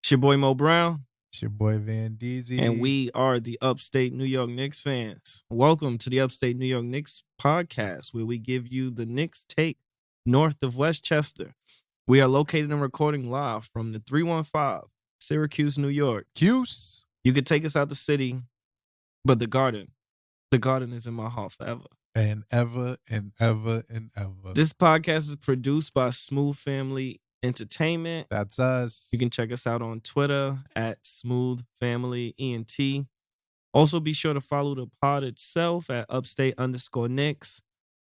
It's your boy Mo Brown. It's your boy Van Deezy. And we are the Upstate New York Knicks fans. Welcome to the Upstate New York Knicks podcast, where we give you the Knicks take north of Westchester. We are located and recording live from the 315, Syracuse, New York. Cuse. You could take us out the city, but the garden is in my heart forever. And ever and ever and ever. This podcast is produced by Smooth Family Entertainment. That's us. You can check us out on Twitter at Smooth Family ENT. Also, be sure to follow the pod itself at Upstate_Knicks.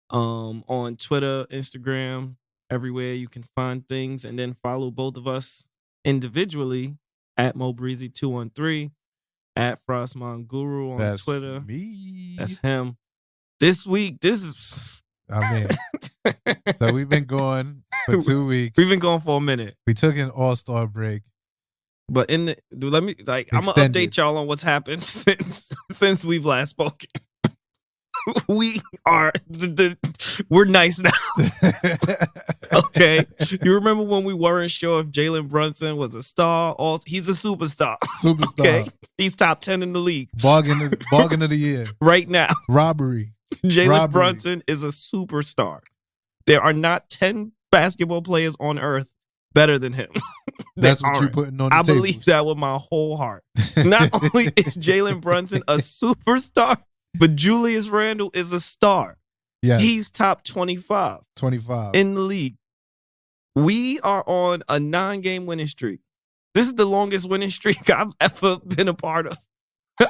On Twitter, Instagram, everywhere you can find things. And then follow both of us individually at MoBreezy213, at Frostmon Guru on That's Twitter. Me. That's him. This week, this is... So we've been going for 2 weeks. We've been going for a minute. We took an all-star break. But I'm gonna update y'all on what's happened since we've last spoken. We are we're nice now. Okay. You remember when we weren't sure if Jalen Brunson was a star? He's a superstar. Okay. He's top 10 in the league. Bargain of the year. Right now. Robbery. Jalen Brunson is a superstar. There are not 10 basketball players on earth better than him. That's what you're putting on the table. believe that with my whole heart. Not only is Jalen Brunson a superstar, but Julius Randle is a star. Yes. He's top 25 in the league. We are on a 9-game winning streak. This is the longest winning streak I've ever been a part of.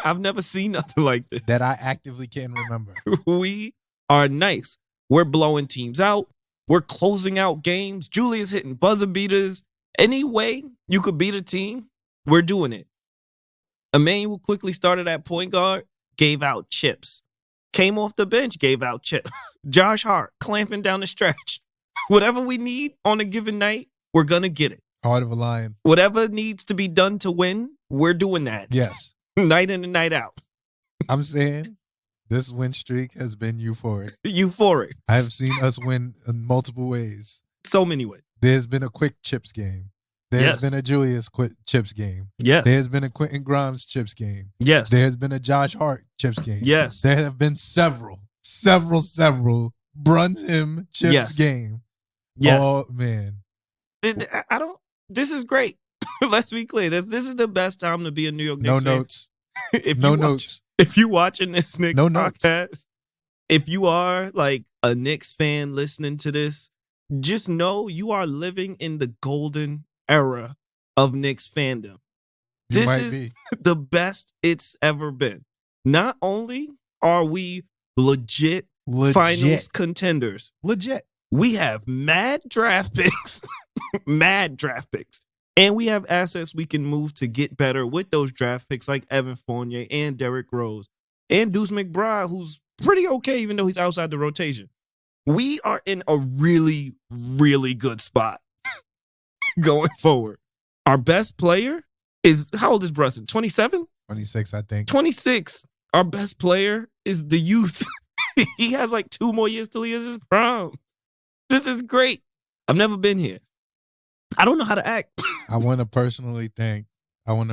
I've never seen nothing like this. That I actively can't remember. We are nice. We're blowing teams out. We're closing out games. Julius hitting buzzer beaters. Any way you could beat a team, we're doing it. Emmanuel Quickley started at point guard, gave out chips. Came off the bench, gave out chips. Josh Hart clamping down the stretch. Whatever we need on a given night, we're going to get it. Heart of a lion. Whatever needs to be done to win, we're doing that. Yes. Night in and night out. I'm saying this win streak has been euphoric. Euphoric. I have seen us win in multiple ways. So many ways. There's been a quick chips game. There's been a Julius chips game. Yes. There's been a Quentin Grimes chips game. Yes. There's been a Josh Hart chips game. Yes. There have been several Brunson chips game. Yes. Oh, man. This is great. Let's be clear. This is the best time to be a New York Knicks fan. No notes. Notes. If you're watching this Knicks podcast, if you are like a Knicks fan listening to this, just know you are living in the golden era of Knicks fandom. This is the best it's ever been. Not only are we legit finals contenders, we have mad draft picks, and we have assets we can move to get better with those draft picks like Evan Fournier and Derrick Rose and Deuce McBride, who's pretty okay even though he's outside the rotation. We are in a really, really good spot going forward. Our best player is, how old is Brunson? 27? 26, I think. 26. Our best player is the youth. He has like 2 more years till he is his prime. This is great. I've never been here. I don't know how to act. I want to personally thank our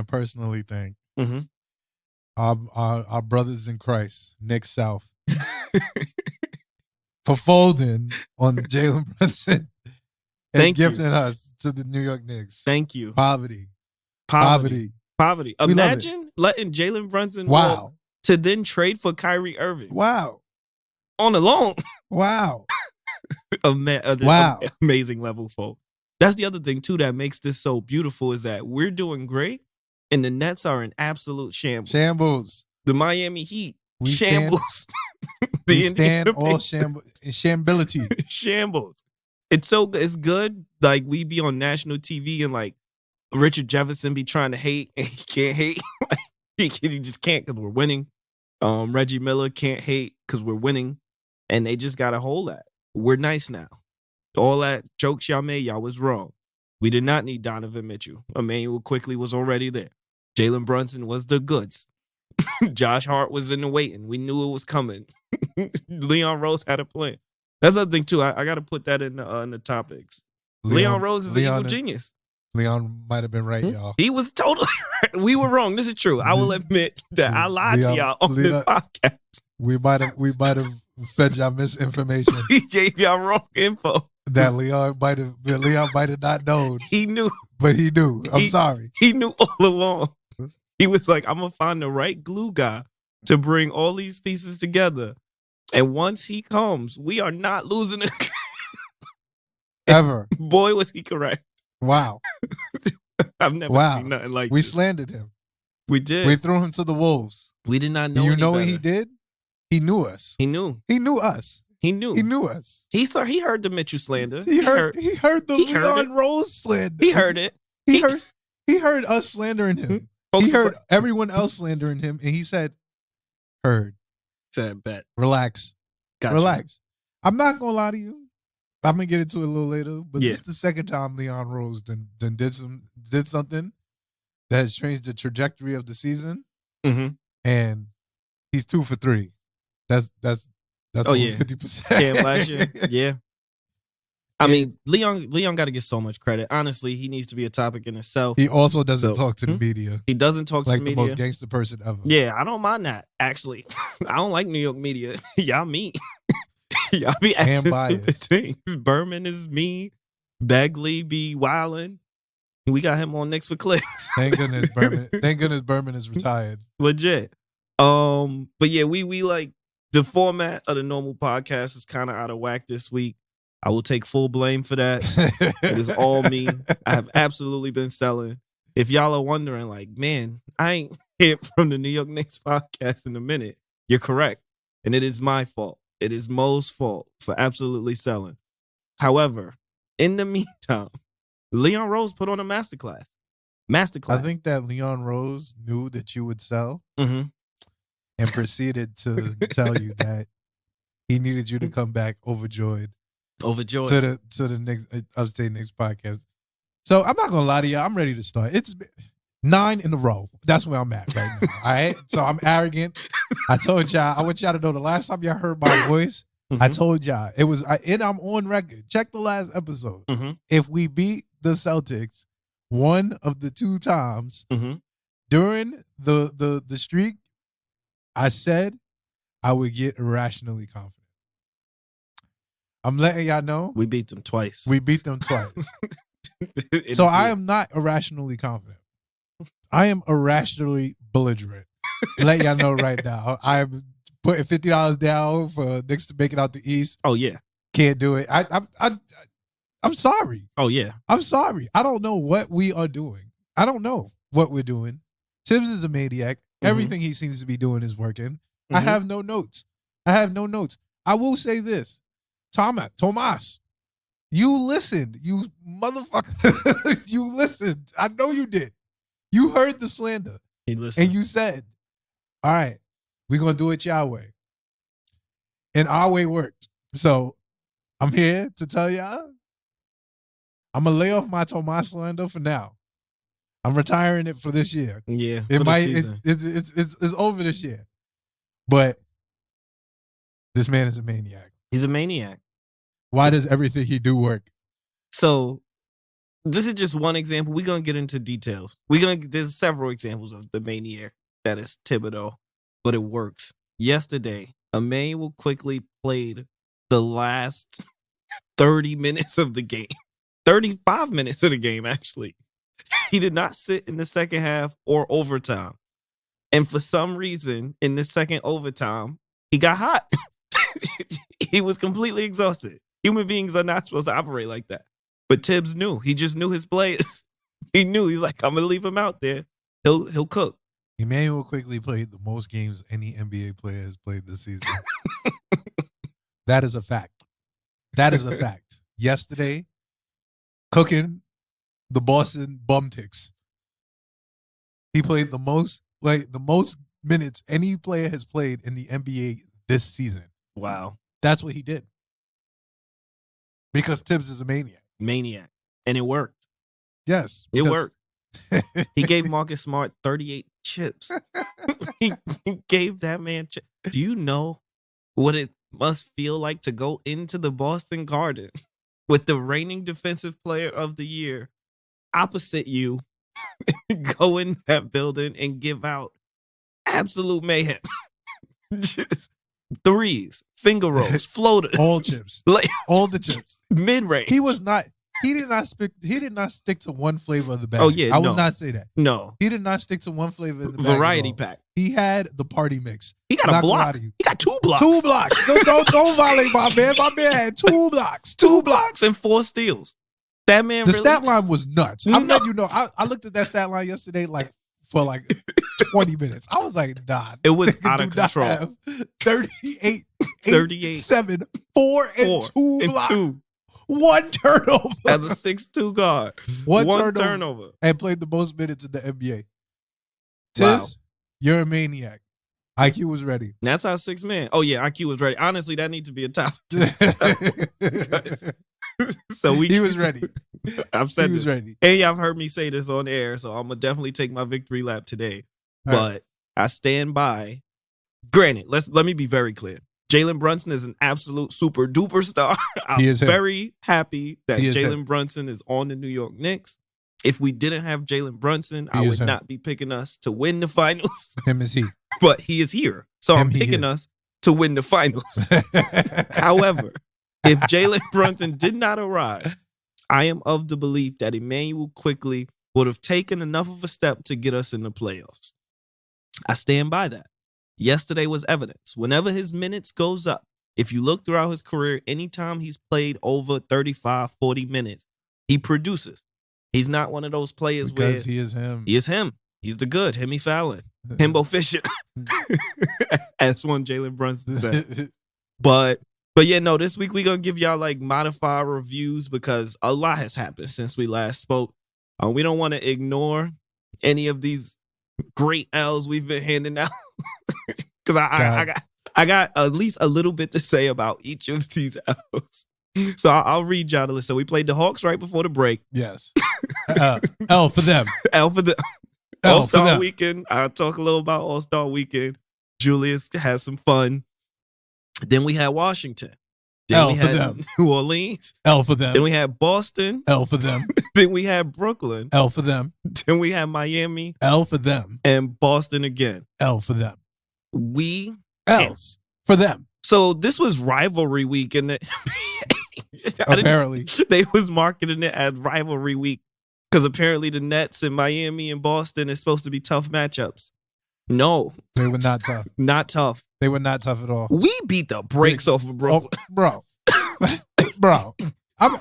brothers in Christ, Nick South, for folding on Jalen Brunson and gifting us to the New York Knicks. Thank you. Poverty. Imagine letting Jalen Brunson walk to then trade for Kyrie Irving. Wow. On a loan. Wow. Amazing level, folks. That's the other thing, too, that makes this so beautiful is that we're doing great, and the Nets are in absolute shambles. The Miami Heat, shambles. We stand all shambility. Shambles. It's good. Like, we be on national TV, and, like, Richard Jefferson be trying to hate, and he can't hate. He just can't because we're winning. Reggie Miller can't hate because we're winning, and they just got to hold that. We're nice now. All that jokes y'all made, y'all was wrong. We did not need Donovan Mitchell. Emmanuel Quickley was already there. Jalen Brunson was the goods. Josh Hart was in the waiting. We knew it was coming. Leon Rose had a plan. That's the other thing, too. I got to put that in the topics. Leon Rose is an evil genius. Leon might have been right, y'all. He was totally right. We were wrong. This is true. I will admit that I lied to y'all on this podcast. We might have fed y'all misinformation. We gave y'all wrong info. That Leon might have not known. He knew. But he knew. I'm sorry. He knew all along. He was like, I'm going to find the right glue guy to bring all these pieces together. And once he comes, we are not losing it. Ever. Boy, was he correct. Wow. I've never seen nothing like We this. slandered him. We did. We threw him to the wolves. We did not know. You know what he did? He knew us. He knew. He knew us. He knew. He knew us. He heard the Mitchell slander. He heard the Leon Rose slander. He heard it. He heard us slandering him. He heard everyone else slandering him, and he said, "Heard." Said, "Bet." Relax. Gotcha. Relax. I'm not gonna lie to you. I'm gonna get into it a little later, but this is the second time Leon Rose did something that has changed the trajectory of the season, and he's 2 for 3. That's over 50%. Yeah, last year. Yeah. I mean, Leon got to get so much credit. Honestly, he needs to be a topic in itself. He also doesn't talk to the media. He doesn't talk to the media. Like the most gangster person ever. Yeah, I don't mind that, actually. I don't like New York media. Y'all mean. Y'all be asking stupid things. Berman is mean. Bagley be wildin'. We got him on Knicks for clicks. Thank goodness Berman is retired. Legit. But yeah, we like the format of the normal podcast is kind of out of whack this week. I will take full blame for that. It is all me. I have absolutely been selling. If y'all are wondering, like, man, I ain't heard from the New York Knicks podcast in a minute, you're correct. And it is my fault. It is Mo's fault for absolutely selling. However, in the meantime, Leon Rose put on a masterclass. I think that Leon Rose knew that you would sell and proceeded to tell you that he needed you to come back overjoyed. To the Knicks, Upstate Knicks podcast. So I'm not gonna lie to you. I'm ready to start. It's 9 in a row. That's where I'm at right now. All right. So I'm arrogant. I told y'all. I want y'all to know the last time y'all heard my voice, I told y'all it was. And I'm on record. Check the last episode. If we beat the Celtics one of the 2 times during the streak, I said I would get irrationally confident. I'm letting y'all know. We beat them twice. So I am not irrationally confident. I am irrationally belligerent. Let y'all know right now. I'm putting $50 down for Knicks to make it out the East. Oh yeah. Can't do it. I'm sorry. Oh yeah. I'm sorry. I don't know what we are doing. I don't know what we're doing. Tibbs is a maniac. Everything he seems to be doing is working. I have no notes. I will say this. Tomas, you listened. You motherfucker. You listened. I know you did. You heard the slander. He listened. And you said, all right, we're going to do it your way. And our way worked. So I'm here to tell y'all, I'm going to lay off my Tomas slander for now. I'm retiring it for this year. Yeah. It's over this year. But this man is a maniac. He's a maniac. Why does everything he do work? So this is just one example. We're going to get into details. There's several examples of the maniac that is Thibodeau, but it works. Yesterday, Emmanuel Quickley played the last 30 minutes of the game. 35 minutes of the game, actually. He did not sit in the second half or overtime. And for some reason, in the second overtime, he got hot. He was completely exhausted. Human beings are not supposed to operate like that. But Tibbs knew. He just knew his players. He knew. He was like, I'm going to leave him out there. He'll cook. Emmanuel Quickley played the most games any NBA player has played this season. That is a fact. Yesterday, cooking the Boston Bumticks. He played the most minutes any player has played in the NBA this season. Wow. That's what he did. Because Tibbs is a maniac. And it worked. Yes. It worked. He gave Marcus Smart 38 chips. he gave that man chips. Do you know what it must feel like to go into the Boston Garden with the reigning defensive player of the year opposite you go in that building and give out absolute mayhem. Just threes, finger rolls, floaters, all chips, all the chips, mid range. He did not stick to one flavor of the bag. Oh yeah, I will not say that. No, he did not stick to one flavor of the bag. Variety pack. He had the party mix. He got a block. He got 2 blocks. 2 blocks. Don't violate my man. My man had 2 blocks. 2 blocks and 4 steals. That man. The stat line was nuts. I'm letting you know. I looked at that stat line yesterday, for 20 minutes. I was like, nah. It was out of control. 38, 7, 4, and 2 blocks. 2. 1 turnover. As a 6'2" guard. One turnover. And played the most minutes in the NBA. Tibbs, you're a maniac. IQ was ready. And that's our 6th man. Oh, yeah, IQ was ready. Honestly, that needs to be a top. He was ready. I've said he was ready. And y'all have heard me say this on air, so I'm going to definitely take my victory lap today. But I stand by. Granted, let me be very clear. Jalen Brunson is an absolute super duper star. I'm very happy that Jalen Brunson is on the New York Knicks. If we didn't have Jalen Brunson, I would not be picking us to win the finals. Him is he. But he is here. So I'm picking us to win the finals. However, if Jalen Brunson did not arrive, I am of the belief that Emmanuel Quickley would have taken enough of a step to get us in the playoffs. I stand by that. Yesterday was evidence. Whenever his minutes goes up, if you look throughout his career, anytime he's played over 35, 40 minutes, he produces. He's not one of those players because he is him. He is him. He's the good. Himmy Fallon. Himbo Fisher. As one Jalen Brunson said. But yeah, no, this week we're going to give y'all modified reviews because a lot has happened since we last spoke. We don't want to ignore any of these great L's we've been handing out. Because I got at least a little bit to say about each of these L's. So I'll read y'all the list. So we played the Hawks right before the break. Yes. L for them. L for them. All-Star Weekend. I'll talk a little about All-Star Weekend. Julius has some fun. Then we had Washington. Then L we for had them. New Orleans. L for them. Then we had Boston. L for them. Then we had Brooklyn. L for them. Then we had Miami. L for them. And Boston again. L for them. L's for them. So this was rivalry week, and apparently they was marketing it as rivalry week because apparently the Nets and Miami and Boston is supposed to be tough matchups. No, they were not tough. Not tough. They were not tough at all. We beat the brakes off of Brooklyn, bro. I'm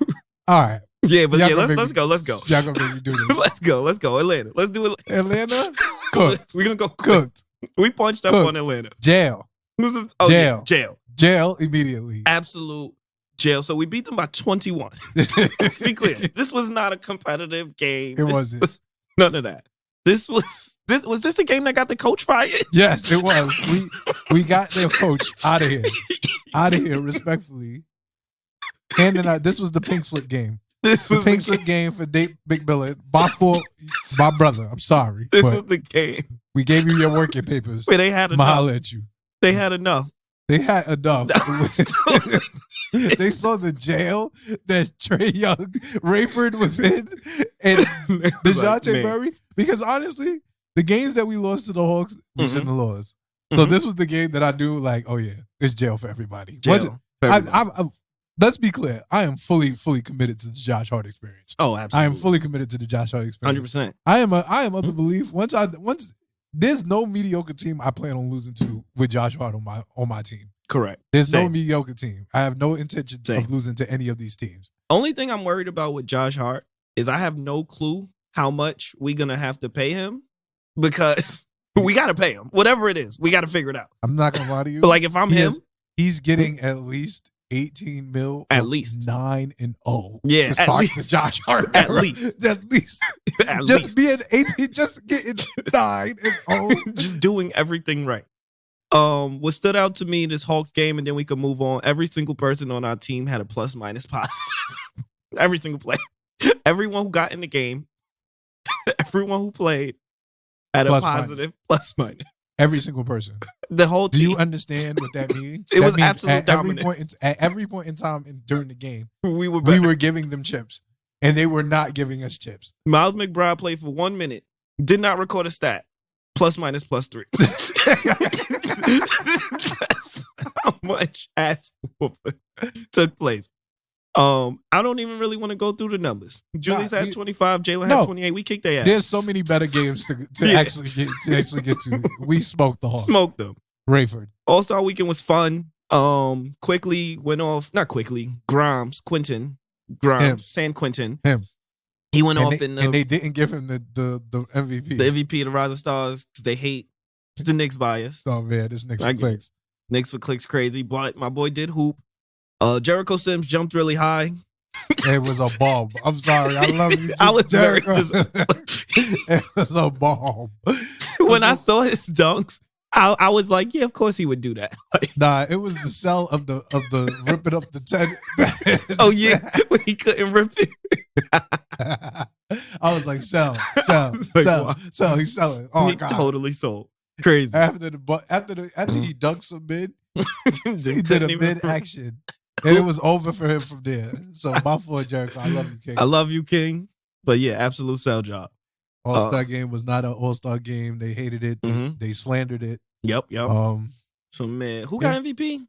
all right. Yeah, but let's go. Y'all gonna make me do this. Let's go. Atlanta. Let's do it. Atlanta cooked. We're gonna go cooked. We punched up on Atlanta. Jail. Jail. Yeah, jail. Jail immediately. Absolute jail. So we beat them by 21. Let's be clear. This was not a competitive game. It wasn't. None of that. Was this the game that got the coach fired? Yes, it was. We got their coach out of here. Out of here, respectfully. And then this was the pink slip game. This was the pink slip game for Dave McMillan. My brother. I'm sorry. This was the game. We gave you your working papers. Wait, they had enough. Mahalo at you. They had enough. They had enough. They saw the jail that Trey Young, Rayford was in, and DeJounte Murray. Because honestly, the games that we lost to the Hawks, we shouldn't have lost. So this was the game that I do oh yeah, it's jail for everybody. Let's be clear. I am fully committed to the Josh Hart experience. Oh, absolutely. I am fully committed to the Josh Hart experience. 100%. I am of the belief once there's no mediocre team I plan on losing to with Josh Hart on my team. Correct. There's no mediocre team. I have no intentions of losing to any of these teams. Only thing I'm worried about with Josh Hart is I have no clue how much we're gonna have to pay him because we gotta pay him. Whatever it is, we gotta figure it out. I'm not gonna lie to you. But if I'm him, he's getting at least 18 mil, at least 9-0. Yeah, to start the Josh Hart. At least, just getting 9-0, just doing everything right. What stood out to me this Hawks game, and then we could move on. Every single person on our team had a plus minus positive. Every single player, everyone who got in the game, everyone who played had a positive plus minus. Every single person. The whole team. Do you understand what that means? It was absolute dominance. At every point in time during the game, we were giving them chips. And they were not giving us chips. Miles McBride played for 1 minute. Did not record a stat. Plus, minus, plus 3. That's how much ass whooping took place. I don't even really want to go through the numbers. Julius had 25. Jalen had 28. We kicked their ass. There's so many better games to actually get to. We smoked the Hawks. Smoked them. Rayford. All-Star weekend was fun. Quickley went off. Not Quickley. San Quentin. Him. He went off and they didn't give him the MVP. The MVP of the Rising Stars because they hate. It's the Knicks bias. Oh man, this Knicks for clicks. Knicks for clicks crazy, but my boy did hoop. Jericho Sims jumped really high. It was a bomb. I'm sorry. I love you. I was Jericho. It was a bomb. When I saw his dunks, I was like, yeah, of course he would do that. Nah, it was the sell of the ripping up the 10. Oh yeah, when he couldn't rip it. I was like, sell. He's selling. Oh he God, totally sold. Crazy. After he dunked some mid, he did a mid action, and it was over for him from there. So my boy Jericho, I love you, King. I love you, King. But yeah, absolute sell job. All-Star game was not an All-Star game. They hated it. They slandered it. Yep. So man, who got MVP?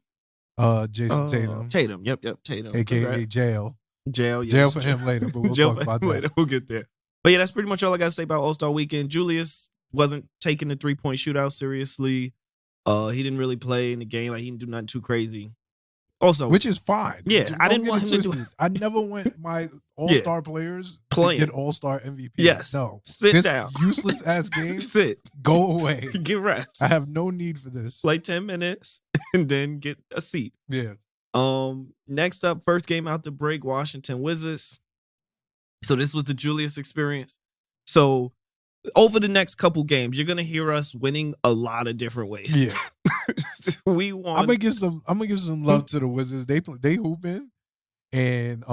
Jason Tatum. Yep. Tatum. AKA Jail. Jail for him later, but we'll talk about that later. We'll get there. But yeah, that's pretty much all I got to say about All-Star Weekend. Julius wasn't taking the 3-point shootout seriously. He didn't really play in the game. Like, he didn't do nothing too crazy. Also, which is fine. Yeah, I didn't want him to do it. I never want my All-Star players playing to get All-Star MVP. Yes. No. Sit down. Useless ass game. Sit. Go away. Get rest. I have no need for this. Play 10 minutes and then get a seat. Yeah. Next up, first game out the break, Washington Wizards. So this was the Julius experience. So over the next couple games, you're gonna hear us winning a lot of different ways. Yeah. We won. I'm gonna give some love to the Wizards. They hooping. And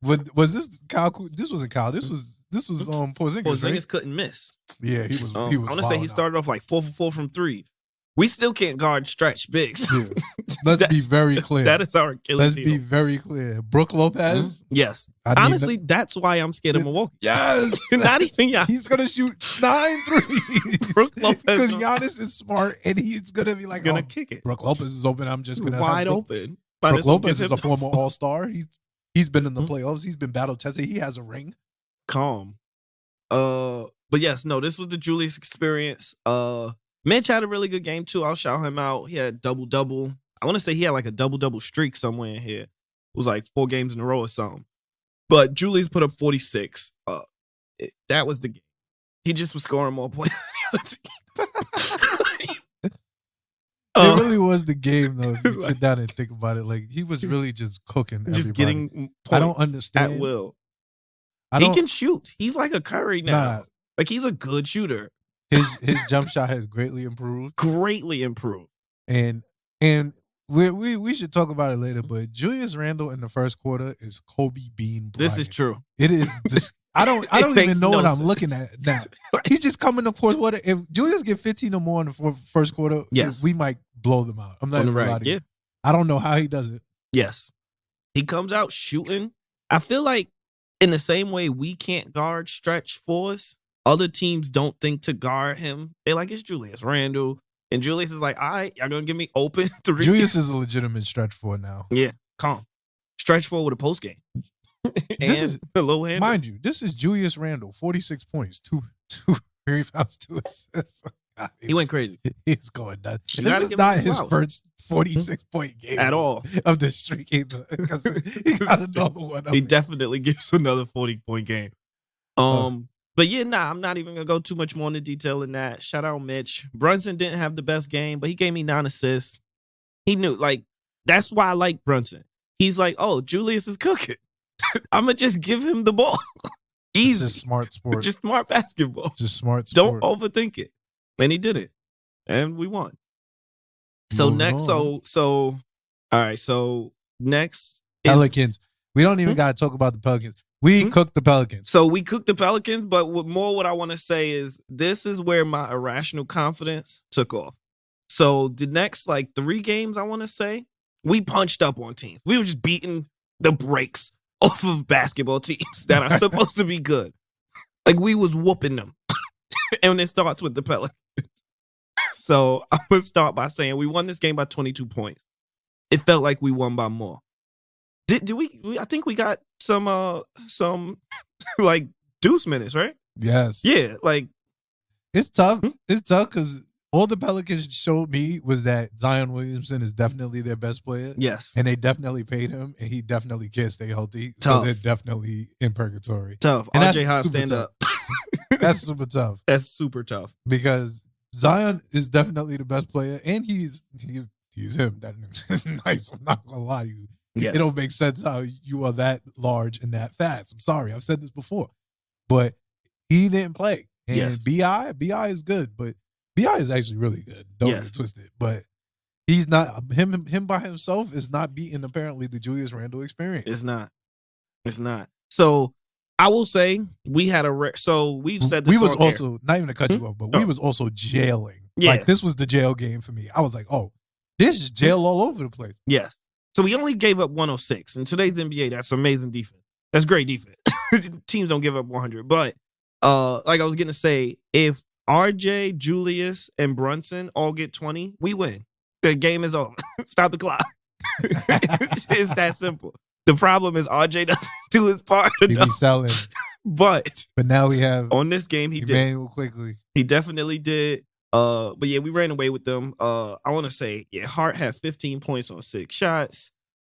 was this Kyle? This wasn't Kyle. This was Porzingis. Porzingis right? couldn't miss. Yeah, he was. I want to say he started off like 4 for 4 from 3. We still can't guard stretch bigs. Yeah. Let's be very clear. That is our Achilles heel. Let's be very clear. Brooke Lopez. Yes. Honestly, that's why I'm scared of Milwaukee. Yes. Not even Giannis. He's going to shoot 9 threes. Brooke Lopez. Because Giannis is smart and he's going to be like, going to kick it. Brooke Lopez is open. I'm just going to wide open. Brooke Lopez is a former All-Star. He's been in the playoffs. He's been battle tested. He has a ring. Calm. But yes, no, this was the Julius experience. Mitch had a really good game too. I'll shout him out. He had double-double. I want to say he had like a double-double streak somewhere in here. It was like 4 games in a row or something. But Julius put up 46. That was the game. He just was scoring more points. It really was the game, though, if you sit down and think about it. Like, he was really just cooking everybody. Just getting points I don't understand. At will. He can shoot. He's like a Curry now. Nah. Like, he's a good shooter. His jump shot has greatly improved. And we should talk about it later, but Julius Randle in the first quarter is Kobe Bean Bryant. This is true. It is just I don't even know what I'm looking at now. He's just coming to fourth quarter. If Julius get 15 or more in the first quarter, yes, we might blow them out. I'm not even lying to you. I don't know how he does it. Yes. He comes out shooting. I feel like in the same way we can't guard stretch fours, other teams don't think to guard him. They're like, it's Julius Randle. And Julius is like, all right, y'all going to give me open 3. Julius is a legitimate stretch four now. Yeah, calm. Stretch four with a post game. This is a low hand. Mind you, this is Julius Randle, 46 points, 2 rebounds, 2 assists. God, he went crazy. He's going nuts. This is not his first 46-point game at all of the streak either. Because he got another one. He definitely gives another 40-point game. But yeah, I'm not even going to go too much more into detail than that. Shout out Mitch. Brunson didn't have the best game, but he gave me 9 assists. He knew, like, that's why I like Brunson. He's like, oh, Julius is cooking. I'm going to just give him the ball. Easy. Just smart sport. Just smart basketball. Just smart sport. Don't overthink it. And he did it. And we won. So next, all right, so next is Pelicans. We don't even got to talk about the Pelicans. We cooked the Pelicans. So we cooked the Pelicans, but what I want to say is this is where my irrational confidence took off. So the next 3 games, I want to say, we punched up on teams. We were just beating the brakes off of basketball teams that are supposed to be good. Like, we was whooping them. And it starts with the Pelicans. So I would start by saying we won this game by 22 points. It felt like we won by more. Did we I think we got some like deuce minutes, right? Yes. Yeah, like it's tough. It's tough because all the Pelicans showed me was that Zion Williamson is definitely their best player. Yes. And they definitely paid him, and he definitely can't stay healthy. Tough. So they're definitely in purgatory. Tough. And RJ Hart, stand tough. up. That's super tough. That's super tough. Because Zion is definitely the best player, and he's him. That is nice. I'm not gonna lie to you. Yes. It don't make sense how you are that large and that fast. I'm sorry, I've said this before, but he didn't play. And yes. Bi is good, but Bi is actually really good. Don't get twisted. But he's not him by himself is not beating apparently the Julius Randle experience. It's not. So I will say we had so we've said this. We was also air. Not even to cut you off, but we was also jailing. Yeah. Like this was the jail game for me. I was like, oh, this is jail all over the place. Yes. So we only gave up 106. In today's NBA, that's amazing defense. That's great defense. Teams don't give up 100. But like I was going to say, if RJ, Julius, and Brunson all get 20, we win. The game is over. Stop the clock. It's that simple. The problem is RJ doesn't do his part enough. He be selling. But now we have on this game he did. Quickley. He definitely did. But yeah, we ran away with them. I want to say, Hart had 15 points on 6 shots.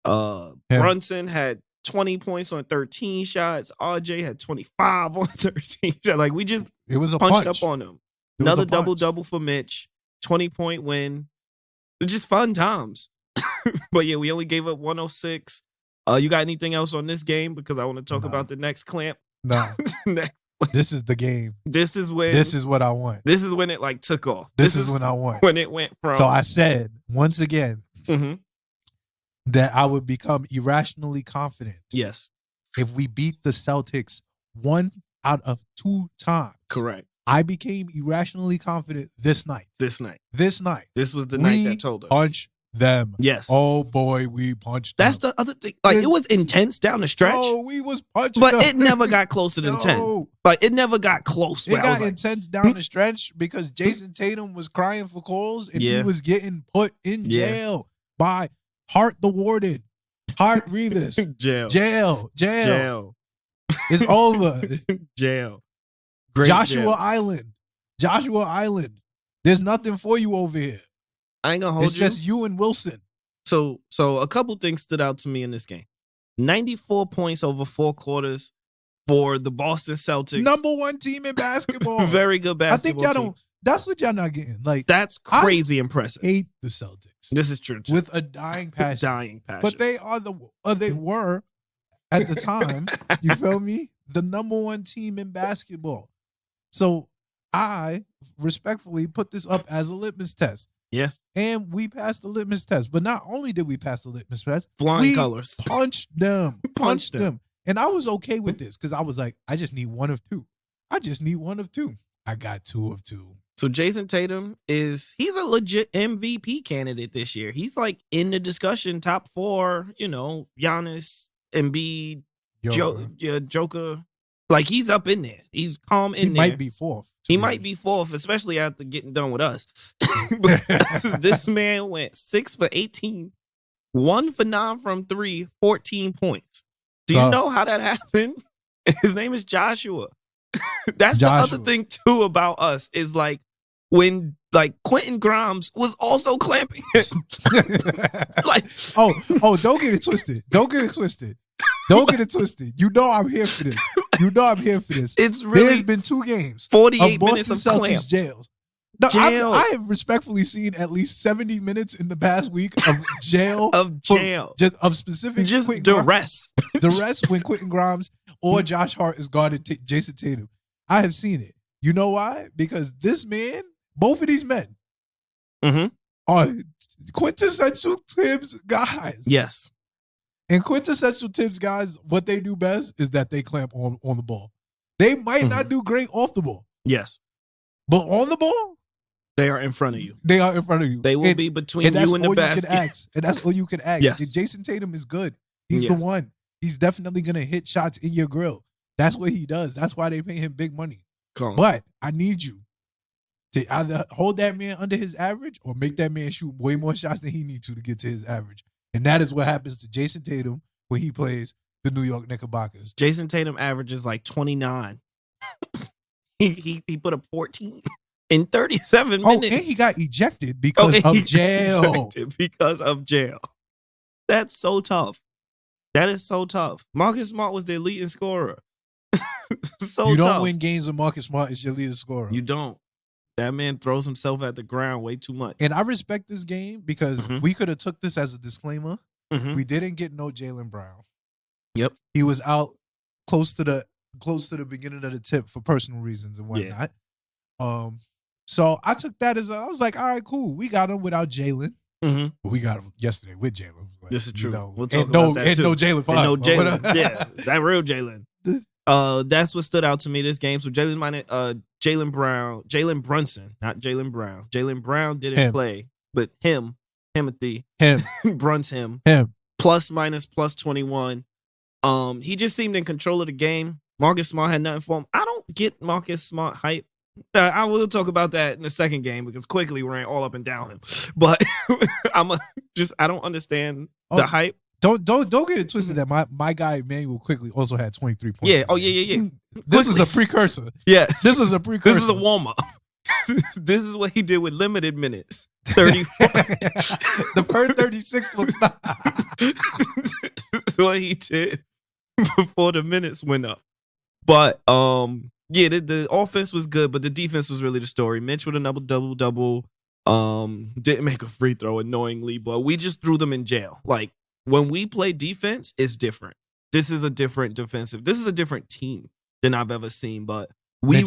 Brunson had 20 points on 13 shots. RJ had 25 on 13 shots. Like, we just punched up on them. Another double-double for Mitch. 20-point win. It's just fun times. But yeah, we only gave up 106. You got anything else on this game? Because I want to talk about the next clamp. No. This is the game. This is what I want. This is when it like took off. This is when I want. When it went from. So I said once again that I would become irrationally confident. Yes. If we beat the Celtics 1 out of 2 times. Correct. I became irrationally confident this night. This night. This was the night that told us. Punch them. Yes. Oh boy, we punched them. That's the other thing. Like, it was intense down the stretch. Oh, we was punching but them. It never got closer than 10. Like, it never got close. It got intense down the stretch because Jason Tatum was crying for calls and he was getting put in jail by Hart the Warden. Hart Revis. Jail. It's over. Jail. Great Joshua Island. There's nothing for you over here. I ain't gonna hold you. It's just you and Wilson. So a couple things stood out to me in this game. 94 points over 4 quarters for the Boston Celtics. Number 1 team in basketball. Very good basketball I think y'all don't. That's what y'all not getting. Like, that's crazy impressive. Hate the Celtics. This is true too. With a dying passion. But they are they were at the time. You feel me? The number 1 team in basketball. So I respectfully put this up as a litmus test. Yeah. And we passed the litmus test. But not only did we pass the litmus test, flying colors. Punched them. Punched them. And I was okay with this because I was like, I just need 1 of 2. I got 2 of 2. So Jason Tatum he's a legit MVP candidate this year. He's like in the discussion, top 4, Giannis, Embiid, Joker. Like, he's up in there. He's calm in there. He might be 4th. He might be 4th, especially after getting done with us. This man went 6 for 18, 1 for 9 from 3, 14 points. Do you know how that happened? His name is Joshua. That's the other thing, too, about us is like when Quentin Grimes was also clamping him. Don't get it twisted. Don't get it twisted. You know I'm here for this. It's really There's been 2 games. 48 of minutes of Celtics clamps. Jails. No, I have respectfully seen at least 70 minutes in the past week of jail. Of specific duress. Duress when Quentin Grimes or Josh Hart is guarded Jason Tatum. I have seen it. You know why? Because this man, both of these men, are quintessential Tibbs guys. Yes. And quintessential Tibbs guys, what they do best is that they clamp on the ball. They might not do great off the ball. Yes. But on the ball, they are in front of you. They will be between you and the basket. And that's all you can ask. Yes. And Jason Tatum is good. He's the one. He's definitely gonna hit shots in your grill. That's what he does. That's why they pay him big money. But I need you to either hold that man under his average or make that man shoot way more shots than he needs to get to his average. And that is what happens to Jason Tatum when he plays the New York Knickerbockers. Jason Tatum averages like 29. he put up 14 in 37 minutes. Oh, and he got ejected because of jail. Because of jail. That's so tough. That is so tough. Marcus Smart was the leading scorer. You don't win games with Marcus Smart as your leading scorer. You don't. That man throws himself at the ground way too much. And I respect this game because we could have took this as a disclaimer. We didn't get no Jaylen Brown. Yep. He was out close to the beginning of the tip for personal reasons and whatnot. Yeah. So I took that as I was like, all right, cool. We got him without Jaylen. But we got him yesterday with Jaylen. Like, this is true. We'll talk about that too. No Jaylen. No Jaylen. Yeah, that real Jaylen. That's what stood out to me this game. So Jaylen Brunson, not Jaylen Brown. Jaylen Brown didn't play, but Timothy Brunson, plus minus plus 21. He just seemed in control of the game. Marcus Smart had nothing for him. I don't get Marcus Smart hype. I will talk about that in the second game because Quickley ran all up and down him. But I don't understand the hype. Don't get it twisted that my guy Emmanuel Quickley also had 23 points. Yeah. Oh yeah. This was a precursor. Yes. This was a precursor. This is a warm up. This is what he did with limited minutes. 30. The per 36 looks not. That's what he did before the minutes went up. But yeah, the offense was good, but the defense was really the story. Mitch with another double. Didn't make a free throw annoyingly, but we just threw them in jail. Like when we play defense, it's different. This is a different defensive. This is a different team than I've ever seen. But we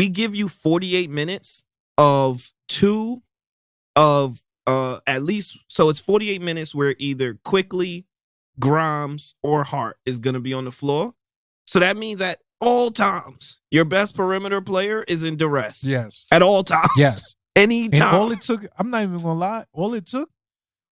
give you 48 minutes of at least. So it's 48 minutes where either Quickley, Grimes, or Hart is going to be on the floor. So that means at all times, your best perimeter player is in duress. Yes. At all times. Yes. Anytime. And all it took, I'm not even going to lie, all it took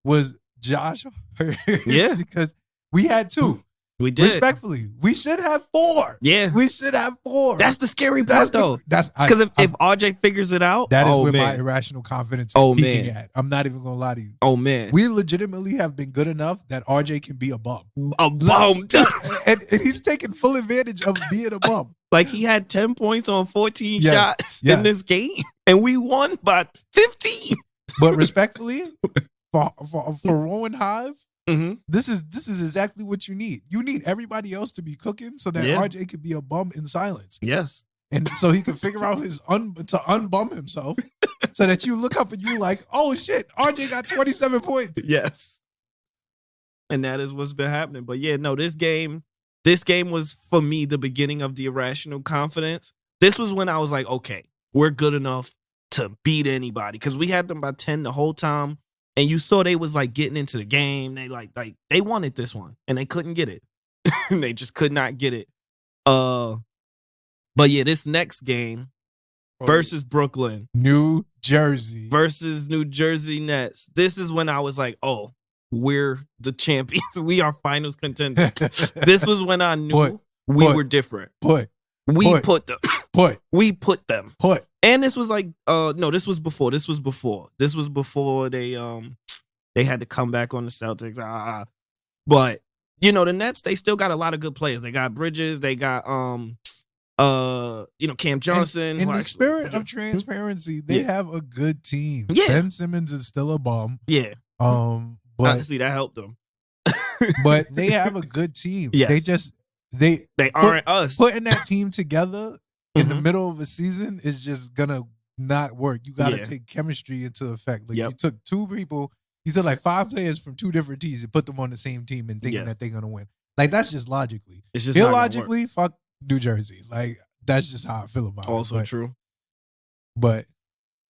was Josh Hart. Yeah. Because we had two. We did. Respectfully, we should have four. Yeah. We should have four. That's the scary part, though. Because if RJ figures it out, that is where my irrational confidence is peaking at. I'm not even going to lie to you. Oh, man. We legitimately have been good enough that RJ can be a bum. A bum. and he's taking full advantage of being a bum. Like he had 10 points on 14 shots in this game, and we won by 15. But respectfully, for Rowan Hive, this is exactly what you need. You need everybody else to be cooking so that RJ can be a bum in silence. Yes. And so he can figure out to unbum himself so that you look up and you like, oh shit, RJ got 27 points. Yes. And that is what's been happening. But yeah, no, this game was for me the beginning of the irrational confidence. This was when I was like, okay, we're good enough to beat anybody. Because we had them by 10 the whole time. And you saw they was like getting into the game. They like they wanted this one and they couldn't get it. They just could not get it. But yeah, this next game versus Brooklyn, New Jersey versus New Jersey Nets. This is when I was like, oh, we're the champions. We are finals contenders. This was when I knew we were different. We put them. And this was like, no, this was before. This was before they had to come back on the Celtics. But you know, the Nets, they still got a lot of good players. They got Bridges, they got Cam Johnson. In the spirit of transparency, they have a good team. Yeah. Ben Simmons is still a bum. Yeah. But honestly, that helped them. But they have a good team. Yes. They aren't us. Putting that team together in the middle of a season is just gonna not work. You gotta take chemistry into effect. Like you took two people, you took like 5 players from 2 different teams and put them on the same team and thinking that they're gonna win. Like that's just logically. It's just illogically, fuck New Jersey. Like that's just how I feel about it. Also true. But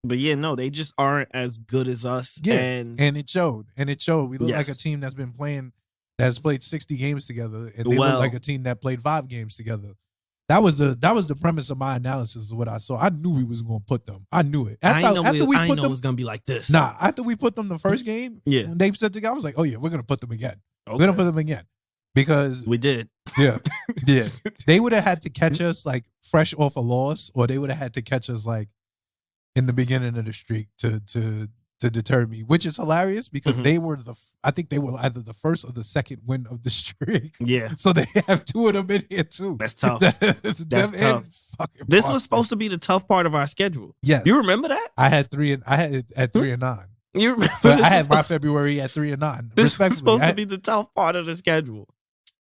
yeah, no, they just aren't as good as us. Yeah, and it showed. We look like a team that's played 60 games together, and they look like a team that played 5 games together. That was the premise of my analysis of what I saw. I knew we was going to put them. I knew it. I know it was going to be like this. Nah, after we put them the first game, when they said together, I was like, oh yeah, we're going to put them again. Okay. We're going to put them again. Because we did. Yeah. They would have had to catch us like fresh off a loss, or they would have had to catch us like in the beginning of the streak to deter me, which is hilarious because they were I think they were either the first or the second win of the streak. Yeah. So they have two of them in here too. That's tough. That's tough. This was supposed to be the tough part of our schedule. Yes. You remember that? I had 3 and 9. You remember? But I had my February at 3 and 9. This was supposed to be the tough part of the schedule.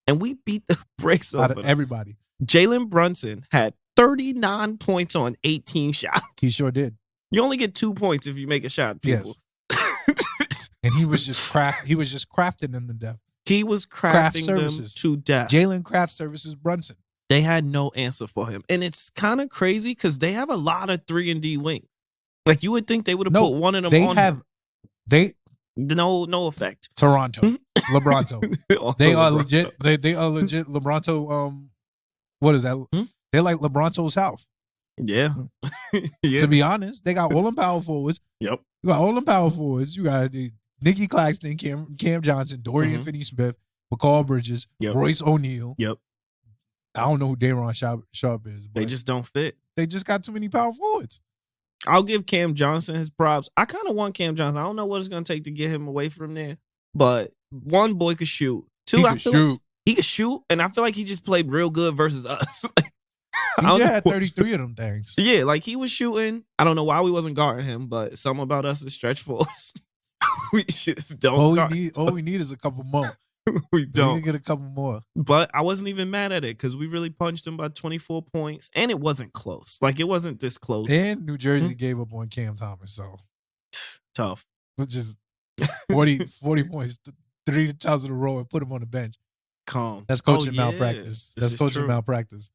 And we beat the brakes out of everybody. Jalen Brunson had 39 points on 18 shots. He sure did. You only get 2 points if you make a shot, people. Yes. And he was just crafting them to death. He was crafting them to death. Jalen Craft Services Brunson. They had no answer for him. And it's kind of crazy because they have a lot of 3-and-D wings. Like, you would think they would have put one of them on him. No effect. Toronto. LeBronto. They are legit. They are legit LeBronto. What is that? They're like LeBronto's South. Yeah. To be honest, they got all them power forwards. Yep. You got all them power forwards. You got Nicky Claxton, Cam Johnson, Dorian Finney-Smith, McCall Bridges, Royce O'Neal. Yep. I don't know who Daron Sharp is. They just don't fit. They just got too many power forwards. I'll give Cam Johnson his props. I kind of want Cam Johnson. I don't know what it's going to take to get him away from there. But one, boy could shoot. Two, I feel like he could shoot. And I feel like he just played real good versus us. He had 33 of them things. Yeah, like he was shooting. I don't know why we wasn't guarding him, but something about us is stretch force. We just don't. All we need is a couple more. We don't. We can get a couple more. But I wasn't even mad at it because we really punched him by 24 points. And it wasn't close. Like, it wasn't this close. And New Jersey gave up on Cam Thomas, so. Tough. Which is 40 points 3 times in a row and put him on the bench. Calm. That's coaching malpractice. That's coaching malpractice.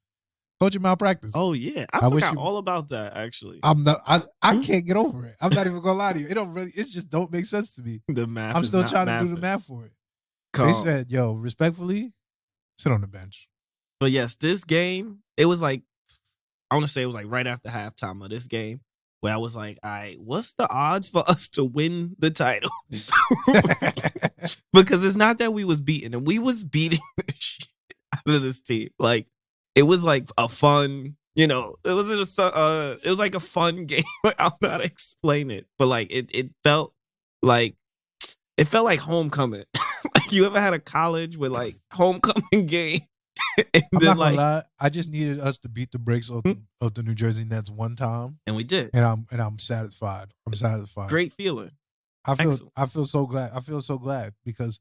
Coaching malpractice. Oh, yeah. I forgot all about that, actually. I can't get over it. I'm not even going to lie to you. It just don't make sense to me. The math I'm still trying to do the math for it. Calm. They said, yo, respectfully, sit on the bench. But yes, this game, it was like, I want to say it was like right after halftime of this game where I was like, all right, what's the odds for us to win the title? Because it's not that we was beating them. We was beating the shit out of this team. Like, it was like a fun, it was like a fun game. I don't know how to explain it. But like, it felt like homecoming. Like, you ever had a college with like homecoming game? And I'm not gonna lie, I just needed us to beat the brakes of the New Jersey Nets one time, and we did. And I'm satisfied. I'm satisfied. Great feeling. I feel so glad. I feel so glad because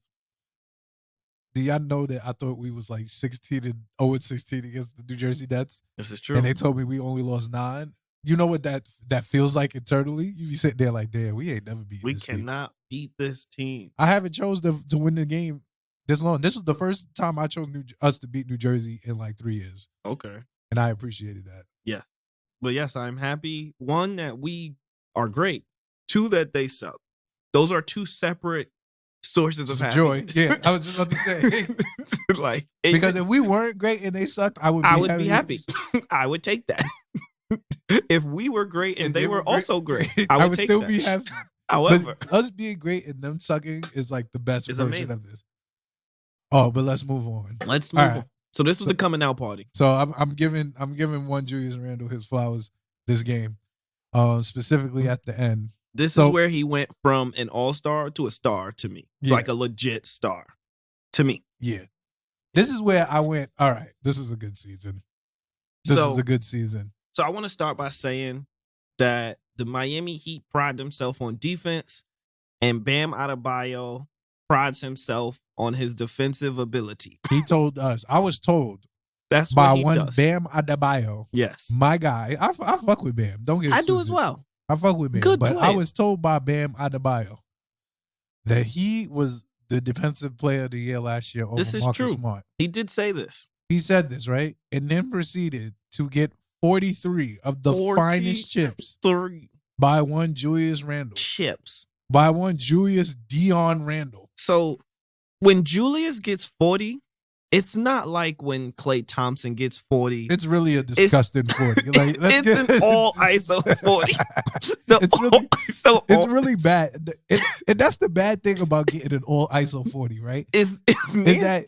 do y'all know that I thought we was like 16-0 against the New Jersey Nets? This is true. And they told me we only lost 9. You know what that feels like internally? You be sitting there like, damn, we ain't never beat this team. We cannot beat this team. I haven't chose to win the game this long. This was the first time I chose us to beat New Jersey in like 3 years. Okay. And I appreciated that. Yeah. But yes, I'm happy. 1, that we are great. 2, that they suck. Those are 2 separate sources of happiness. Joy. Yeah, I was just about to say. Because if we weren't great and they sucked, I would be happy. I would take that. If we were great and they were also great, I would still that. Be happy. However, but us being great and them sucking is like the best version amazing. Of this. Oh, but let's move on. Let's move on. So this was the coming out party. So I'm giving one Julius Randle his flowers this game, specifically at the end. This is where he went from an all-star to a star to me, like a legit star to me. Yeah, this is where I went. All right, this is a good season. This is a good season. So I want to start by saying that the Miami Heat pride themselves on defense, and Bam Adebayo prides himself on his defensive ability. He told us. I was told. That's by what he one does. Bam Adebayo. Yes, my guy. I fuck with Bam. Don't get it twisted. I do as well. I fuck with Bam. Good but player. I was told by Bam Adebayo that he was the defensive player of the year last year over Marcus Smart. He did say this. He said this, right? And then proceeded to get 43 of the finest chips by one Julius Randle. By one Julius Dion Randle. So when Julius gets 40, it's not like when Klay Thompson gets 40. It's really a disgusting 40. Like, it's an all ISO 40. It's really bad. And that's the bad thing about getting an all ISO 40, right? Is that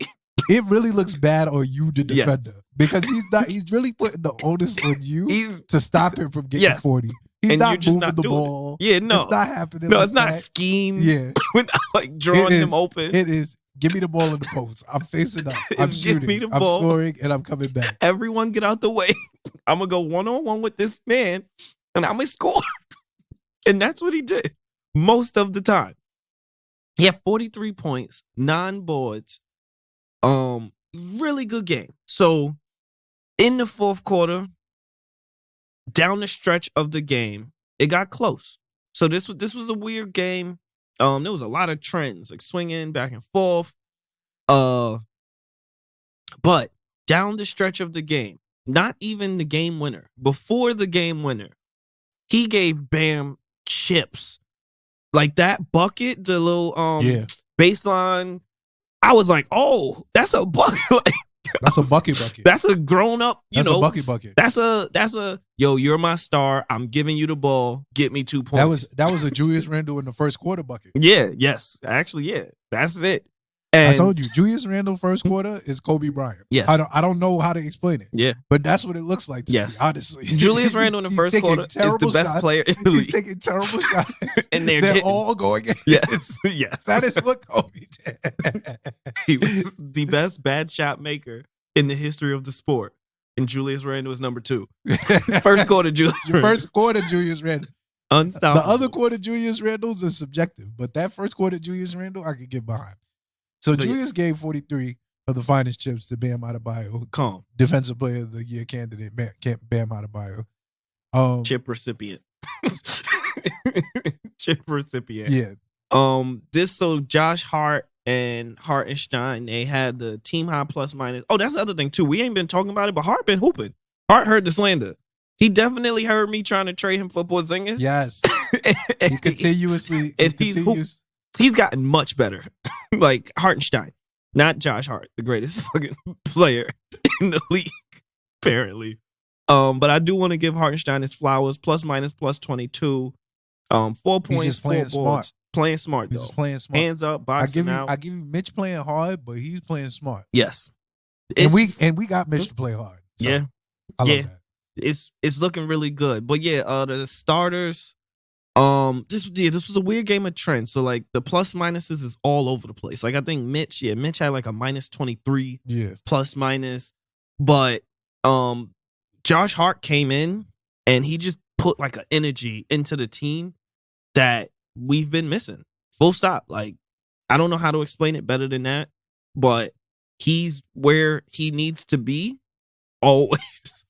it really looks bad on you, the defender, because he's really putting the onus on you to stop him from getting 40. He's not moving the ball. Yeah, no. It's not happening. No, it's not schemed. Yeah. We're not like drawing him open. It is. Give me the ball in the post. I'm facing up. I'm shooting. Give me the I'm ball. scoring, and I'm coming back. Everyone get out the way. I'm going to go one-on-one with this man, and I'm going to score. And that's what he did most of the time. He had 43 points, 9 boards. Really good game. So in the fourth quarter, down the stretch of the game, it got close. So this was a weird game. There was a lot of trends, like swinging back and forth. But down the stretch of the game, not even the game winner, before the game winner, he gave Bam chips. Like that bucket, the little baseline. I was like, oh, that's a bucket. That's a bucket. That's a grown up, that's a bucket. That's a yo, you're my star. I'm giving you the ball. Get me 2 points. That was a Julius Randle in the first quarter bucket. Yes. Actually, yeah. That's it. And I told you, Julius Randle first quarter is Kobe Bryant. Yes. I don't know how to explain it. Yeah. But that's what it looks like to me, honestly. Julius Randle in the first quarter is the best player in the league. He's taking terrible shots. And they're all going in. Yes. That is what Kobe did. He was the best bad shot maker in the history of the sport. And Julius Randle is number 2. First quarter, Julius Randle. First quarter, Julius Randle. Unstoppable. The other quarter, Julius Randle's is subjective. But that first quarter, Julius Randle, I could get behind. So Julius gave 43 of the finest chips to Bam Adebayo. Calm. Defensive Player of the Year candidate, Bam Adebayo. Chip recipient. Chip recipient. Yeah. So Josh Hart and Hartenstein, they had the team high plus minus. Oh, that's the other thing too. We ain't been talking about it, but Hart been hooping. Hart heard the slander. He definitely heard me trying to trade him for Porzingis. Yes. He continuously. He's gotten much better. Like Hartenstein, not Josh Hart, the greatest fucking player in the league, apparently. But I do want to give Hartenstein his flowers. Plus minus plus 22. 4 points, 4 boards. Playing smart though. He's just playing smart. Hands up, boxing out. I give you Mitch playing hard, but he's playing smart. Yes. And we got Mitch to play hard. So yeah. I love that. It's looking really good. But yeah, the starters. This was a weird game of trends. So like the plus minuses is all over the place. Like I think Mitch had like a minus 23 plus minus. But Josh Hart came in and he just put like an energy into the team that we've been missing. Full stop. Like I don't know how to explain it better than that, but he's where he needs to be always.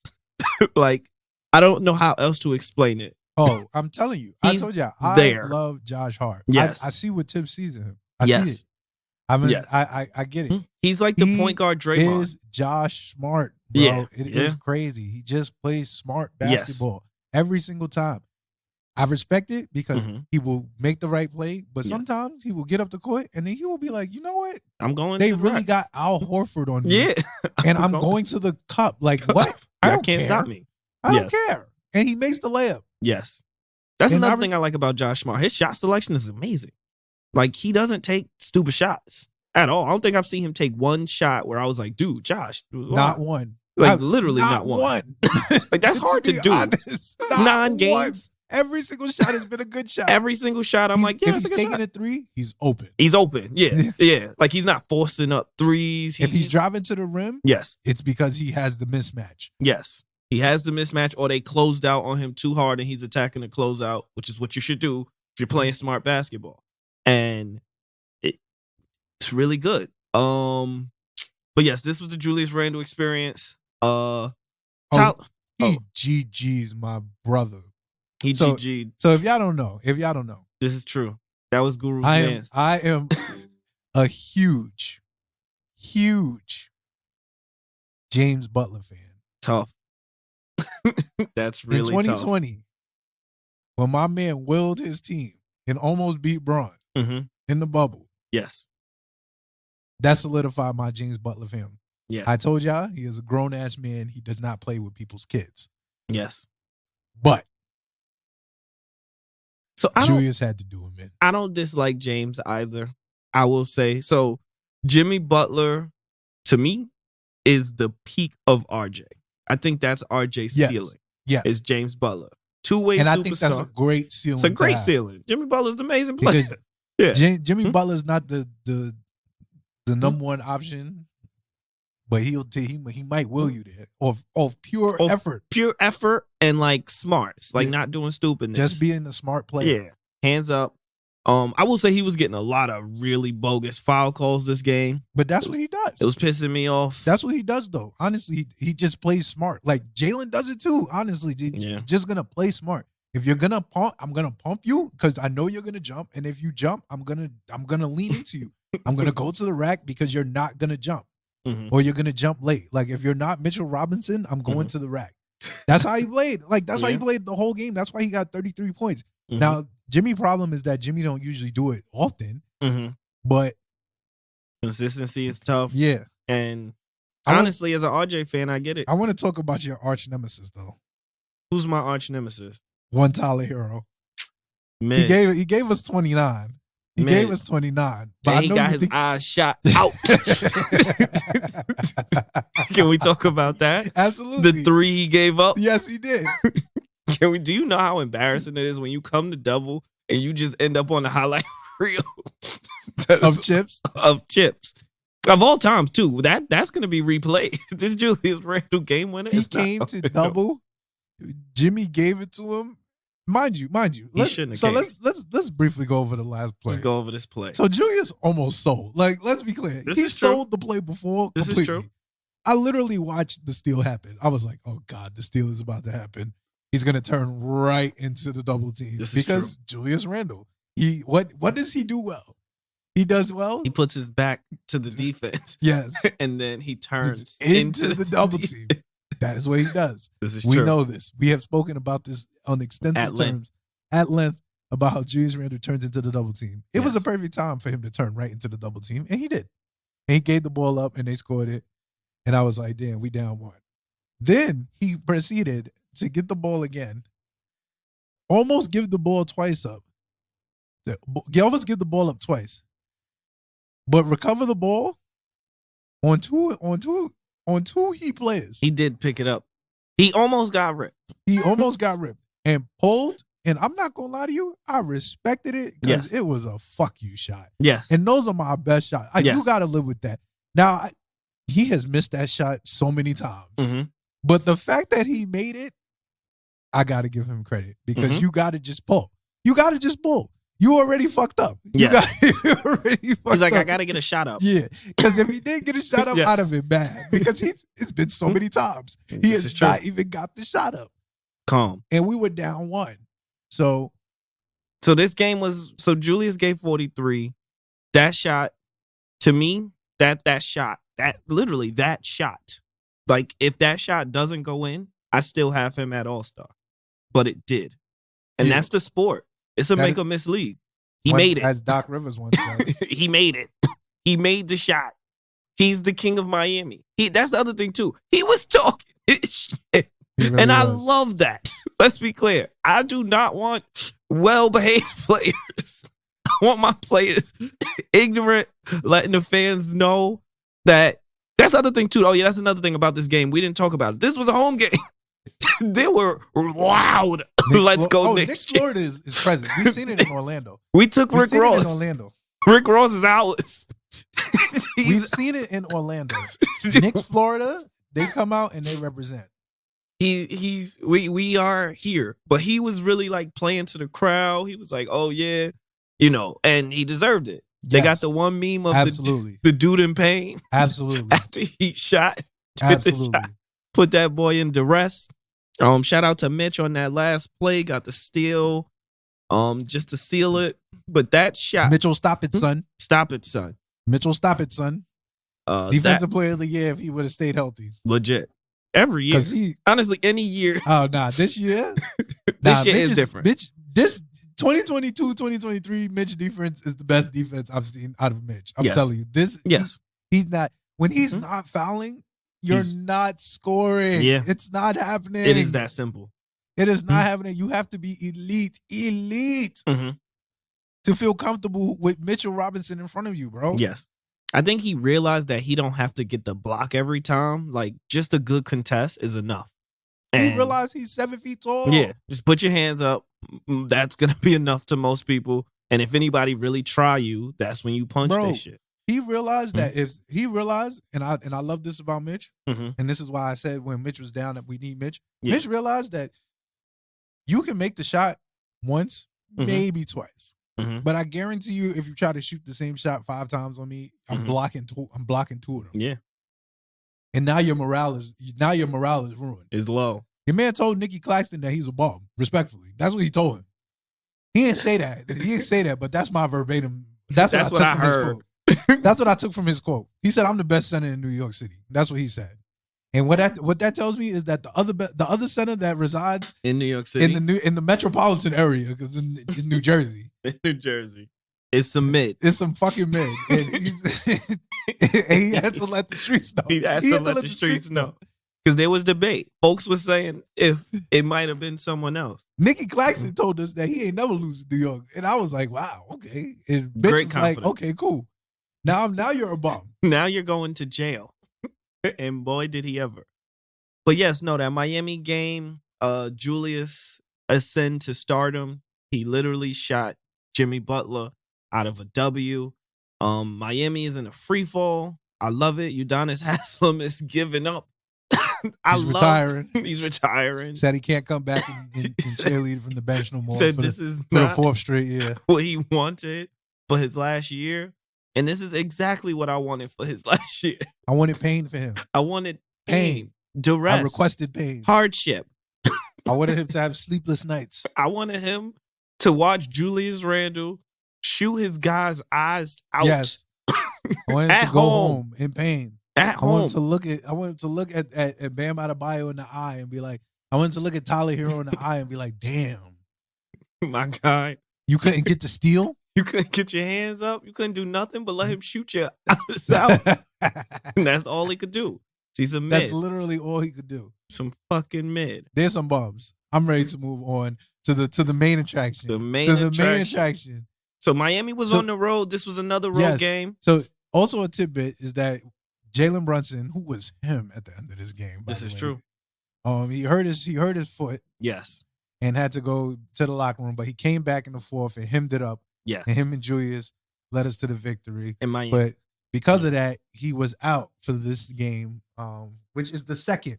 Like I don't know how else to explain it. Oh, I'm telling you. I told you. I love Josh Hart. Yes. I see what Tim sees in him. I see it. I mean, I get it. He's like the point guard Draymond. Is Josh smart, bro. Yeah. It is crazy. He just plays smart basketball every single time. I respect it because he will make the right play, but sometimes he will get up the court and then he will be like, you know what? They really got Al Horford on me. Yeah. And I'm going to the cup. Like, what? I can't stop me. I don't care. And he makes the layup. Yes. That's another thing I like about Josh Smart. His shot selection is amazing. Like, he doesn't take stupid shots at all. I don't think I've seen him take one shot where I was like, dude, Josh. Not one. Like, literally not one. Like, that's hard to do. Honest, 9 games. Every single shot has been a good shot. Every single shot, I'm like, yeah, if he's taking a 3, he's open. He's open. Yeah. Yeah. Like, he's not forcing up threes. If he's driving to the rim, it's because he has the mismatch. Yes. He has the mismatch, or they closed out on him too hard and he's attacking the closeout, which is what you should do if you're playing smart basketball. And it's really good. But yes, this was the Julius Randle experience. He GG's my brother. He GG'd. So if y'all don't know, this is true. That was Guru's dance. I am a huge James Butler fan. Tough. That's really tough. In 2020, when my man willed his team and almost beat Braun in the bubble. Yes. That solidified my James Butler fandom. Yeah. I told y'all, he is a grown-ass man. He does not play with people's kids. Yes. But so Julius had to do it, man. I don't dislike James either, I will say. So Jimmy Butler, to me, is the peak of RJ. I think that's RJ's ceiling. Yeah. Is James Butler. Two-way superstar. And I think that's a great ceiling. It's a great ceiling. Jimmy Butler's an amazing player. Jimmy Butler's not the number one option, but he might will you there of pure effort. Pure effort and like smarts. Like not doing stupidness. Just being a smart player. Yeah. Hands up. I will say he was getting a lot of really bogus foul calls this game. But that's what he does. It was pissing me off. That's what he does, though. Honestly, he just plays smart. Like, Jalen does it, too. Honestly, you're just going to play smart. If you're going to pump, I'm going to pump you because I know you're going to jump. And if you jump, I'm going to lean into you. I'm going to go to the rack because you're not going to jump. Or you're going to jump late. Like, if you're not Mitchell Robinson, I'm going to the rack. That's how he played. Like, that's how he played the whole game. That's why he got 33 points. Now, Jimmy's problem is that Jimmy don't usually do it often, but consistency is tough. Yeah. And honestly, as an RJ fan, I get it. I want to talk about your arch nemesis, though. Who's my arch nemesis? One Tyler Hero. Mitch. He gave us 29. He gave us 29. But he got his eyes shot out. Can we talk about that? Absolutely. The 3 he gave up? Yes, he did. Do you know how embarrassing it is when you come to double and you just end up on the highlight reel of chips? Of chips. Of all times, too. That's going to be replayed. This Julius Randle game winner. He came to double. Jimmy gave it to him. Mind you. Let's briefly go over the last play. Let's go over this play. So Julius almost sold. Like, let's be clear. He sold the play before completely. This is true. I literally watched the steal happen. I was like, oh, God, the steal is about to happen. He's going to turn right into the double team because Julius Randle. What does he do well? He does well. He puts his back to the defense. Yes. And then he turns into the double team. That is what he does. This is we true. know this. We have spoken about this on extensive terms at length about how Julius Randle turns into the double team. It was a perfect time for him to turn right into the double team, and he did. And he gave the ball up, and they scored it. And I was like, damn, we down 1. Then he proceeded to get the ball again, almost give the ball twice up. Almost give the ball up twice, but recover the ball on two Heat players. He did pick it up. He almost got ripped. And pulled. And I'm not gonna lie to you, I respected it because it was a fuck you shot. Yes, and those are my best shots. You got to live with that. Now he has missed that shot so many times. But the fact that he made it, I got to give him credit because you got to just pull. You already fucked up. You already fucked up. He's like, I got to get a shot up. Yeah, because if he did get a shot up, I'd have been mad because it's been so many times. He has not even got the shot up. Calm. And we were down 1. So this game was, Julius gave 43. That shot, to me, that shot, like, if that shot doesn't go in, I still have him at All-Star. But it did. And that's the sport. It's a make or miss league. He made it. As Doc Rivers once said. He made it. He made the shot. He's the king of Miami. That's the other thing, too. He was talking his shit. Really and I love that. Let's be clear. I do not want well-behaved players. I want my players ignorant, letting the fans know that. That's the other thing, too. Oh, yeah, that's another thing about this game. We didn't talk about it. This was a home game. They were loud. Let's go, Knicks. Nick Florida is present. We've seen it in Orlando. We took Rick Ross. In Orlando. Rick Ross is ours. We've seen it in Orlando. Knicks, Florida, they come out and they represent. We are here. But he was really like playing to the crowd. He was like, oh, yeah, and he deserved it. They got the one meme of the dude in pain. Absolutely. After he shot. Put that boy in duress. Shout out to Mitch on that last play. Got the steal just to seal it. But that shot. Mitchell, stop it, son. Stop it, son. Mitchell, stop it, son. Defensive player of the year if he would have stayed healthy. Legit. Every year. Honestly, any year. Oh, nah. This year? This year is different. This 2022, 2023 Mitch defense is the best defense I've seen out of Mitch. I'm telling you. He's not. When he's not fouling, you're not scoring. Yeah. It's not happening. It is that simple. It is not happening. You have to be elite to feel comfortable with Mitchell Robinson in front of you, bro. Yes. I think he realized that he don't have to get the block every time. Like, just a good contest is enough. And he realized he's 7 feet tall. Yeah, just put your hands up. That's gonna be enough to most people. And if anybody really try you, that's when you punch that shit. He realized that if he realized, and I love this about Mitch, and this is why I said when Mitch was down that we need Mitch. Yeah. Mitch realized that you can make the shot once, maybe twice. But I guarantee you, if you try to shoot the same shot 5 times on me, I'm blocking 2 of them. Yeah. And now your morale is ruined. It's low. Your man told Nicky Claxton that he's a bum, respectfully. That's what he told him. He didn't say that. But that's my verbatim. That's what I heard. That's what I took from his quote. He said, "I'm the best center in New York City." That's what he said. And what that tells me is that the other center that resides in New York City, in the metropolitan area, because in New Jersey, it's some mid. It's some fucking mid. And he had to let the streets know. He had to let the streets know. Because there was debate. Folks were saying if it might have been someone else. Nicky Claxton told us that he ain't never lose to New York. And I was like, wow, okay. And bitch was confidence. Like, okay, cool. Now you're a bum. Now you're going to jail. And boy, did he ever. But yes, no, that Miami game, Julius ascend to stardom. He literally shot Jimmy Butler out of a W. Miami is in a free fall. I love it. Udonis Haslem is giving up. He's retiring. Said he can't come back and cheerlead from the bench no more. Said this is not the 4th straight year. What he wanted for his last year. And this is exactly what I wanted for his last year. I wanted pain for him. I wanted pain. Duress. I requested pain. Hardship. I wanted him to have sleepless nights. I wanted him to watch Julius Randle shoot his guy's eyes out. Yes. I wanted him to go home in pain. At home. I wanted to look at Bam Adebayo in the eye and be like, I wanted to look at Tyler Hero in the eye and be like, damn. My guy. You couldn't get the steal? You couldn't get your hands up? You couldn't do nothing but let him shoot your eyes out? And that's all he could do. See some mid. That's literally all he could do. Some fucking mid. There's some bums. I'm ready to move on to the main attraction. The main attraction. So Miami was on the road. This was another road game. So also a tidbit is that Jalen Brunson, who was him at the end of this game. This is true. He hurt his foot. Yes. And had to go to the locker room, but he came back in the 4th and hemmed it up. Yes. And him and Julius led us to the victory. In Miami. But because of that, he was out for this game, which is the second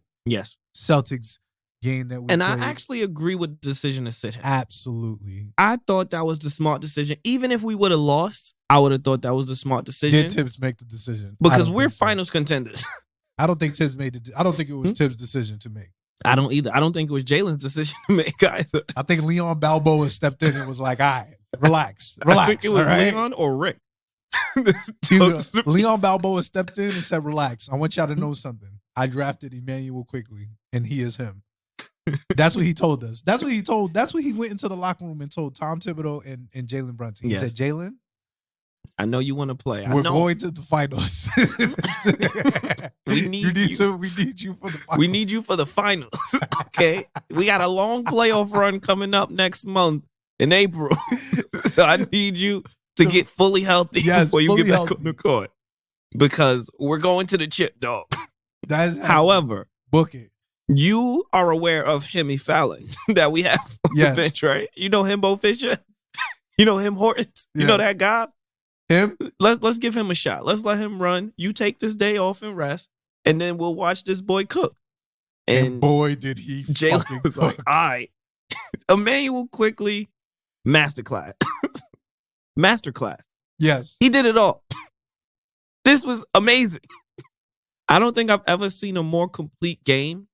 Celtics game that we played. I actually agree with the decision to sit him. Absolutely. I thought that was the smart decision. Even if we would have lost, I would have thought that was the smart decision. Did Tibbs make the decision? Because we're finals contenders. I don't think Tibbs made I don't think it was Tibbs' decision to make. I don't either. I don't think it was Jalen's decision to make either. I think Leon Balboa stepped in and was like, all right, relax. I think it was Leon or Rick. Leon Balboa stepped in and said, relax. I want y'all to know something. I drafted Emmanuel Quickley, and he is him. That's what he told us. That's what he went into the locker room and told Tom Thibodeau and Jalen Brunson. He said, Jalen, I know you want to play. We're going to the finals. We need you for the finals. We need you for the finals. Okay? We got a long playoff run coming up next month in April. So I need you to get fully healthy before you get back on the court. Because we're going to the chip, dog. However, book it. You are aware of Hemi Fallon that we have on the bench, right? You know Himbo Fisher? You know him Hortons? You know that guy? Him? Let's give him a shot. Let's let him run. You take this day off and rest, and then we'll watch this boy cook. And boy, did he fucking was like, all right. Emmanuel Quickley, masterclass. Masterclass. Yes. He did it all. This was amazing. I don't think I've ever seen a more complete game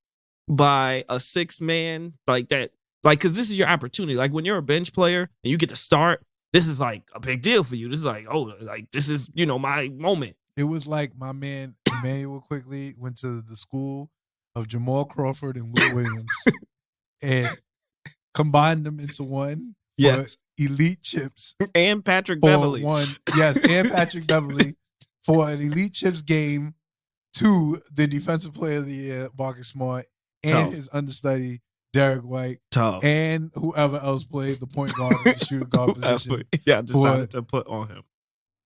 by a 6-man like that. Like, because this is your opportunity. Like, when you're a bench player and you get to start, this is like a big deal for you. This is like, oh, like this is, my moment. It was like my man Emmanuel Quickley went to the school of Jamal Crawford and Lou Williams and combined them into one. Yes. Elite chips. And Patrick Beverly. And Patrick Beverly for an Elite Chips game to the Defensive Player of the Year, Marcus Smart, and his understudy, Derek White, and whoever else played the point guard and the shooting guard position. I decided to put on him.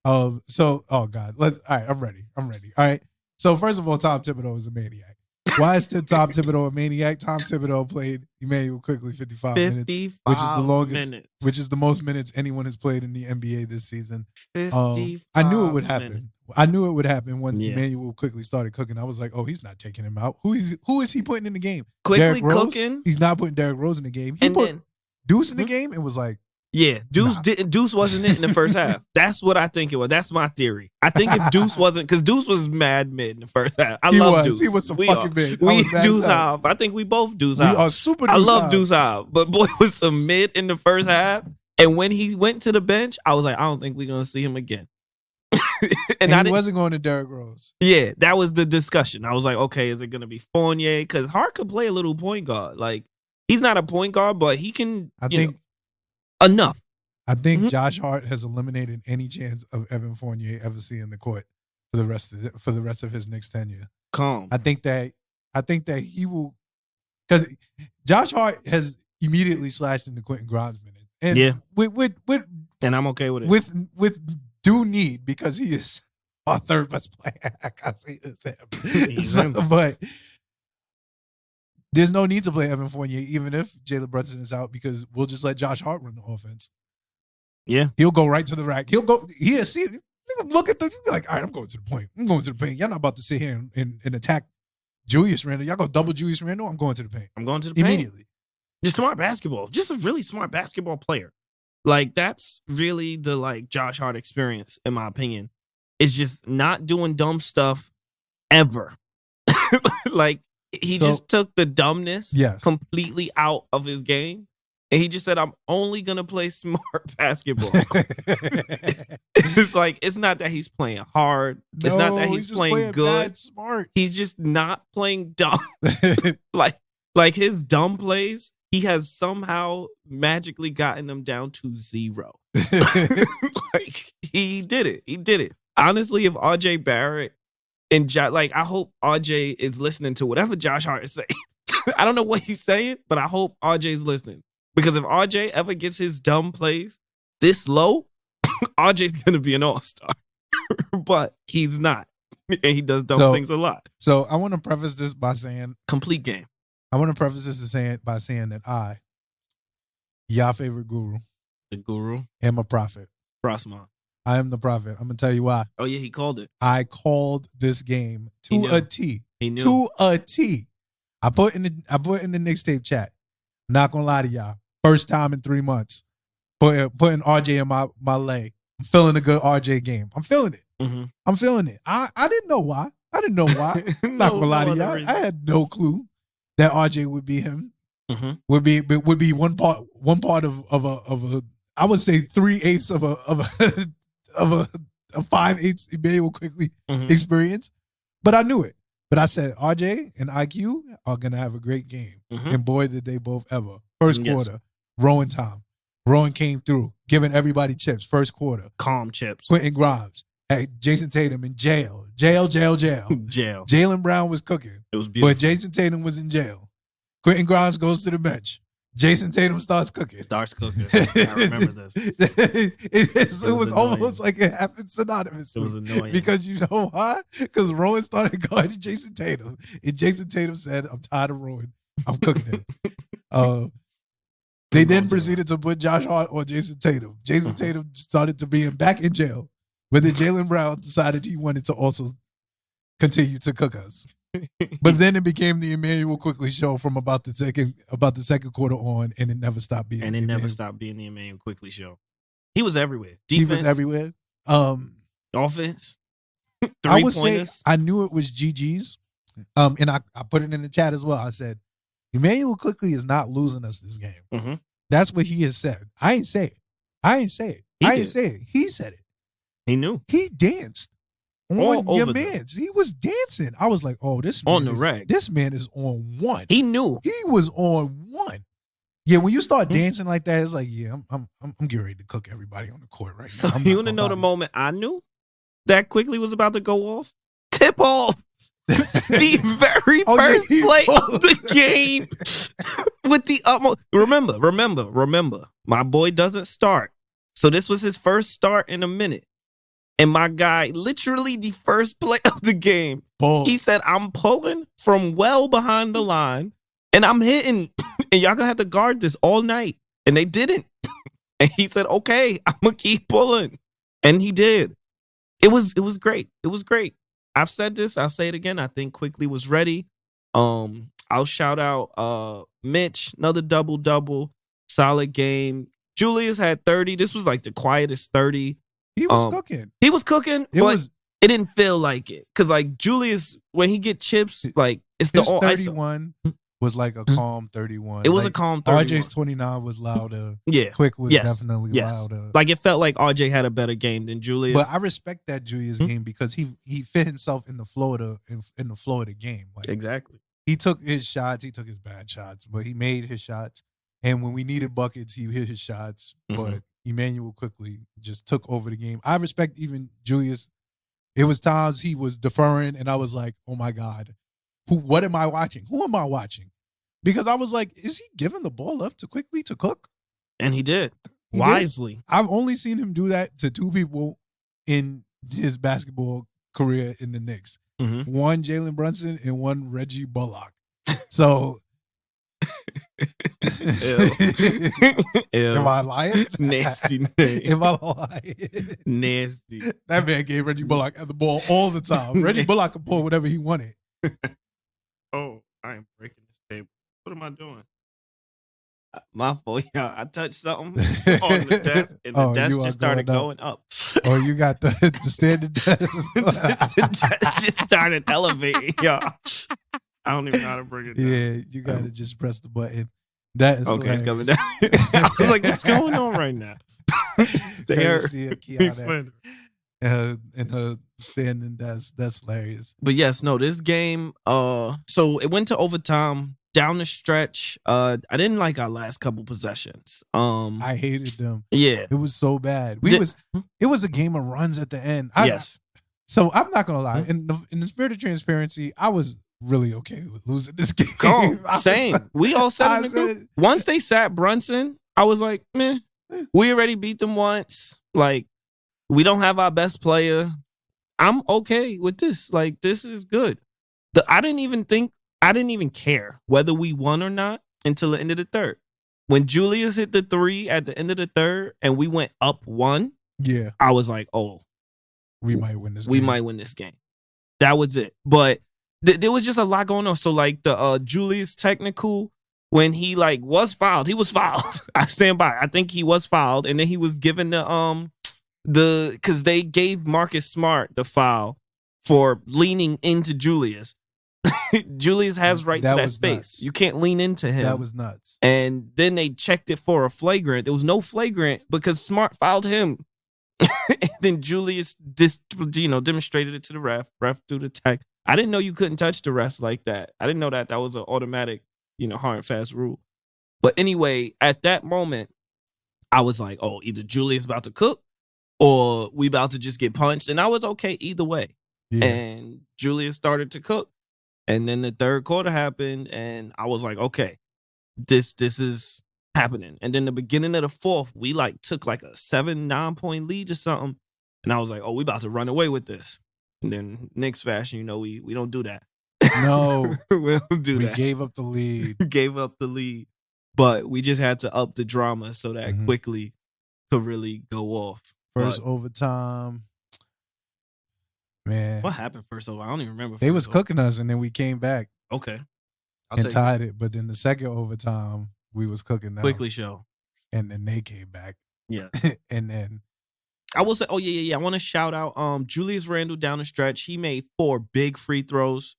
So, oh God, all right, I'm ready. All right. So first of all, Tom Thibodeau is a maniac. Why is Tom Thibodeau a maniac? Tom Thibodeau played Emmanuel Quickley 55 minutes, which is the longest, which is the most minutes anyone has played in the NBA this season. I knew it would happen. Minutes. I knew it would happen once Emmanuel Quickley started cooking. I was like, oh, he's not taking him out. Who is he putting in the game? Quickley cooking? He's not putting Derrick Rose in the game. He put Deuce in the game and was like, yeah, Deuce wasn't it in the first half. That's what I think it was. That's my theory. I think if Deuce wasn't, because Deuce was mad mid in the first half. I love Deuce. He was some fucking mid. We Deuce off. I think we both Deuce off. We are super Deuce I love Deuce off. But boy was some mid in the first half. And when he went to the bench, I was like, I don't think we're going to see him again. and he wasn't going to Derrick Rose. Yeah, that was the discussion. I was like, okay, is it going to be Fournier? Because Hart could play a little point guard. Like, he's not a point guard, but he can, I think, enough. I think Josh Hart has eliminated any chance of Evan Fournier ever seeing the court for the rest of his Knicks tenure. Calm. I think that he will, because Josh Hart has immediately slashed into Quentin Grimes minutes, and with and I'm okay with it with due need, because he is our third best player. I can't say it's him, but there's no need to play Evan Fournier even if Jalen Brunson is out, because we'll just let Josh Hart run the offense. Yeah. He'll go right to the rack. He'll see it. Look at this. You'll be like, all right, I'm going to the point. I'm going to the paint. Y'all not about to sit here and attack Julius Randle. Y'all go double Julius Randle. I'm going to the paint. I'm going to the paint. Immediately. Just smart basketball. Just a really smart basketball player. Like, that's really the, like, Josh Hart experience, in my opinion. It's just not doing dumb stuff ever. Like, he just took the dumbness completely out of his game. And he just said, I'm only going to play smart basketball. It's like, it's not that he's playing hard. It's not that he's playing good. Bad, smart. He's just not playing dumb. like his dumb plays, he has somehow magically gotten them down to 0. Like, he did it. He did it. Honestly, if RJ Barrett and I hope RJ is listening to whatever Josh Hart is saying. I don't know what he's saying, but I hope RJ's listening. Because if RJ ever gets his dumb plays this low, RJ's going to be an all-star. But he's not. And he does dumb things a lot. So I want to preface this by saying... Complete game. I want to preface this by saying that y'all favorite guru... The guru? Am a prophet. Frostman. I am the prophet. I'm going to tell you why. Oh, yeah, he called it. I called this game to a T. He knew. To a T. I put in the Knicks tape chat. Not going to lie to y'all. First time in 3 months, putting RJ in my leg. I'm feeling a good RJ game. I'm feeling it. Mm-hmm. I'm feeling it. I didn't know why. I'm not gonna lie to y'all. I had no clue that RJ would be him. Mm-hmm. Would be one part of a I would say 3/8 of a 5/8 Emmanuel Quickley experience. But I knew it. But I said RJ and IQ are gonna have a great game, and boy did they both ever. First quarter. Rowan time. Rowan came through, giving everybody chips. First quarter. Calm chips. Quentin Grimes. Hey, Jason Tatum in jail. Jail. Jaylen Brown was cooking. It was beautiful. But Jason Tatum was in jail. Quentin Grimes goes to the bench. Jason Tatum starts cooking. I remember this. It was almost like it happened synonymously. It was annoying. Because you know why? Because Rowan started guarding Jason Tatum. And Jason Tatum said, I'm tired of Rowan. I'm cooking him. They then proceeded to put Josh Hart on Jason Tatum. Jason Tatum started to be back in jail. But then Jaylen Brown decided he wanted to also continue to cook us. But then it became the Emmanuel Quickley show from about the second quarter on, and it never stopped being. And it never stopped being the Emmanuel Quickley show. He was everywhere. Defense, he was everywhere. Offense. I would say I knew it was GG's. And I put it in the chat as well. I said, Emmanuel Quickley is not losing us this game. Mm-hmm. That's what he has said. I ain't say it. He said it. He knew. He danced on your man's. He was dancing. I was like, oh, this man this man is on one. He knew. He was on one. Yeah, when you start dancing like that, it's like, yeah, I'm getting ready to cook everybody on the court right now. You want to know the moment I knew that Quickley was about to go off? Tip off. The very first play of the game with the utmost. Remember, my boy doesn't start. So this was his first start in a minute. And my guy, literally the first play of the game, he said, I'm pulling from well behind the line and I'm hitting. And y'all gonna have to guard this all night. And they didn't. And he said, okay, I'm gonna keep pulling. And he did. It was great. It was great. I've said this, I'll say it again. I think Quickley was ready. I'll shout out Mitch, another double-double, solid game. Julius had 30. This was like the quietest 30. He was cooking. He was cooking, but it didn't feel like it. Because like Julius, when he get chips, like it's the all 31 was like a calm 31. It was like, a calm 31. RJ's 29 was louder. Yeah. Quick was definitely louder. Like it felt like RJ had a better game than Julius. But I respect that Julius game because he fit himself in the Florida game. Like, exactly. He took his shots, he took his bad shots, but he made his shots. And when we needed buckets, he hit his shots. But Emmanuel Quickley just took over the game. I respect even Julius. It was times he was deferring, and I was like, oh my God. What am I watching? Who am I watching? Because I was like, is he giving the ball up to Quickley to cook? And he did. Wisely. I've only seen him do that to two people in his basketball career in the Knicks. One Jalen Brunson and one Reggie Bullock. So am I lying? Nasty name. Am I lying? Nasty. That man gave Reggie Bullock the ball all the time. Reggie Bullock could pull whatever he wanted. Oh, I am breaking this table. What am I doing? My fault, y'all. I touched something on the desk, and the desk just started going up. Oh, you got the standing desk. The desk just started elevating, y'all. I don't even know how to bring it down. Yeah, you got to just press the button. That is okay. Hilarious. It's coming down. I was like, what's going on right now? In her standing desk. That's hilarious. But yes, no, this game, so it went to overtime. Down the stretch, I didn't like our last couple possessions. I hated them. Yeah, it was so bad. It was a game of runs at the end. Yes. So I'm not gonna lie. In the spirit of transparency, I was really okay with losing this game. Same. We all said in the group. Once they sat Brunson, I was like, meh. We already beat them once. Like, we don't have our best player. I'm okay with this. Like, this is good. I didn't even care whether we won or not until the end of the third. When Julius hit the 3 at the end of the third and we went up 1, I was like, oh, we might win this game. We might win this game. That was it. But there was just a lot going on. So like the Julius technical, when he like was fouled, he was fouled. I stand by. I think he was fouled. And then he was given because they gave Marcus Smart the foul for leaning into Julius. Julius has right to that space. Nuts. You can't lean into him. That was nuts. And then they checked it for a flagrant. There was no flagrant because Smart fouled him. And then Julius demonstrated it to the ref. Ref threw the tag. I didn't know you couldn't touch the refs like that. I didn't know that was an automatic, hard and fast rule. But anyway, at that moment, I was like, oh, either Julius about to cook or we about to just get punched. And I was okay either way. Yeah. And Julius started to cook. And then the third quarter happened, and I was like, okay, this is happening. And then the beginning of the fourth, we like took like a 7-9 point lead or something. And I was like, oh, we about to run away with this. And then Knicks fashion, we don't do that. No. We don't do that. We gave up the lead. Gave up the lead. But we just had to up the drama so that Quickley could really go off. First overtime. Man. What happened first overtime? I don't even remember. They was cooking us, and then we came back. Okay. And tied it. But then the second overtime, we was cooking them. Quickley show. And then they came back. Yeah. And then I will say, I want to shout out Julius Randle down the stretch. He made 4 big free throws.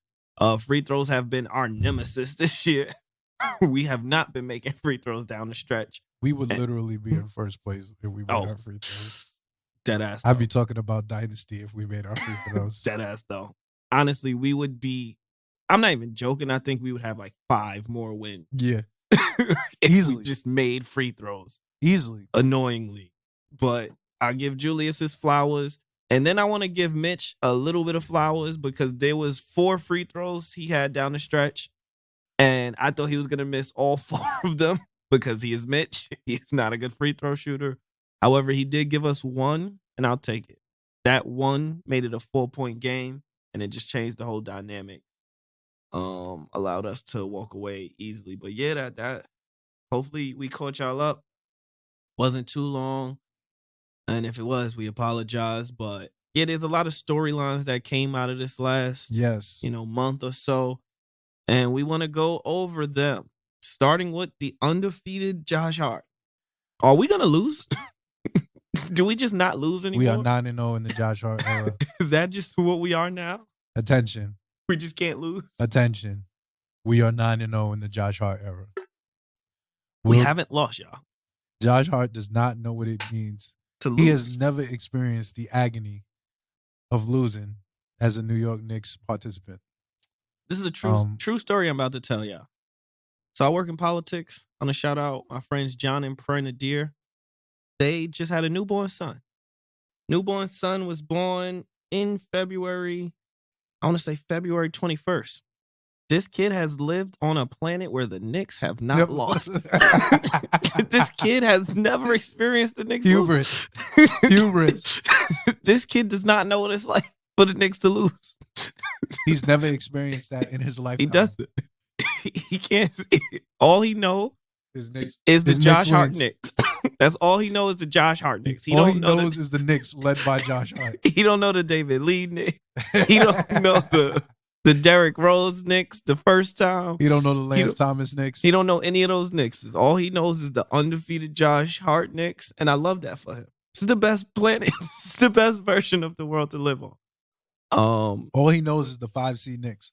Free throws have been our nemesis this year. We have not been making free throws down the stretch. We would literally be in first place if we made our free throws. Dead ass. I'd be talking about dynasty if we made our free throws. Dead ass though. Honestly, we would be. I'm not even joking. I think we would have like 5 more wins. Yeah, easily. We just made free throws easily. Annoyingly, but I give Julius his flowers, and then I want to give Mitch a little bit of flowers because there was 4 free throws he had down the stretch, and I thought he was gonna miss all 4 of them because he is Mitch. He's not a good free throw shooter. However, he did give us 1, and I'll take it. that one made it a 4-point game, and it just changed the whole dynamic. Allowed us to walk away easily. But yeah, that hopefully we caught y'all up. Wasn't too long. And if it was, we apologize. But yeah, there's a lot of storylines that came out of this last month or so. And we want to go over them. Starting with the undefeated Josh Hart. Are we gonna lose? Do we just not lose anymore? We are 9-0 in the Josh Hart era. Is that just what we are now? Attention. We just can't lose? Attention. We are 9-0 in the Josh Hart era. We haven't lost, y'all. Josh Hart does not know what it means to lose. He has never experienced the agony of losing as a New York Knicks participant. This is a true story I'm about to tell y'all. So I work in politics. I'm going to shout out my friends John and Nadir. They just had a newborn son. Newborn son was born in February. I want to say February 21st. This kid has lived on a planet where the Knicks have not lost. This kid has never experienced the Knicks Hubris. Hubris. This kid does not know what it's like for the Knicks to lose. He's never experienced that in his life. He doesn't. He can't see it. All he knows is the Josh Hart Knicks. That's all he knows is the Josh Hart Knicks. All he knows is the Knicks led by Josh Hart. He don't know the David Lee Knicks. He don't know the Derrick Rose Knicks the first time. He don't know the Lance Thomas Knicks. He don't know any of those Knicks. All he knows is the undefeated Josh Hart Knicks, and I love that for him. This is the best planet. This is the best version of the world to live on. All he knows is the 5 seed Knicks.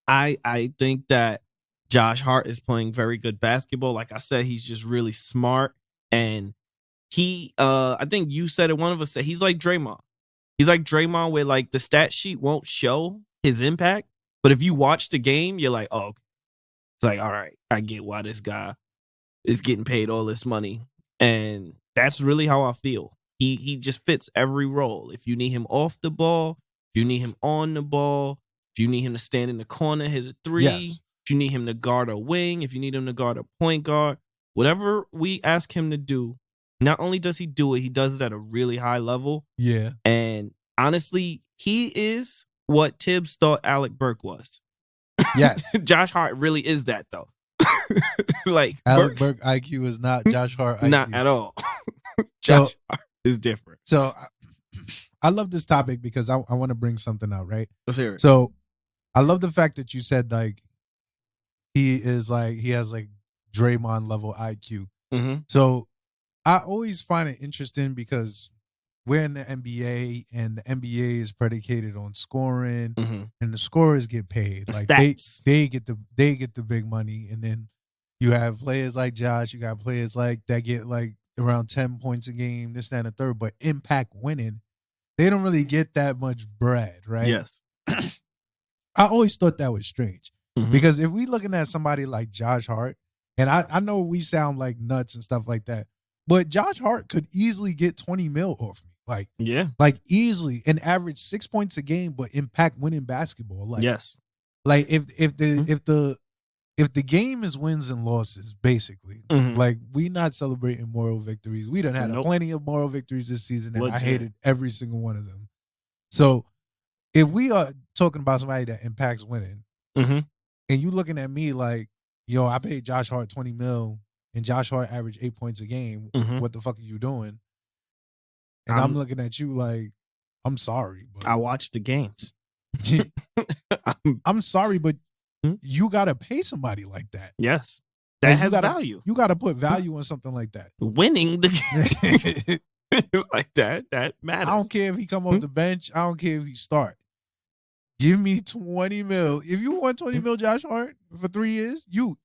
I think that Josh Hart is playing very good basketball. Like I said, he's just really smart. And he, I think you said it, one of us said, he's like Draymond. He's like Draymond where like the stat sheet won't show his impact. But if you watch the game, you're like, oh, it's like, all right, I get why this guy is getting paid all this money. And that's really how I feel. He just fits every role. If you need him off the ball, if you need him on the ball, if you need him to stand in the corner, hit a three, if you need him to guard a wing, if you need him to guard a point guard, whatever we ask him to do, not only does he do it, he does it at a really high level. Yeah. And honestly, he is what Tibbs thought Alec Burke was. Yes. Josh Hart really is that, though. Like Alec Burke IQ is not Josh Hart IQ. Not at all. Josh Hart is different. So I love this topic because I want to bring something out, right? Let's hear it. So I love the fact that you said like he has like Draymond level IQ. Mm-hmm. So I always find it interesting because we're in the NBA and the NBA is predicated on scoring, and the scorers get paid. Like they get the big money, and then you have players like Josh, you got players like that get like around 10 points a game, this, that, and the third, but impact winning, they don't really get that much bread, right? Yes. I always thought that was strange. Because if we looking at somebody like Josh Hart, and I know we sound like nuts and stuff like that, but Josh Hart could easily get 20 mil off me. Like easily, and average 6 points a game, but impact winning basketball. Like, yes. Like if the game is wins and losses, basically, like we not celebrating moral victories. We done had plenty of moral victories this season, and I hated every single one of them. So if we are talking about somebody that impacts winning, and you looking at me like, yo, I paid Josh Hart 20 mil, and Josh Hart averaged 8 points a game. What the fuck are you doing? And I'm looking at you like, I'm sorry, but I watched the games. I'm sorry, but you got to pay somebody like that. Yes. That has value. You got to put value on something like that. Winning the game like that matters. I don't care if he come off the bench. I don't care if he start. Give me 20 mil. If you want 20 mil Josh Hart for 3 years, you,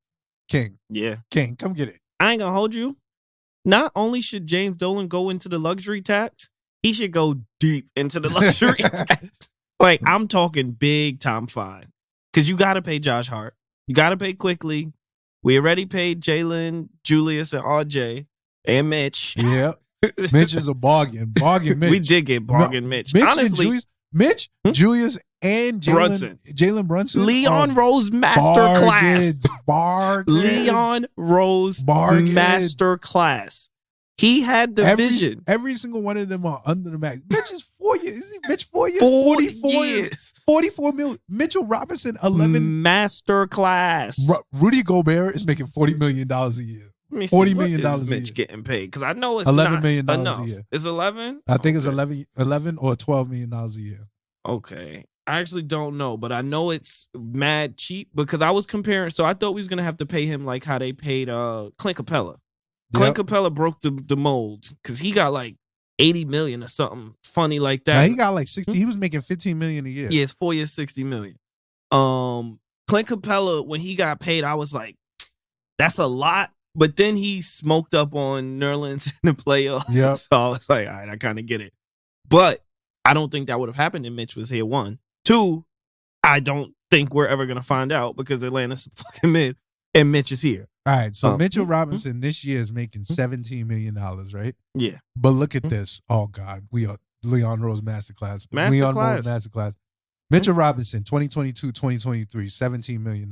King. Yeah. King, come get it. I ain't going to hold you. Not only should James Dolan go into the luxury tax, he should go deep into the luxury tax. Like, I'm talking big time fine. Because you got to pay Josh Hart. You got to pay Quickley. We already paid Jalen, Julius, and RJ, and Mitch. Yeah. Mitch is a bargain. Bargain Mitch. We did get bargain Mitch. Mitch honestly, Julius, and Jalen Brunson. Leon Rose masterclass. Bargains. Leon Rose masterclass. He had the vision. Every single one of them are under the max. Mitch is 4 years. Mitch 4 years? 44 years. 44 million. Mitchell Robinson, 11. Masterclass. Rudy Gobert is making $40 million a year. $40 million a year. Mitch getting paid? Because I know it's $11 million enough. a year. It's 11? I think it's 11 or $12 million a year. Okay. I actually don't know, but I know it's mad cheap because I was comparing. So I thought we was going to have to pay him like how they paid Clint Capella. Clint Capella broke the mold because he got like 80 million or something funny like that. Now he got like 60. He was making 15 million a year. Yeah, it's 4 years, 60 million. Clint Capella, when he got paid, I was like, that's a lot. But then he smoked up on Nerlens in the playoffs. Yep. So I was like, all right, I kind of get it. But I don't think that would have happened if Mitch was here, 1. 2, I don't think we're ever going to find out because Atlanta's fucking mid and Mitch is here. All right, so Mitchell Robinson this year is making $17 million, right? Yeah. But look at this. Oh, God. We are Leon Rose Masterclass. Leon Rose Masterclass. Mitchell Robinson, 2022-2023, $17 million.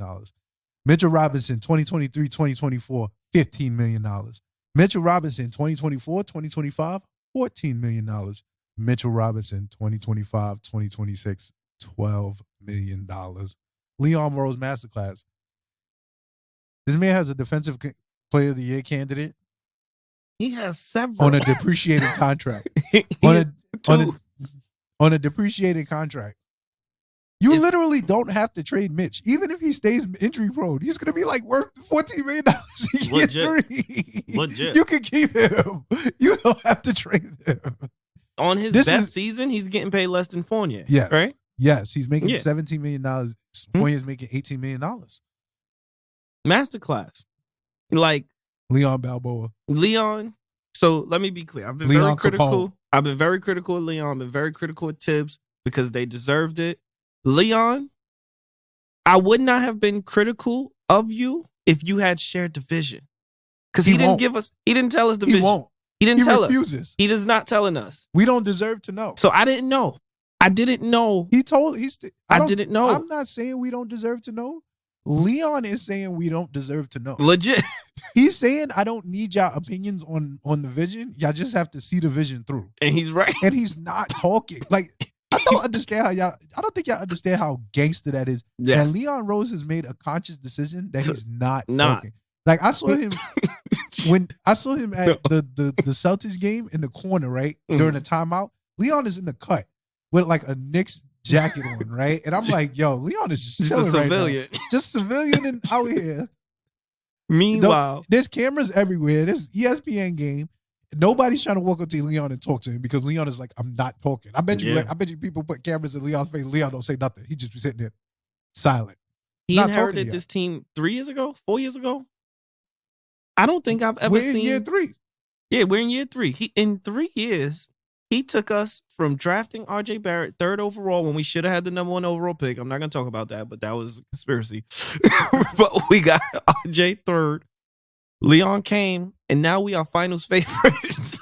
Mitchell Robinson, 2023-2024, $15 million. Mitchell Robinson, 2024-2025, $14 million. Mitchell Robinson, 2025-2026, $12 million. Leon Rose Masterclass. This man has a defensive player of the year candidate. He has several. On a depreciated contract. on a depreciated contract. You literally don't have to trade Mitch. Even if he stays injury prone, he's going to be like worth $14 million a year. Legit. You can keep him. You don't have to trade him. On his best season, he's getting paid less than Fournier. Yes. Right? Yes. He's making $17 million. Fournier's making $18 million. Masterclass. Like Leon Balboa. Leon. So let me be clear. I've been very critical. I've been very critical of Leon. I've been very critical of Tibbs because they deserved it. Leon, I would not have been critical of you if you had shared the vision. Because he didn't give us, he didn't tell us the vision. He won't. He didn't tell refuses. us. He does not telling us. We don't deserve to know. So I didn't know. I didn't know. I didn't know. I'm not saying we don't deserve to know. Leon is saying we don't deserve to know. Legit. He's saying I don't need y'all opinions on the vision. Y'all just have to see the vision through. And he's right. And he's not talking. Like, I don't understand how y'all. I don't think y'all understand how gangster that is. Yes. And Leon Rose has made a conscious decision that he's not talking. Like I saw him when I saw him at the Celtics game in the corner, right? During the timeout. Leon is in the cut with like a Knicks jacket on, right? And I'm like, yo, Leon is just chilling right now. Just civilian and out here. Meanwhile, there's cameras everywhere. This ESPN game. Nobody's trying to walk up to Leon and talk to him because Leon is like, I'm not talking. I bet you people put cameras in Leon's face. Leon don't say nothing. He just be sitting there silent. He inherited this team 3 years ago, 4 years ago. I don't think I've ever seen. We're in year 3. Yeah, we're in year 3. In 3 years, he took us from drafting RJ Barrett 3rd overall when we should have had the number 1 overall pick. I'm not going to talk about that, but that was a conspiracy. But we got RJ 3rd. Leon came, and now we are finals favorites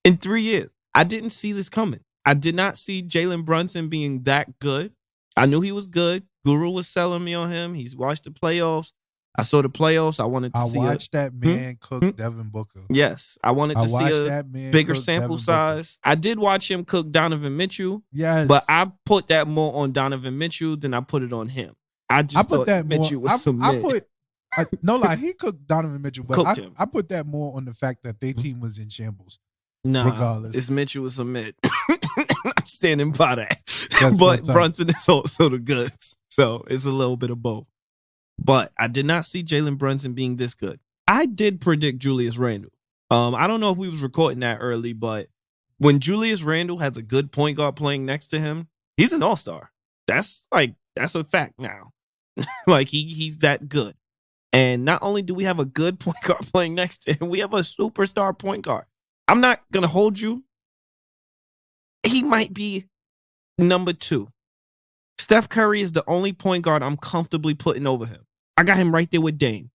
in 3 years. I didn't see this coming. I did not see Jalen Brunson being that good. I knew he was good. Guru was selling me on him. He's watched the playoffs. I saw the playoffs. I wanted to see. I watched that man cook Devin Booker. Yes, I wanted to see a bigger sample size. I did watch him cook Donovan Mitchell. Yes, but I put that more on Donovan Mitchell than I put it on him. I thought that Mitchell was some mid. No lie, he cooked Donovan Mitchell, but I put that more on the fact that their team was in shambles. Nah, regardless, it's Mitchell was a mid. I'm standing by that. But Brunson is also the goods, so it's a little bit of both. But I did not see Jalen Brunson being this good. I did predict Julius Randle. I don't know if we was recording that early, but when Julius Randle has a good point guard playing next to him, he's an all-star. That's a fact now. Like he's that good. And not only do we have a good point guard playing next to him, we have a superstar point guard. I'm not going to hold you. He might be number 2. Steph Curry is the only point guard I'm comfortably putting over him. I got him right there with Dame.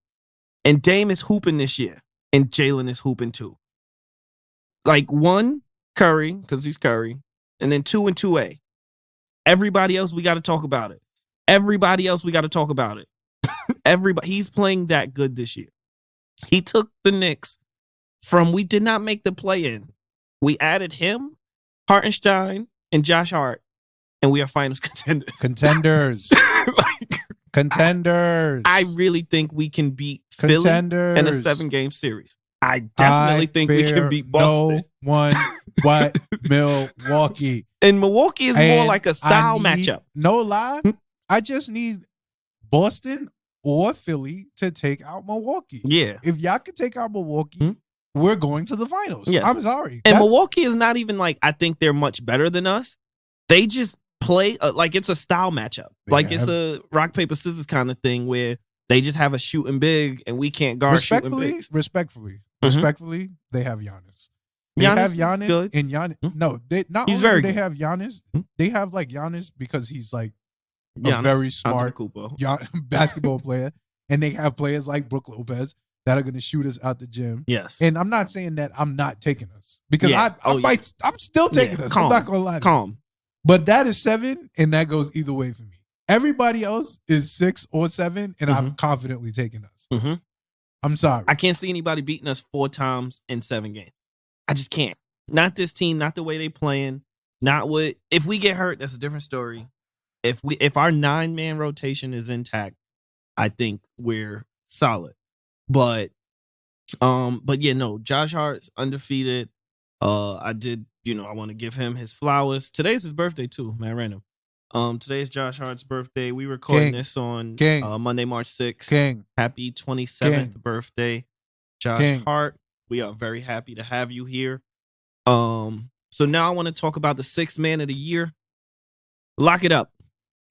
And Dame is hooping this year. And Jalen is hooping too. Like 1, Curry, because he's Curry. And then 2 and 2A. Everybody else, we got to talk about it. Everybody, he's playing that good this year. He took the Knicks from we did not make the play-in. We added him Hartenstein and Josh Hart, and we are finals contenders. Contenders. I really think we can beat Philly in a 7-game series. I definitely think we can beat Boston. No one but Milwaukee. And Milwaukee is more like a style matchup. No lie. I just need Boston or Philly to take out Milwaukee. Yeah. If y'all can take out Milwaukee, we're going to the finals. Yes. I'm sorry. And Milwaukee is not even like, I think they're much better than us. They just play like it's a style matchup. Like it's a rock, paper, scissors kind of thing where they just have a shooting big and we can't guard shooting bigs. Respectfully, they have Giannis. They have Giannis good. And Giannis. No, they not he's only do they have Giannis, they have like Giannis because he's like a very smart basketball player. And they have players like Brook Lopez that are going to shoot us out the gym. Yes. And I'm not saying that I'm not taking us because I'm still taking us. I'm not going to lie to you. But that is 7, and that goes either way for me. Everybody else is 6 or 7, and I'm confidently taking us. I'm sorry. I can't see anybody beating us 4 times in 7 games. I just can't. Not this team, not the way they playing. Not what if we get hurt, that's a different story. If our 9-man rotation is intact, I think we're solid. But yeah, no, Josh Hart's undefeated. I want to give him his flowers. Today's his birthday too, man. Random. Today is Josh Hart's birthday. We recording this on Monday, March 6th. Happy 27th birthday, Josh Hart. We are very happy to have you here. So now I want to talk about the 6th man of the year. Lock it up.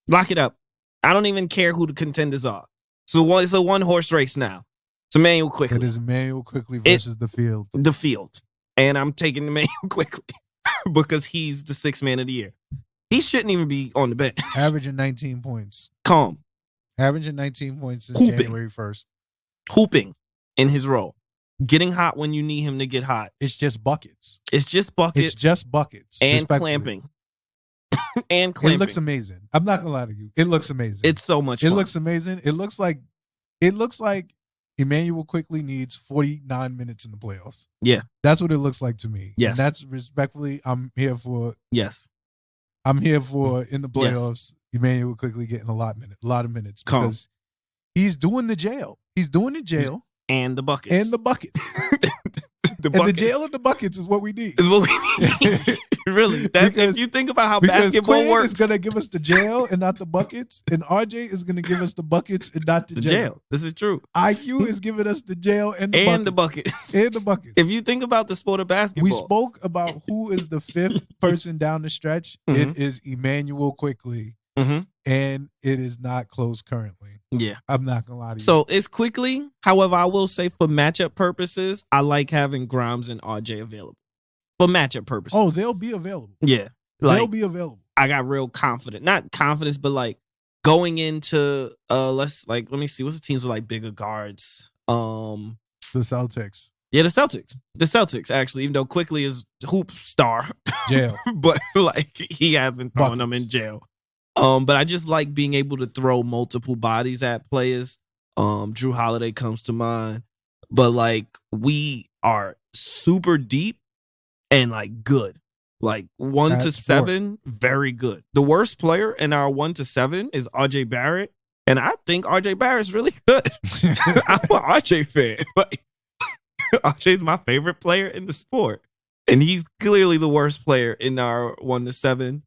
I don't even care who the contenders are. So it's a 1-horse race now. It's Immanuel Quickley. It is Immanuel Quickley versus the field. The field. And I'm taking Immanuel Quickley because he's the 6th man of the year. He shouldn't even be on the bench. Averaging 19 points. Calm. Averaging 19 points since January 1st. Hooping in his role. Getting hot when you need him to get hot. It's just buckets. And clamping. It looks amazing. I'm not gonna lie to you. It looks amazing. It's so much fun. It looks amazing. It looks like Immanuel Quickley needs 49 minutes in the playoffs. Yeah. That's what it looks like to me. Yes. And that's respectfully, I'm here for. Yes. I'm here for in the playoffs, Immanuel Quickley getting a lot of minutes because he's doing the jail. And the buckets. The jail and the buckets is what we need. Really. If you think about how basketball works. Quinn is going to give us the jail and not the buckets. And RJ is going to give us the buckets and not the jail. This is true. IQ is giving us the jail and the buckets. And the buckets. If you think about the sport of basketball. We spoke about who is the 5th person down the stretch. It is Immanuel Quickley. And it is not close currently. Yeah. I'm not going to lie to you. So it's Quickley. However, I will say for matchup purposes, I like having Grimes and RJ available. For matchup purposes. Oh, they'll be available. Yeah. They'll be available. I got real confident. Not confidence, but like going into let me see. What's the teams with like bigger guards? The Celtics. Yeah, the Celtics. The Celtics, actually, even though Quickley is hoop star. Jail. But like he hasn't thrown them in jail. But I just like being able to throw multiple bodies at players. Drew Holiday comes to mind. But like we are super deep and like good. Like 1 to 7, very good. The worst player in our 1 to 7 is RJ Barrett. And I think RJ Barrett's really good. I'm an RJ fan. Like RJ's my favorite player in the sport. And he's clearly the worst player in our 1 to 7.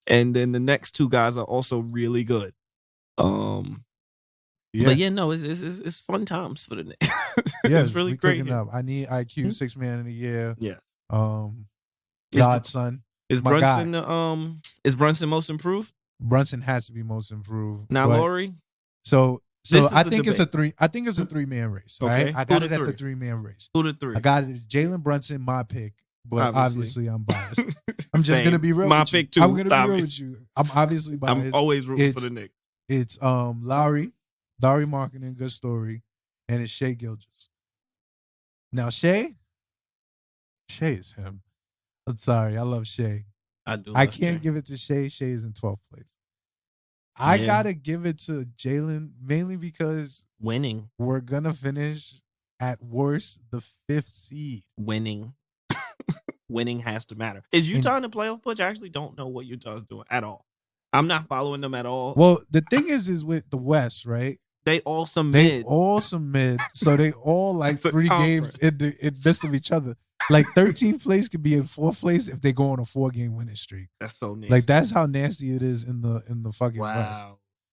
And then the next 2 guys are also really good. But yeah, no, it's fun times for the Knicks. It's really great. I need IQ 6th man of the year. Yeah. Godson. Is Brunson most improved? Brunson has to be most improved. Now Laurie. So I think it's a 3-man race. Okay. Right? I got it at the 3-man race. Who the 3? I got it. Jalen Brunson, my pick. But obviously I'm biased. I'm just going to be real with you. My pick too. I'm going to be real with you. I'm obviously biased. I'm always rooting for the Knicks. It's Larry Marketing, good story, and it's Shai Gilgeous. Now Shai is him. I'm sorry. I love Shai. I can't give it to Shai. Shai is in 12th place. I got to give it to Jalen mainly because winning. We're going to finish at worst the 5th seed. Winning. winning has to matter. Is Utah in the playoff push? I actually don't know what Utah's doing at all. I'm not following them at all. Well, the thing is with the West, right? They all some mid. So they all like 3 games in the midst of each other. Like 13th place could be in 4th place if they go on a 4-game winning streak. That's so nasty. Like that's how nasty it is in the fucking West.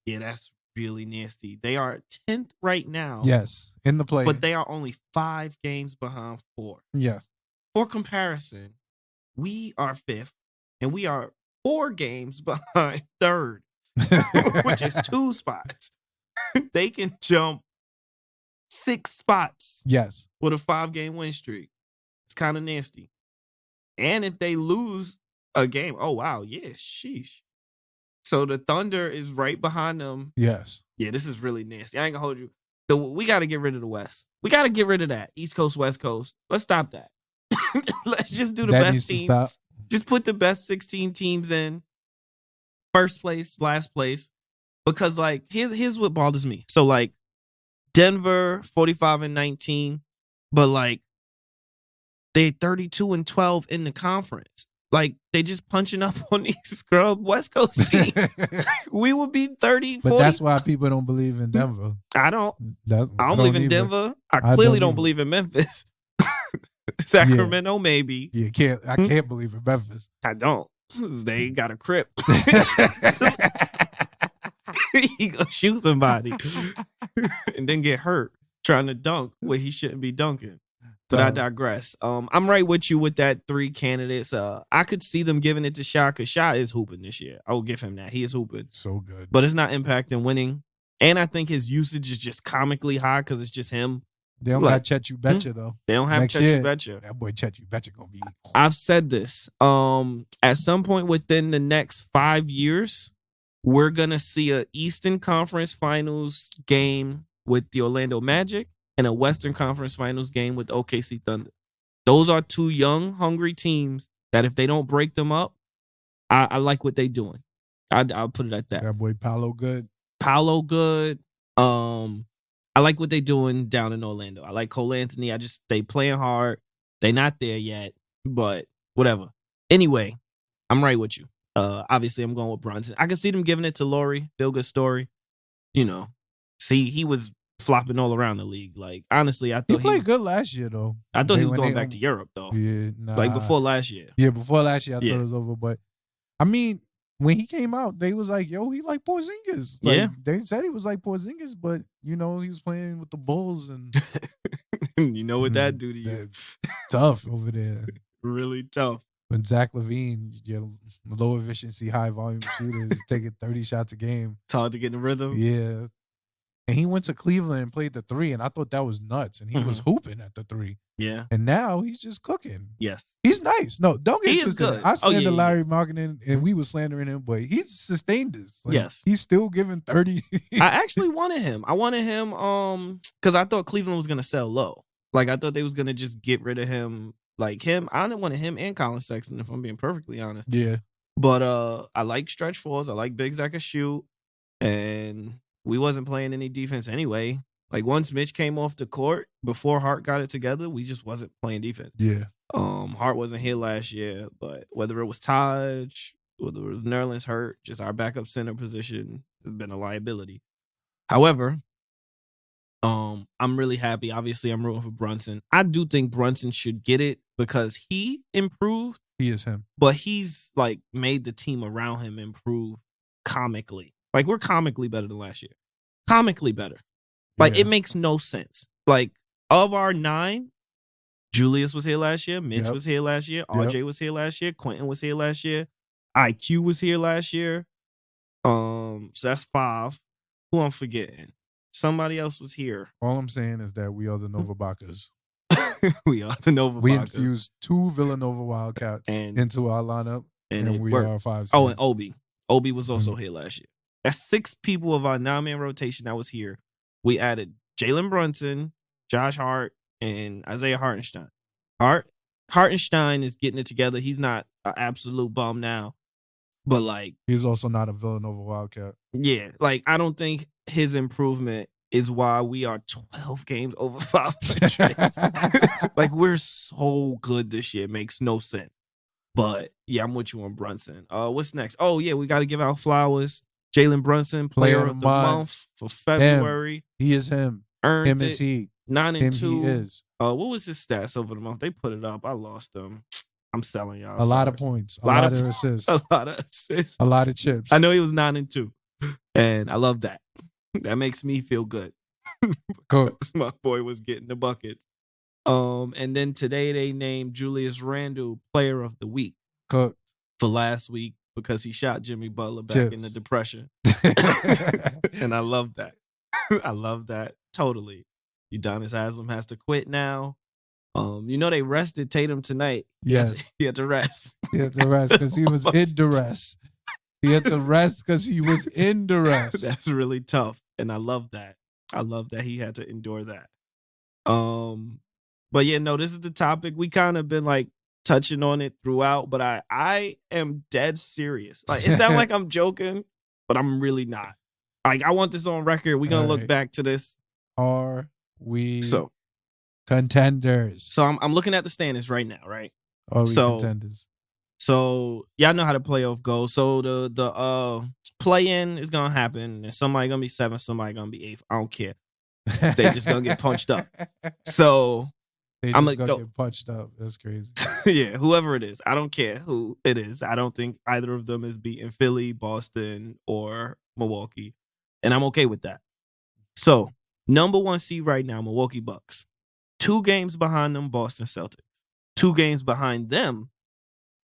Yeah, that's really nasty. They are 10th right now. Yes, in the play. But they are only 5 games behind 4. Yes. For comparison, we are 5th and we are 4 games behind 3rd, which is 2 spots. They can jump 6 spots. Yes. With a 5-game win streak. It's kind of nasty. And if they lose a game, oh wow, yeah, sheesh. So the Thunder is right behind them. Yes. Yeah, this is really nasty. I ain't gonna hold you. We got to get rid of the West. We got to get rid of that. East Coast, West Coast. Let's stop that. Let's just do the best teams. Just put the best 16 teams in. First place, last place. Because like here's what bothers me. So like Denver 45-19, but like they 32-12 in the conference. Like they just punching up on these scrub West Coast teams. We would be 30, 40. But that's why people don't believe in Denver. I don't believe in Denver. I clearly don't believe in Memphis. Sacramento, maybe. Yeah, I can't believe in Memphis. I don't. They got a crip. He gonna shoot somebody and then get hurt trying to dunk where he shouldn't be dunking. But I digress. I'm right with you with that 3 candidates. I could see them giving it to Sha because Sha is hooping this year. I will give him that. He is hooping. So good. But it's not impacting winning. And I think his usage is just comically high because it's just him. They don't have Chet Betcha though. They don't have Chet Betcha. That boy Chet Betcha gonna be. I've said this. At some point within the next 5 years, we're gonna see a Eastern Conference Finals game with the Orlando Magic and a Western Conference Finals game with the OKC Thunder. Those are 2 young, hungry teams that if they don't break them up, I like what they're doing. I'll put it at that. That boy Paolo good. I like what they're doing down in Orlando. I like Cole Anthony. They playing hard. They not there yet, but whatever. Anyway, I'm right with you. Obviously, I'm going with Brunson. I can see them giving it to Laurie. Feel good story. You know, see, he was flopping all around the league. Like, honestly, I thought he played good last year, though. I thought he was going back to Europe, though. Yeah, nah. Like before last year. Yeah, before last year, I thought it was over. But, I mean, when he came out, they was like, yo, he like Porzingis. Like, yeah. They said he was like Porzingis, but, you know, he was playing with the Bulls. And you know what that do to you. It's tough over there. Really tough. When Zach LaVine, your low efficiency, high volume shooter, is taking 30 shots a game. It's hard to get in the rhythm. Yeah. And he went to Cleveland and played the 3, and I thought that was nuts. And he was hooping at the 3. Yeah. And now he's just cooking. Yes. He's nice. No, don't get twisted. Good. I slandered Larry Markkinen, and we were slandering him, but he sustained this. Like, yes. He's still giving 30. I actually wanted him. Because I thought Cleveland was going to sell low. Like, I thought they was going to just get rid of him. Like him, I didn't want him and Colin Sexton, if I'm being perfectly honest. Yeah. But I like stretch fours. I like bigs that can shoot. And we wasn't playing any defense anyway. Like once Mitch came off the court, before Hart got it together, we just wasn't playing defense. Yeah. Hart wasn't here last year, but whether it was Taj, whether it was Nerlens hurt, just our backup center position has been a liability. However, I'm really happy. Obviously, I'm rooting for Brunson. I do think Brunson should get it because he improved. He is him. But he's like made the team around him improve comically. Like we're comically better than last year. Comically better. Like it makes no sense. Like of our 9, Julius was here last year. Mitch was here last year. RJ was here last year. Quentin was here last year. IQ was here last year. So that's 5. Who I'm forgetting? Somebody else was here. All I'm saying is that we are the Knickerbockers. We are the Knickerbockers. We infused 2 Villanova Wildcats into our lineup, and we are 5. Oh, and Obi. Obi was also here last year. That's 6 people of our 9-man rotation that was here. We added Jalen Brunson, Josh Hart, and Isaiah Hartenstein. Hartenstein is getting it together. He's not an absolute bum now. But like he's also not a Villanova Wildcat. Yeah, like I don't think his improvement is why we are 12 games over 500. Like, we're so good this year. It makes no sense. But, yeah, I'm with you on Brunson. What's next? Oh, yeah, we got to give out flowers. Jalen Brunson, player of the month for February. He is him. Earned him it. is he. 9-2. He is. What was his stats over the month? They put it up. I lost them. I'm selling y'all. A lot of points. A lot of assists. A lot of assists. A lot of chips. I know he was 9-2. And I love that. That makes me feel good. Cool. My boy was getting the buckets. And then today they named Julius Randle player of the week. Cooked. For last week because he shot Jimmy Butler back in the depression. And I love that. I love that totally. Udonis Haslem has to quit now. They rested Tatum tonight. Yes. He had to rest. He had to rest because he was in duress. He had to rest because he was in duress. That's really tough. And I love that. I love that he had to endure that. But yeah, no, this is the topic. We kind of been like touching on it throughout, but I am dead serious. Like, it sounds like I'm joking, but I'm really not. Like, I want this on record. We're going to look back to this. Are we contenders? So I'm looking at the standings right now, right? Are we contenders? So y'all know how the playoff goes. So the play-in is going to happen. And somebody going to be 7th, somebody going to be 8th. I don't care. They just going to get punched up. So I'm going to get punched up. That's crazy. Yeah, whoever it is. I don't care who it is. I don't think either of them is beating Philly, Boston, or Milwaukee. And I'm okay with that. So, number 1 seed right now, Milwaukee Bucks. 2 games behind them, Boston Celtics. 2 games behind them,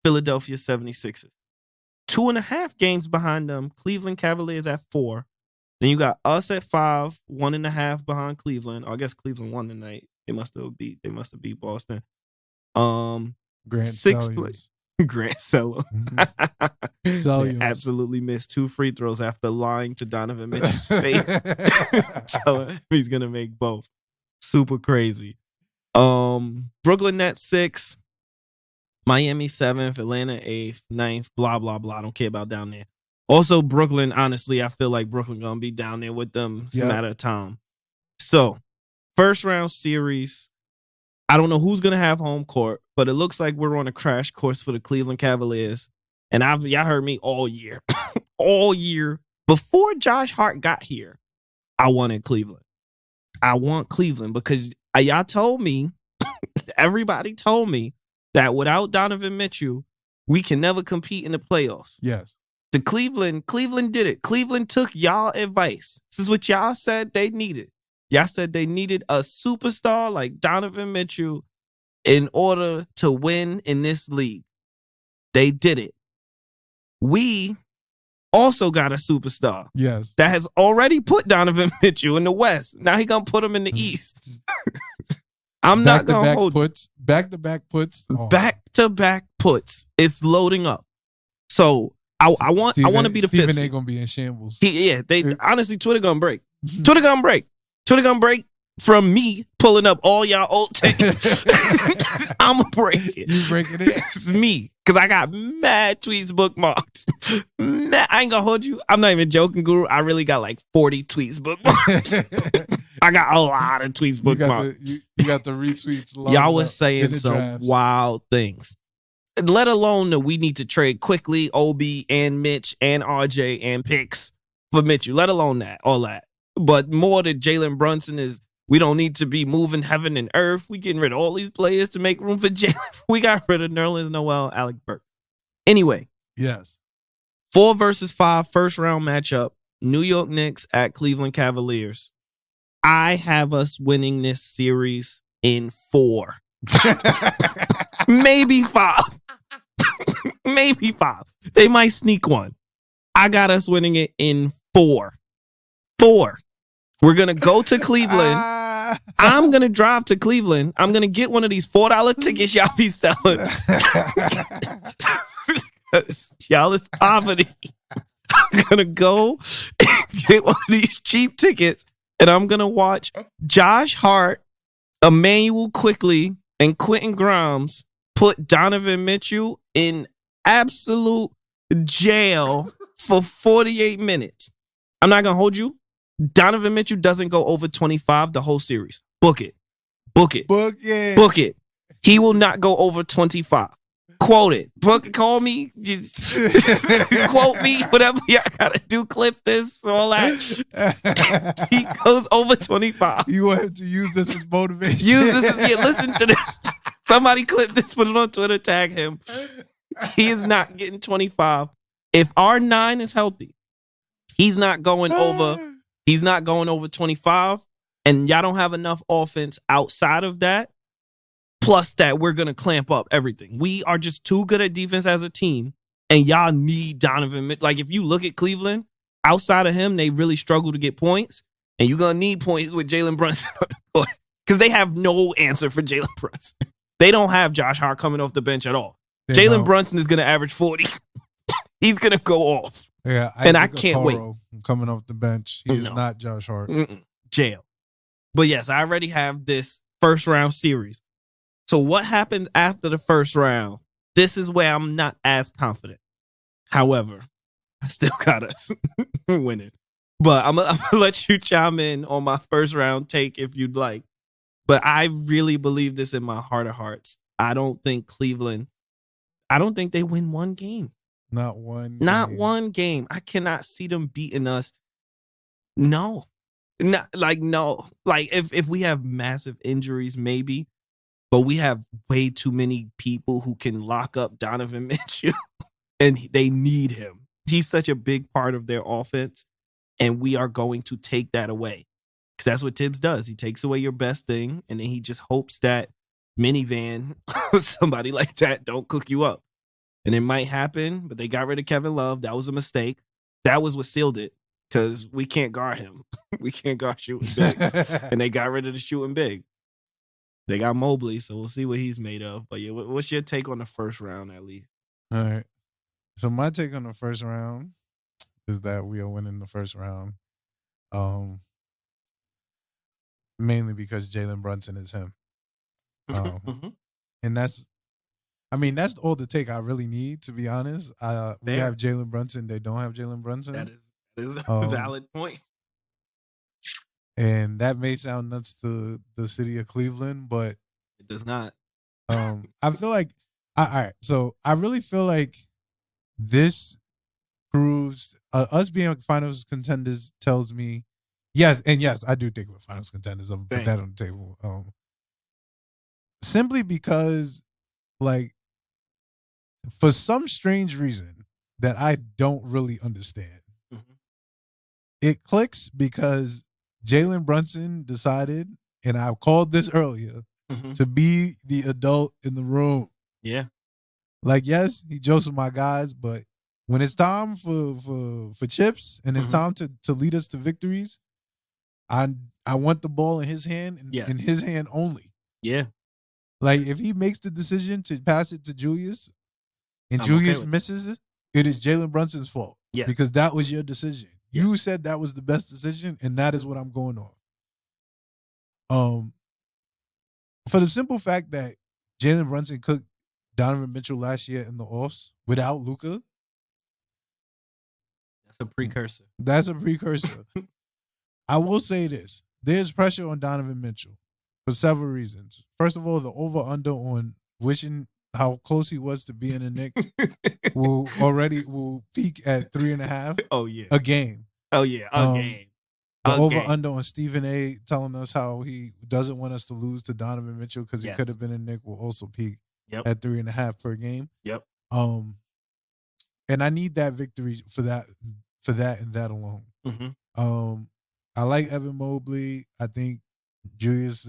Philadelphia 76ers. 2.5 games behind them, Cleveland Cavaliers at 4. Then you got us at 5, 1.5 behind Cleveland. I guess Cleveland won tonight. They must have beat Boston. Grant 6th place. Grant Sello. Absolutely missed 2 free throws after lying to Donovan Mitchell's face. So he's gonna make both. Super crazy. Brooklyn Nets 6, Miami 7th, Atlanta 8th, 9th, blah, blah, blah. I don't care about down there. Also, Brooklyn, honestly, I feel like Brooklyn gonna be down there with them. It's a matter of time. So, first round series. I don't know who's going to have home court, but it looks like we're on a crash course for the Cleveland Cavaliers. And y'all heard me all year. All year. Before Josh Hart got here, I wanted Cleveland. I want Cleveland because y'all told me, everybody told me that without Donovan Mitchell, we can never compete in the playoffs. Yes. The Cleveland did it. Cleveland took y'all advice. This is what y'all said they needed. Y'all said they needed a superstar like Donovan Mitchell in order to win in this league. They did it. We also got a superstar. Yes. That has already put Donovan Mitchell in the West. Now he going to put him in the East. I'm not going to hold puts. Back-to-back puts. Oh. Back-to-back puts. It's loading up. So I want to be the fifth. Stephen ain't going to be in shambles. Honestly, Twitter going to break. Twitter going to break. Twitter gonna break from me pulling up all y'all old takes. I'm gonna break it. You breaking it? It's me. Because I got mad tweets bookmarked. I ain't gonna hold you. I'm not even joking, Guru. I really got like 40 tweets bookmarked. I got a lot of tweets bookmarked. You got the retweets. Y'all was saying some wild things. Let alone that we need to trade Quickley, OB, and Mitch, and RJ, and picks for Mitchell. Let alone that, all that. But more than Jalen Brunson is, we don't need to be moving heaven and earth. We getting rid of all these players to make room for Jalen. We got rid of Nerlens Noel, Alec Burks. Anyway. Yes. 4 versus 5 first round matchup. New York Knicks at Cleveland Cavaliers. I have us winning this series in 4. Maybe 5. Maybe 5. They might sneak one. I got us winning it in 4. 4. We're going to go to Cleveland. I'm going to drive to Cleveland. I'm going to get one of these $4 tickets y'all be selling. Y'all is poverty. I'm going to go and get one of these cheap tickets, and I'm going to watch Josh Hart, Emmanuel Quickley, and Quentin Grimes put Donovan Mitchell in absolute jail for 48 minutes. I'm not going to hold you. Donovan Mitchell doesn't go over 25 the whole series. Book it. Book it. Book it. Book it. He will not go over 25. Quote it. Book. Call me. Just quote me. Whatever y'all gotta do. Clip this. All that. He goes over 25. You want him to use this as motivation. Listen to this. Somebody clip this. Put it on Twitter. Tag him. He is not getting 25. If R9 is healthy, he's not going over. He's not going over 25. And y'all don't have enough offense outside of that. Plus that we're going to clamp up everything. We are just too good at defense as a team. And y'all need Donovan. Like, if you look at Cleveland, outside of him, they really struggle to get points. And you're going to need points with Jalen Brunson. Because they have no answer for Jalen Brunson. They don't have Josh Hart coming off the bench at all. Jalen Brunson is going to average 40. He's going to go off. Yeah, I can't wait. Coming off the bench. He is not Josh Hart. Jail. But yes, I already have this first round series. So what happens after the first round? This is where I'm not as confident. However, I still got us winning. But I'm going to let you chime in on my first round take if you'd like. But I really believe this in my heart of hearts. I don't think they win one game. Not one game. I cannot see them beating us. No. No. Like, if we have massive injuries, maybe. But we have way too many people who can lock up Donovan Mitchell. And they need him. He's such a big part of their offense. And we are going to take that away. Because that's what Tibbs does. He takes away your best thing. And then he just hopes that minivan, somebody like that, don't cook you up. And it might happen, but they got rid of Kevin Love. That was a mistake. That was what sealed it. Because we can't guard him. We can't guard shooting bigs. And they got rid of the shooting big. They got Mobley, so we'll see what he's made of. But yeah, what's your take on the first round, at least? All right. So my take on the first round is that we are winning the first round. Mainly because Jalen Brunson is him. And that's all the take I really need, to be honest. We have Jalen Brunson. They don't have Jalen Brunson. That is a valid point. And that may sound nuts to the city of Cleveland, but it does not. I feel like, all right. So I really feel like this proves us being finals contenders tells me, yes, I do think we're finals contenders. I'm put that on the table. Simply because, like, for some strange reason that I don't really understand, it clicks because Jalen Brunson decided, and I called this earlier, to be the adult in the room. Yeah. Like, yes, he jokes with my guys, but when it's time for chips and it's time to lead us to victories, I want the ball in his hand and in his hand only. Yeah. Like, if he makes the decision to pass it to Julius and Julius misses it, it is Jalen Brunson's fault. Yeah. Because that was your decision. Yeah. You said that was the best decision, and that is what I'm going on. For the simple fact that Jalen Brunson cooked Donovan Mitchell last year in the offs without Luka. That's a precursor. I will say this. There's pressure on Donovan Mitchell for several reasons. First of all, the over-under on wishing how close he was to being a Knick will peak at 3.5. Oh, yeah. A game. Oh, yeah. A game. The over-under on Stephen A. telling us how he doesn't want us to lose to Donovan Mitchell because he could have been a Knick will also peak at 3.5 per game. Yep. And I need that victory for that and that alone. I like Evan Mobley. I think he's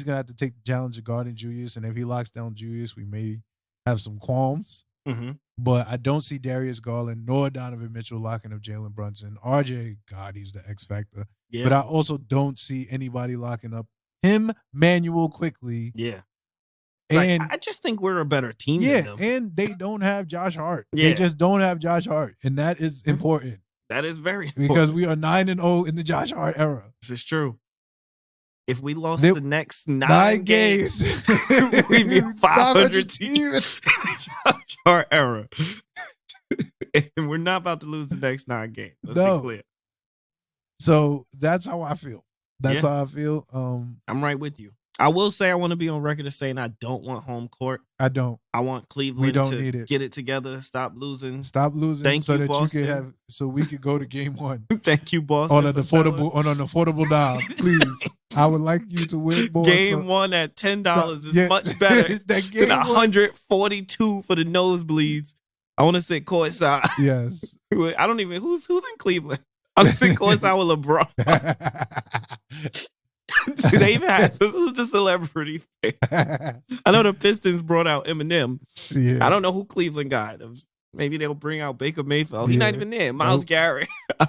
gonna have to take the challenge of guarding Julius, and if he locks down Julius, we may have some qualms. But I don't see Darius Garland nor Donovan Mitchell locking up Jalen Brunson. RJ, God, he's the X factor. Yeah. But I also don't see anybody locking up him, Manuel Quickley. Yeah. And I just think we're a better team than them. And they don't have Josh Hart. Yeah. They just don't have Josh Hart. And that is important. That is very important. Because we are 9-0 in the Josh Hart era. This is true. If we lost the next 9 games, we'd be a 500 team in the Josh Hart era. And we're not about to lose the next 9 games. Let's be clear. So that's how I feel. That's how I feel. I'm right with you. I will say I want to be on record as saying I don't want home court. I don't. I want Cleveland to get it together, stop losing. Stop losing. Thank so you, that Boston. you can have, so we could go to game 1. Thank you, Boston. On an affordable dime, please. I would like you to win more. Game 1 at $10 is much better than $142 for the nosebleeds. I want to sit courtside. Yes. I don't even who's in Cleveland. I'm sitting courtside with LeBron. Do they even have who's the celebrity? I know the Pistons brought out Eminem. Yeah. I don't know who Cleveland got. Maybe they'll bring out Baker Mayfield. He's not even there. Myles Garrett. I'm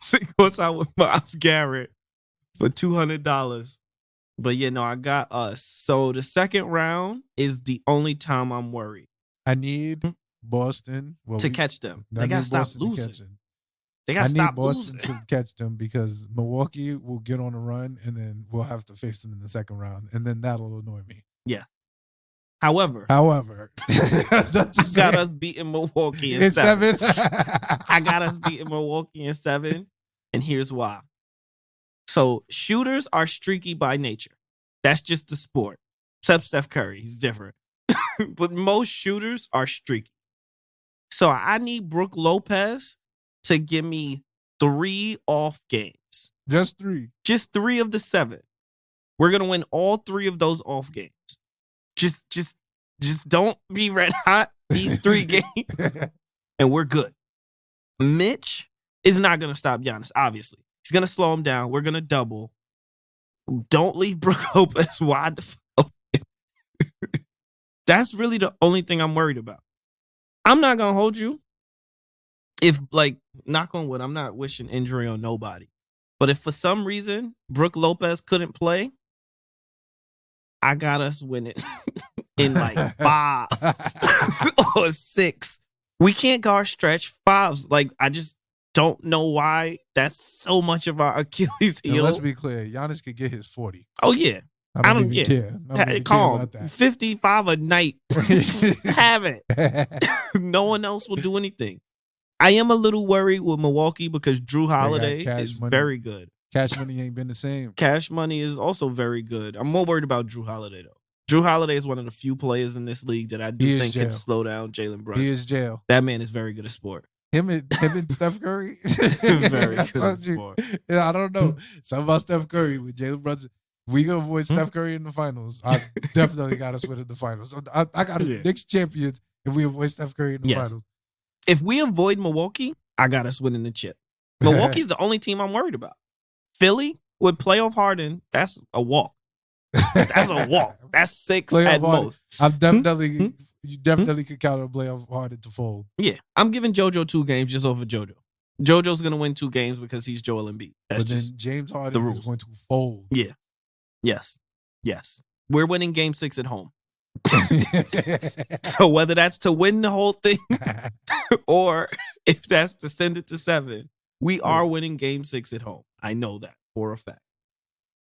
sitting courtside with Myles Garrett for $200. But I got us. So the second round is the only time I'm worried. I need Boston to catch them. They gotta stop losing. They gotta stop losing. I need Boston to catch them because Milwaukee will get on a run and then we'll have to face them in the second round. And then that'll annoy me. Yeah. However, got us beating Milwaukee in 7. I got us beating Milwaukee in 7. And here's why. So shooters are streaky by nature. That's just the sport. Except Steph Curry. He's different. But most shooters are streaky. So I need Brook Lopez to give me 3 off games. Just 3. Just 3 of the 7. We're going to win all 3 of those off games. Just don't be red hot these 3 games and we're good. Mitch is not going to stop Giannis, obviously. He's going to slow him down. We're going to double. Don't leave Brook Lopez wide the fuck open. That's really the only thing I'm worried about. I'm not going to hold you. If, knock on wood, I'm not wishing injury on nobody. But if for some reason Brook Lopez couldn't play, I got us winning in 5 or 6. We can't guard stretch 5s. I just don't know why that's so much of our Achilles heel. Now, let's be clear. Giannis could get his 40. Oh, yeah. I don't even care. Calm. 55 a night. Have it. No one else will do anything. I am a little worried with Milwaukee because Drew Holiday is very good. Cash Money ain't been the same. Cash Money is also very good. I'm more worried about Drew Holiday, though. Drew Holiday is one of the few players in this league that I do think can slow down Jalen Brunson. He is jail. That man is very good at sport. Him and Steph Curry. Very good at sport. Yeah, I don't know. Something about Steph Curry with Jalen Brunson. We gonna avoid Steph Curry in the finals. I definitely got us winning the finals. I got Knicks champions if we avoid Steph Curry in the finals. If we avoid Milwaukee, I got us winning the chip. Milwaukee's the only team I'm worried about. Philly with playoff Harden, that's a walk. That's a walk. That's 6 playoff at Harden. Most. I'm definitely you definitely could count on playoff Harden to fold. Yeah, I'm giving JoJo 2 games just over JoJo. JoJo's gonna win 2 games because he's Joel Embiid. That's but then James Harden is going to fold. Yeah. Yes. We're winning game 6 at home. So whether that's to win the whole thing or if that's to send it to 7, we are winning game 6 at home. I know that for a fact.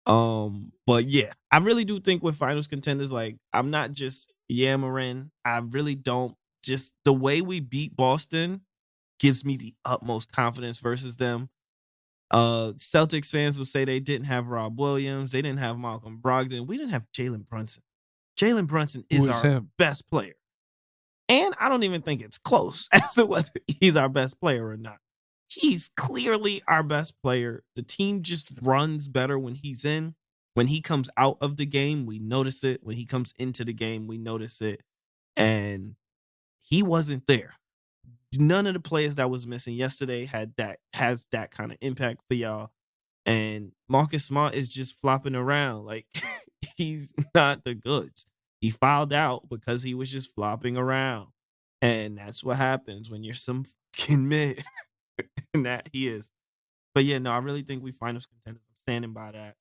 But yeah, I really do think with finals contenders, I'm not just yammering. I really don't. Just the way we beat Boston gives me the utmost confidence versus them. Celtics fans will say they didn't have Rob Williams. They didn't have Malcolm Brogdon. We didn't have Jalen Brunson. Jalen Brunson is our best player. And I don't even think it's close as to whether he's our best player or not. He's clearly our best player. The team just runs better when he's in. When he comes out of the game, we notice it. When he comes into the game, we notice it. And he wasn't there. None of the players that was missing yesterday has that kind of impact for y'all. And Marcus Smart is just flopping around. He's not the goods. He fouled out because he was just flopping around. And that's what happens when you're some fucking mid. And that he is. But yeah, no, I really think we finals contenders. I'm standing by that.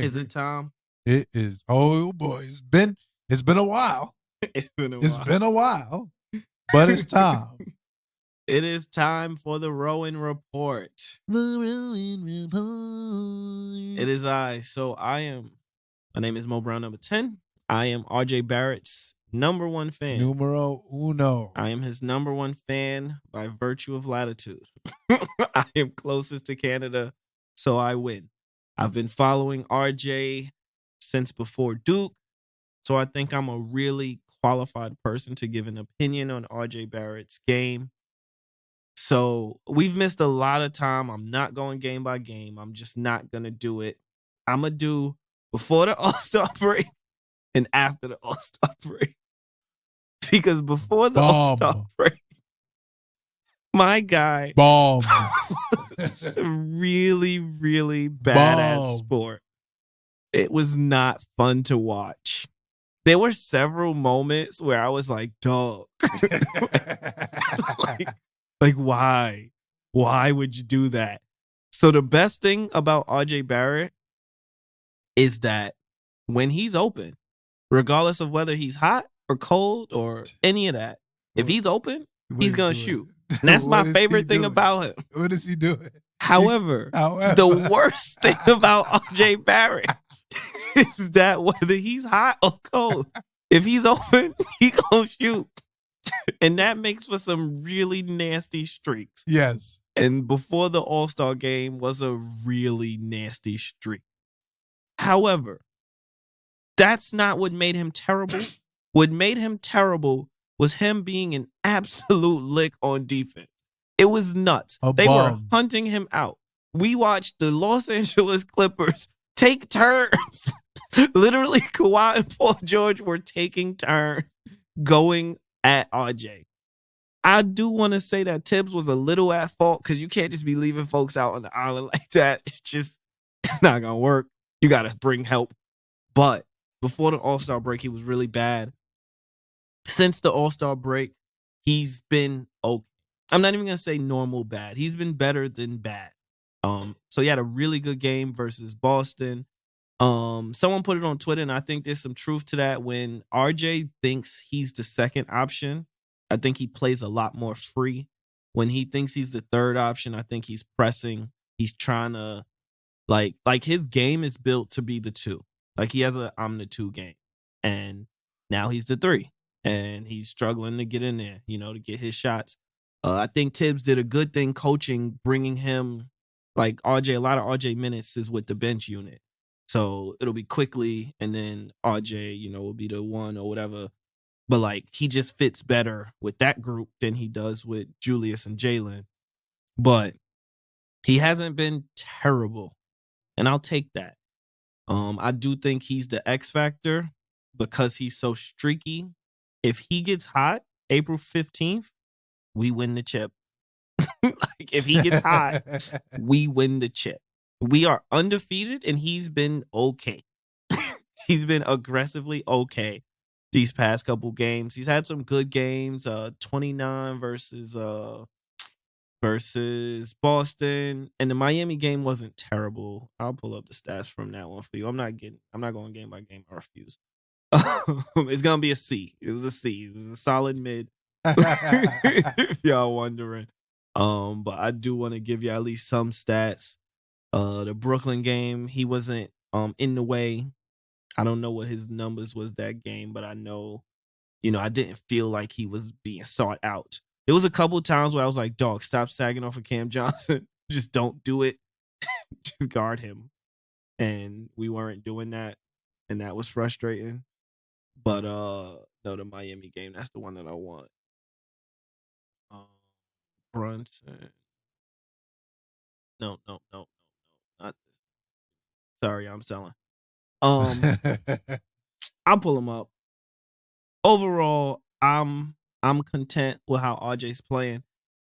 Is it time? It is. Oh boy, it's been a while. It's been a while. But it's time. It is time for the Rowan Report. The Rowan Report. It is I. So my name is Mo Brown, number 10. I am RJ Barrett's number one fan. Numero uno. I am his number one fan by virtue of latitude. I am closest to Canada, so I win. I've been following RJ since before Duke, so I think I'm a really qualified person to give an opinion on RJ Barrett's game. So we've missed a lot of time. I'm not going game by game. I'm just not going to do it. I'm going to do before the All-Star break and after the All-Star break. Because before the All-Star break, my guy was really, really bad at sport. It was not fun to watch. There were several moments where I was like, dog. like, why? Why would you do that? So the best thing about RJ Barrett is that when he's open, regardless of whether he's hot or cold or any of that, if he's open, he's going to shoot. And that's my favorite thing about him. What is he doing? However, the worst thing about RJ Barrett is that whether he's hot or cold, if he's open, he gonna shoot. And that makes for some really nasty streaks. Yes. And before the All-Star game was a really nasty streak. However, that's not what made him terrible. What made him terrible was him being an absolute lick on defense. It was nuts. They were hunting him out. We watched the Los Angeles Clippers take turns. Literally, Kawhi and Paul George were taking turns going at RJ. I do want to say that Tibbs was a little at fault because you can't just be leaving folks out on the island like that. It's not going to work. You got to bring help. But before the All-Star break, he was really bad. Since the All-Star break, he's been okay. I'm not even going to say normal bad. He's been better than bad. So he had a really good game versus Boston. Someone put it on Twitter, and I think there's some truth to that. When RJ thinks he's the second option, I think he plays a lot more free. When he thinks he's the third option, I think he's pressing. He's trying to, like his game is built to be the two. Like he has I'm the two game. And now he's the three. And he's struggling to get in there, to get his shots. I think Tibbs did a good thing coaching, bringing him, like RJ, a lot of RJ minutes is with the bench unit. So it'll be Quickley, and then RJ, will be the one or whatever. But, like, he just fits better with that group than he does with Julius and Jalen. But he hasn't been terrible, and I'll take that. I do think he's the X factor because he's so streaky. If he gets hot April 15th, we win the chip. Like, if he gets hot, we win the chip. We are undefeated, and he's been okay. He's been aggressively okay these past couple games. He's had some good games. 29 versus Boston, and the Miami game wasn't terrible. I'll pull up the stats from that one for you. I'm not going game by game. I refuse. It's gonna be a C. It was a C. It was a solid mid. If y'all wondering. But I do want to give you at least some stats. The Brooklyn game, he wasn't in the way. I don't know what his numbers was that game, but I know, I didn't feel like he was being sought out. There was a couple times where I was like, dog, stop sagging off of Cam Johnson. Just don't do it. Just guard him. And we weren't doing that. And that was frustrating. But no, the Miami game, that's the one that I want. Brunson. No. Not this. Sorry, I'm selling. I'll pull him up. Overall, I'm content with how RJ's playing.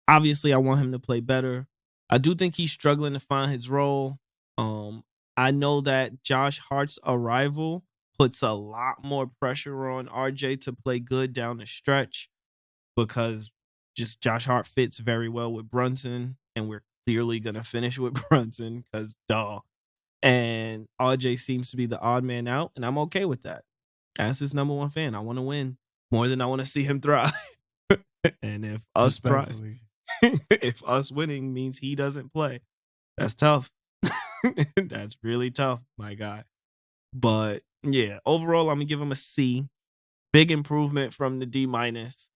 Obviously, I want him to play better. I do think he's struggling to find his role. I know that Josh Hart's arrival puts a lot more pressure on RJ to play good down the stretch because just Josh Hart fits very well with Brunson, and we're clearly going to finish with Brunson because duh. And RJ seems to be the odd man out, and I'm okay with that. As his number one fan, I want to win more than I want to see him thrive. And if us thrive, if us winning means he doesn't play, that's tough. That's really tough, my guy. But yeah, overall, I'm gonna give him a C big improvement from the D minus.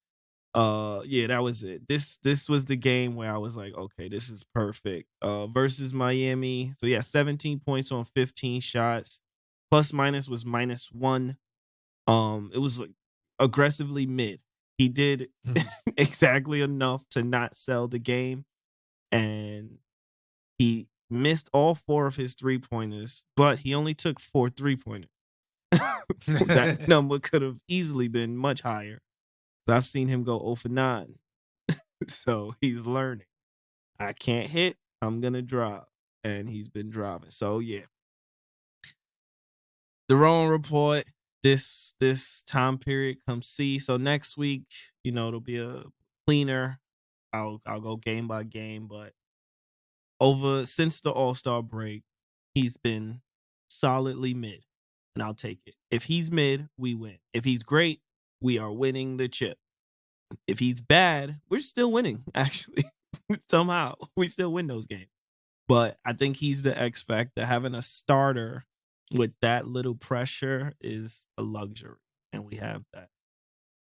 Yeah, that was it. This was the game where I was like, okay, this is perfect. Versus Miami. So yeah, 17 points on 15 shots. Plus minus was -1. It was like aggressively mid. He did exactly enough to not sell the game, and he missed all 4 of his 3-pointers, but he only took 4 3-pointers. That number could have easily been much higher. I've seen him go 0 for 9. So he's learning. I can't hit, I'm gonna drive. And he's been driving. So yeah. The Rowan report, this time period come see. So next week, it'll be a cleaner. I'll go game by game, but since the All-Star break, he's been solidly mid. And I'll take it. If he's mid, we win. If he's great, we are winning the chip. If he's bad, we're still winning, actually. Somehow, we still win those games. But I think he's the X factor. Having a starter with that little pressure is a luxury, and we have that.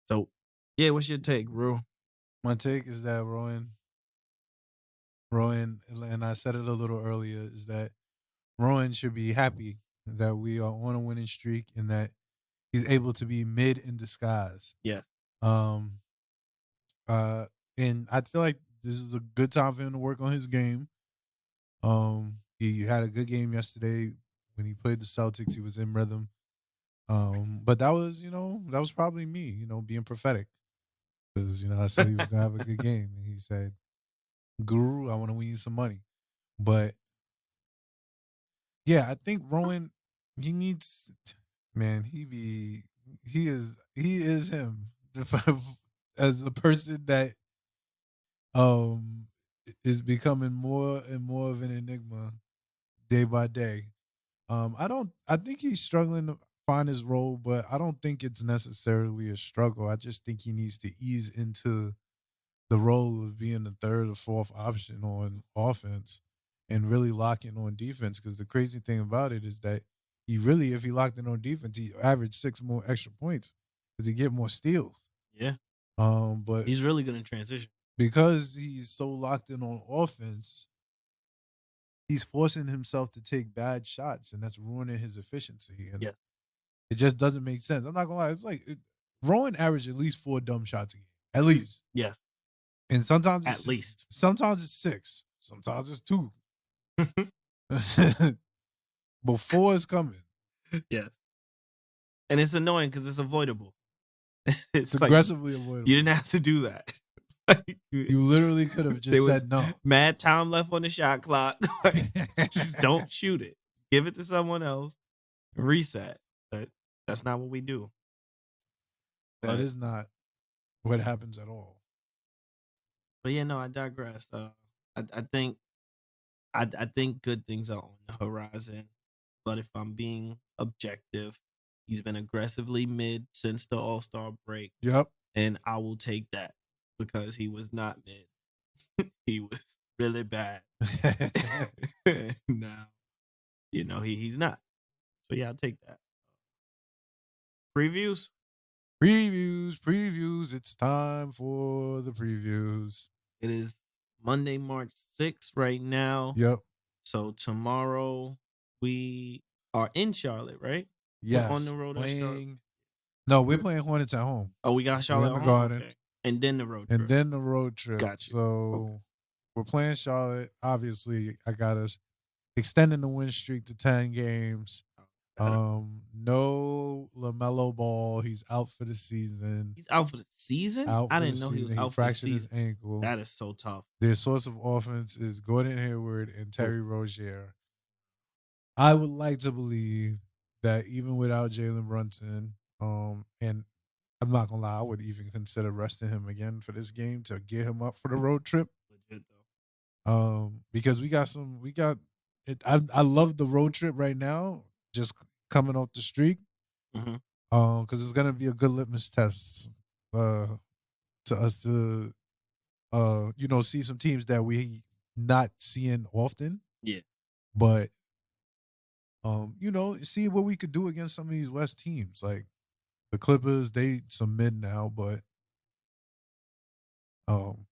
So, yeah, what's your take, Rue? My take is that Rowan, and I said it a little earlier, is that Rowan should be happy that we are on a winning streak and that he's able to be mid in disguise. Yes. And I feel like this is a good time for him to work on his game. He had a good game yesterday when he played the Celtics. He was in rhythm. But that was probably me, being prophetic. Because, I said he was going to have a good game. And he said, Guru, I want to win you some money. But, yeah, I think Rowan, he needs, man, he is him. As a person that is becoming more and more of an enigma day by day. I think he's struggling to find his role, but I don't think it's necessarily a struggle. I just think he needs to ease into the role of being the third or fourth option on offense and really lock in on defense. Because the crazy thing about it is that if he locked in on defense, he averaged 6 more extra points because he get more steals. Yeah. But he's really going to transition. Because he's so locked in on offense, he's forcing himself to take bad shots, and that's ruining his efficiency. And it just doesn't make sense. I'm not going to lie. It's like Rowan averaged at least 4 dumb shots a game. At least. Yeah. And sometimes Sometimes it's 6. Sometimes it's 2. But 4 is coming. Yes. And it's annoying because it's avoidable. It's aggressively avoidable. You didn't have to do that. You literally could have just said no. Mad time left on the shot clock. Just don't shoot it. Give it to someone else. Reset. But that's not what we do. That is not what happens at all. But yeah, no, I digress. I think good things are on the horizon. But if I'm being objective, he's been aggressively mid since the All-Star break. Yep. And I will take that because he was not mid. He was really bad. Now, he's not. So yeah, I'll take that. Previews? Previews. It's time for the previews. It is Monday, March 6th right now. Yep. So tomorrow we are in Charlotte, right? Yes. We're on the road in Charlotte. No, we're playing Hornets at home. Oh, we got Charlotte in the Garden. Okay. And then the road trip. Gotcha. So we're playing Charlotte. Obviously, I got us extending the win streak to 10 games. No LaMelo Ball. He's out for the season. He's out for the season? I didn't know he was out for the season. His ankle. That is so tough. Their source of offense is Gordon Hayward and Terry Rozier. I would like to believe that even without Jalen Brunson, and I'm not gonna lie, I would even consider resting him again for this game to get him up for the road trip. Legit though. Because I love the road trip right now, just coming off the streak. Mm-hmm. Because it's gonna be a good litmus test to us to see some teams that we not seeing often. Yeah. But see what we could do against some of these West teams. Like The Clippers, they some mid now, but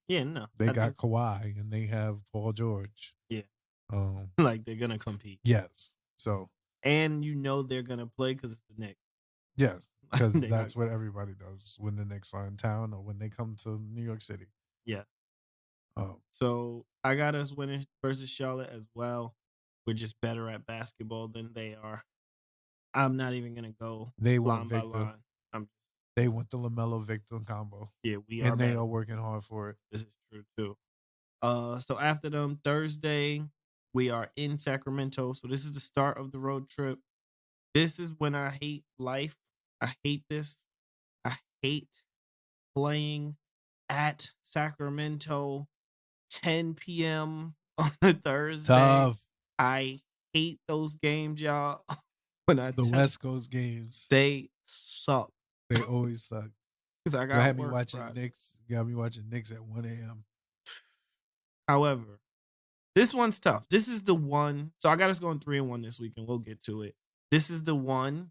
they got Kawhi and they have Paul George. Yeah. Like they're gonna compete. Yes. So. And they're gonna play because it's the Knicks. Yes, because that's what everybody does when the Knicks are in town or when they come to New York City. Yeah. So I got us winning versus Charlotte as well. We're just better at basketball than they are. I'm not even gonna go line by line. They want the LaMelo Victor combo. Yeah, we are. And they are working hard for it. This is true too. So after them, Thursday, we are in Sacramento. So this is the start of the road trip. This is when I hate life. I hate this. I hate playing at Sacramento 10 p.m. on a Thursday. Tough. I hate those games, y'all. The West Coast games. They suck. They always suck. I got had me watching Knicks. Got me watching Knicks at 1 a.m. However, this one's tough. This is the one. So I got us going 3-1 this week, and we'll get to it. This is the one.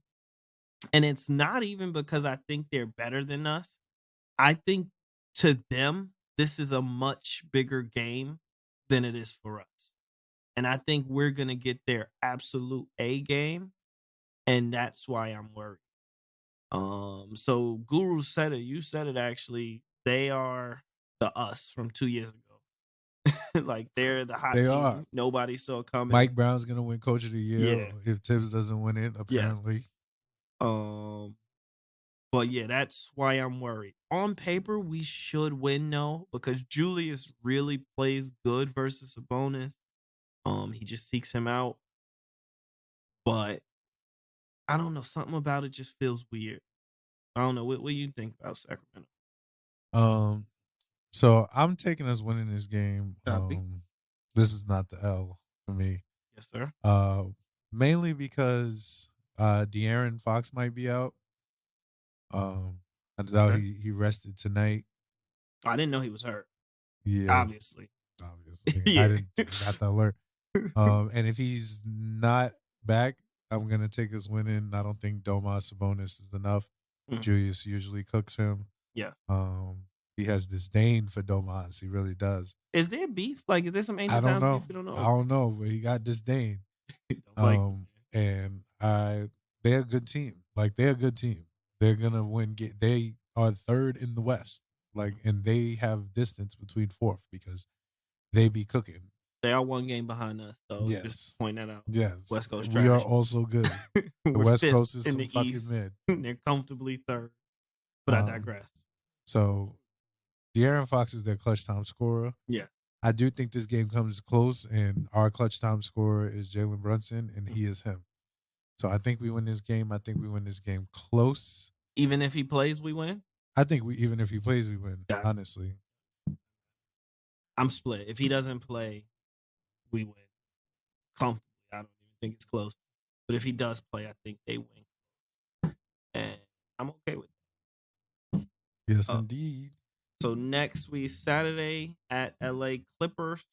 And it's not even because I think they're better than us. I think to them, this is a much bigger game than it is for us. And I think we're going to get their absolute A game. And that's why I'm worried. So Guru said it. You said it actually. They are the us from 2 years ago. Like they're the hot team. Are. Nobody saw coming. Mike Brown's going to win Coach of the Year if Tibbs doesn't win it, apparently. Yeah. But yeah, that's why I'm worried. On paper, we should win though, because Julius really plays good versus Sabonis. He just seeks him out. But I don't know. Something about it just feels weird. I don't know. What do you think about Sacramento? So I'm taking us winning this game. This is not the L for me. Yes, sir. Mainly because De'Aaron Fox might be out. I thought he rested tonight. I didn't know he was hurt. Yeah, obviously. Yeah. I didn't got the alert. And if he's not back, I'm gonna take us winning. I don't think Domas Sabonis is enough. Mm-hmm. Julius usually cooks him. Yeah. He has disdain for Domas. He really does. Is there beef? Like, is there some ancient times beef? You don't know. I don't know, but he got disdain. And they're a good team. Like, they're a good team. They're gonna win. They are third in the West. Like, and they have distance between fourth because they be cooking. They are one game behind us, though. Yes. Just point that out. Yes. West Coast trash. We are also good. The West Coast is some fucking East. mid. They're comfortably third. But I digress. So, De'Aaron Fox is their clutch time scorer. Yeah. I do think this game comes close, and our clutch time scorer is Jalen Brunson, and he is him. So I think we win this game. I think we win this game close. Even if he plays, we win? I think even if he plays, we win, honestly. I'm split. If he doesn't play, we win. Comfortably. I don't even think it's close. But if he does play, I think they win. And I'm okay with that. Yes, indeed. So next week, Saturday at LA Clippers,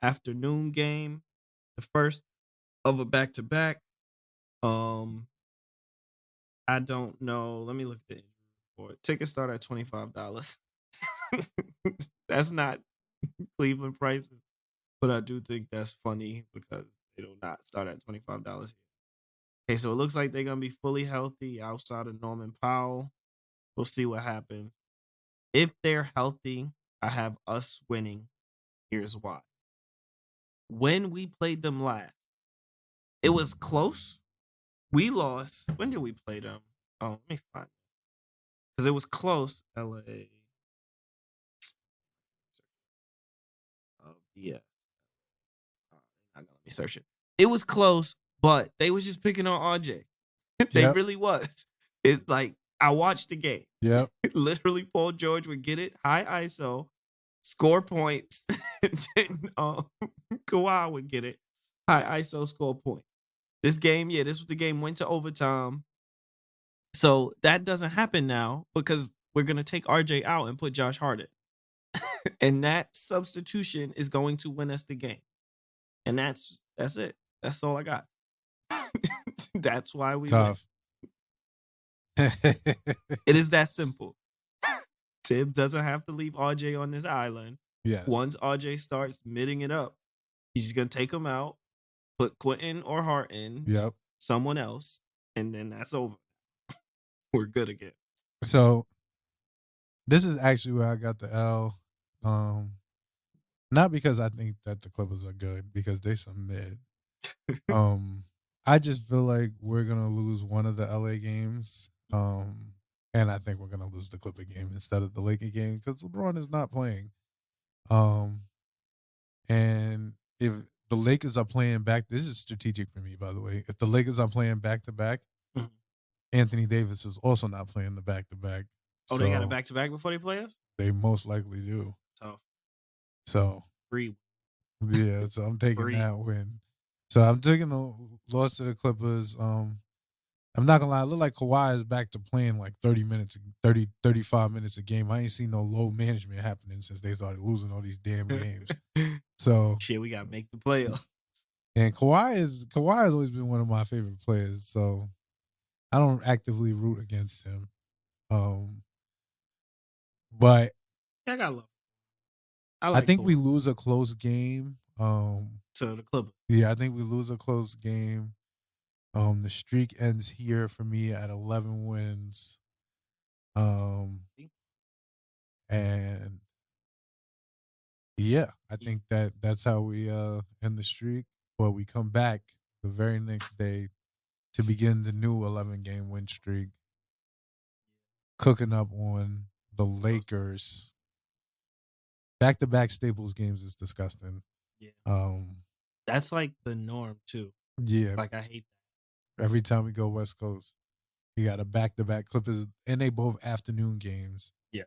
afternoon game. The first of a back-to-back. I don't know. Let me look at the injury report. Tickets start at $25. That's not Cleveland prices, but I do think that's funny because they do not start at $25. Okay, so it looks like they're gonna be fully healthy outside of Norman Powell. We'll see what happens. If they're healthy, I have us winning. Here's why. When we played them last, it was close. We lost. When did we play them? Oh, let me find it. Because it was close. LA. Oh, yes. Let me search it. It was close, but they was just picking on RJ. They really was. It like I watched the game. Yeah. Literally, Paul George would get it, high ISO, score points. And then Kawhi would get it, high ISO, score points. This game, this was the game, went to overtime. So that doesn't happen now because we're going to take RJ out and put Josh Hart in. And that substitution is going to win us the game. And that's it. That's all I got. That's why we win. It is that simple. Tibbs doesn't have to leave RJ on this island. Yes. Once RJ starts mitting it up, he's just going to take him out, put Quentin or Hart in, someone else, and then that's over. We're good again. So this is actually where I got the L. Not because I think that the Clippers are good, because they some mid. I just feel like we're gonna lose one of the LA games. And I think we're gonna lose the Clipper game instead of the Laker game because LeBron is not playing. And if the Lakers are playing back, this is strategic for me, by the way. If the Lakers are playing back to back, Anthony Davis is also not playing the back to back. Oh, they got a back to back before they play us? They most likely do. Tough. So free. Yeah, so I'm taking that win. So I'm taking the loss to the Clippers. I'm not gonna lie, it look like Kawhi is back to playing like 35 minutes a game. I ain't seen no low management happening since they started losing all these damn games. So shit, we gotta make the playoffs. And Kawhi has always been one of my favorite players. So I don't actively root against him. But I got love. I think we lose a close game. To the Clippers. Yeah, I think we lose a close game. The streak ends here for me at 11 wins. And yeah, I think that's how we end the streak. But we come back the very next day to begin the new 11-game win streak. Cooking up on the Lakers. Back-to-back Staples games is disgusting. Yeah. That's like the norm too. Yeah. Like I hate that. Every time we go West Coast, we got a back-to-back Clippers, and they both afternoon games. Yeah.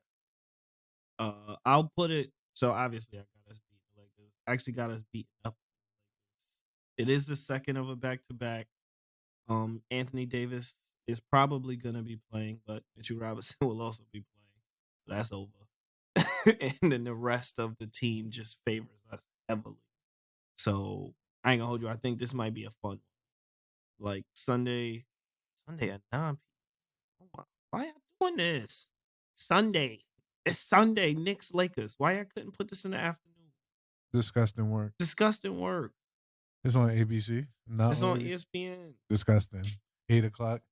I'll put it, so obviously I got us beat the Lakers. Actually got us beat up. It is the second of a back-to-back. Anthony Davis is probably going to be playing, but Mitchell Robinson will also be playing. So that's over. And then the rest of the team just favors us heavily. So I ain't gonna hold you. I think this might be a fun one. Like Sunday at 9 p.m. Why y'all doing this? Sunday. It's Sunday. Knicks Lakers. Why I couldn't put this in the afternoon? Disgusting work. It's on ABC. It's on ESPN. Disgusting. 8 o'clock.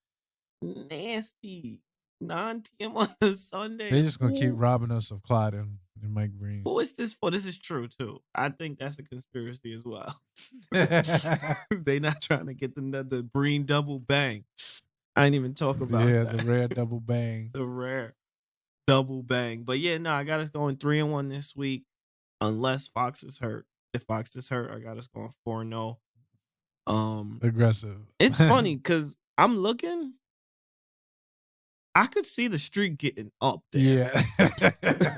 Nasty. 9 p.m. on a Sunday. They're just gonna keep robbing us of Clyde and Mike Breen. Who is this for? This is true too. I think that's a conspiracy as well. They not trying to get the Breen double bang. I ain't even talk about that. The rare double bang. The rare double bang. But yeah, no, I got us going 3-1 this week, unless Fox is hurt. If Fox is hurt, I got us going 4-0. Aggressive. It's funny because I'm looking. I could see the streak getting up there. Yeah.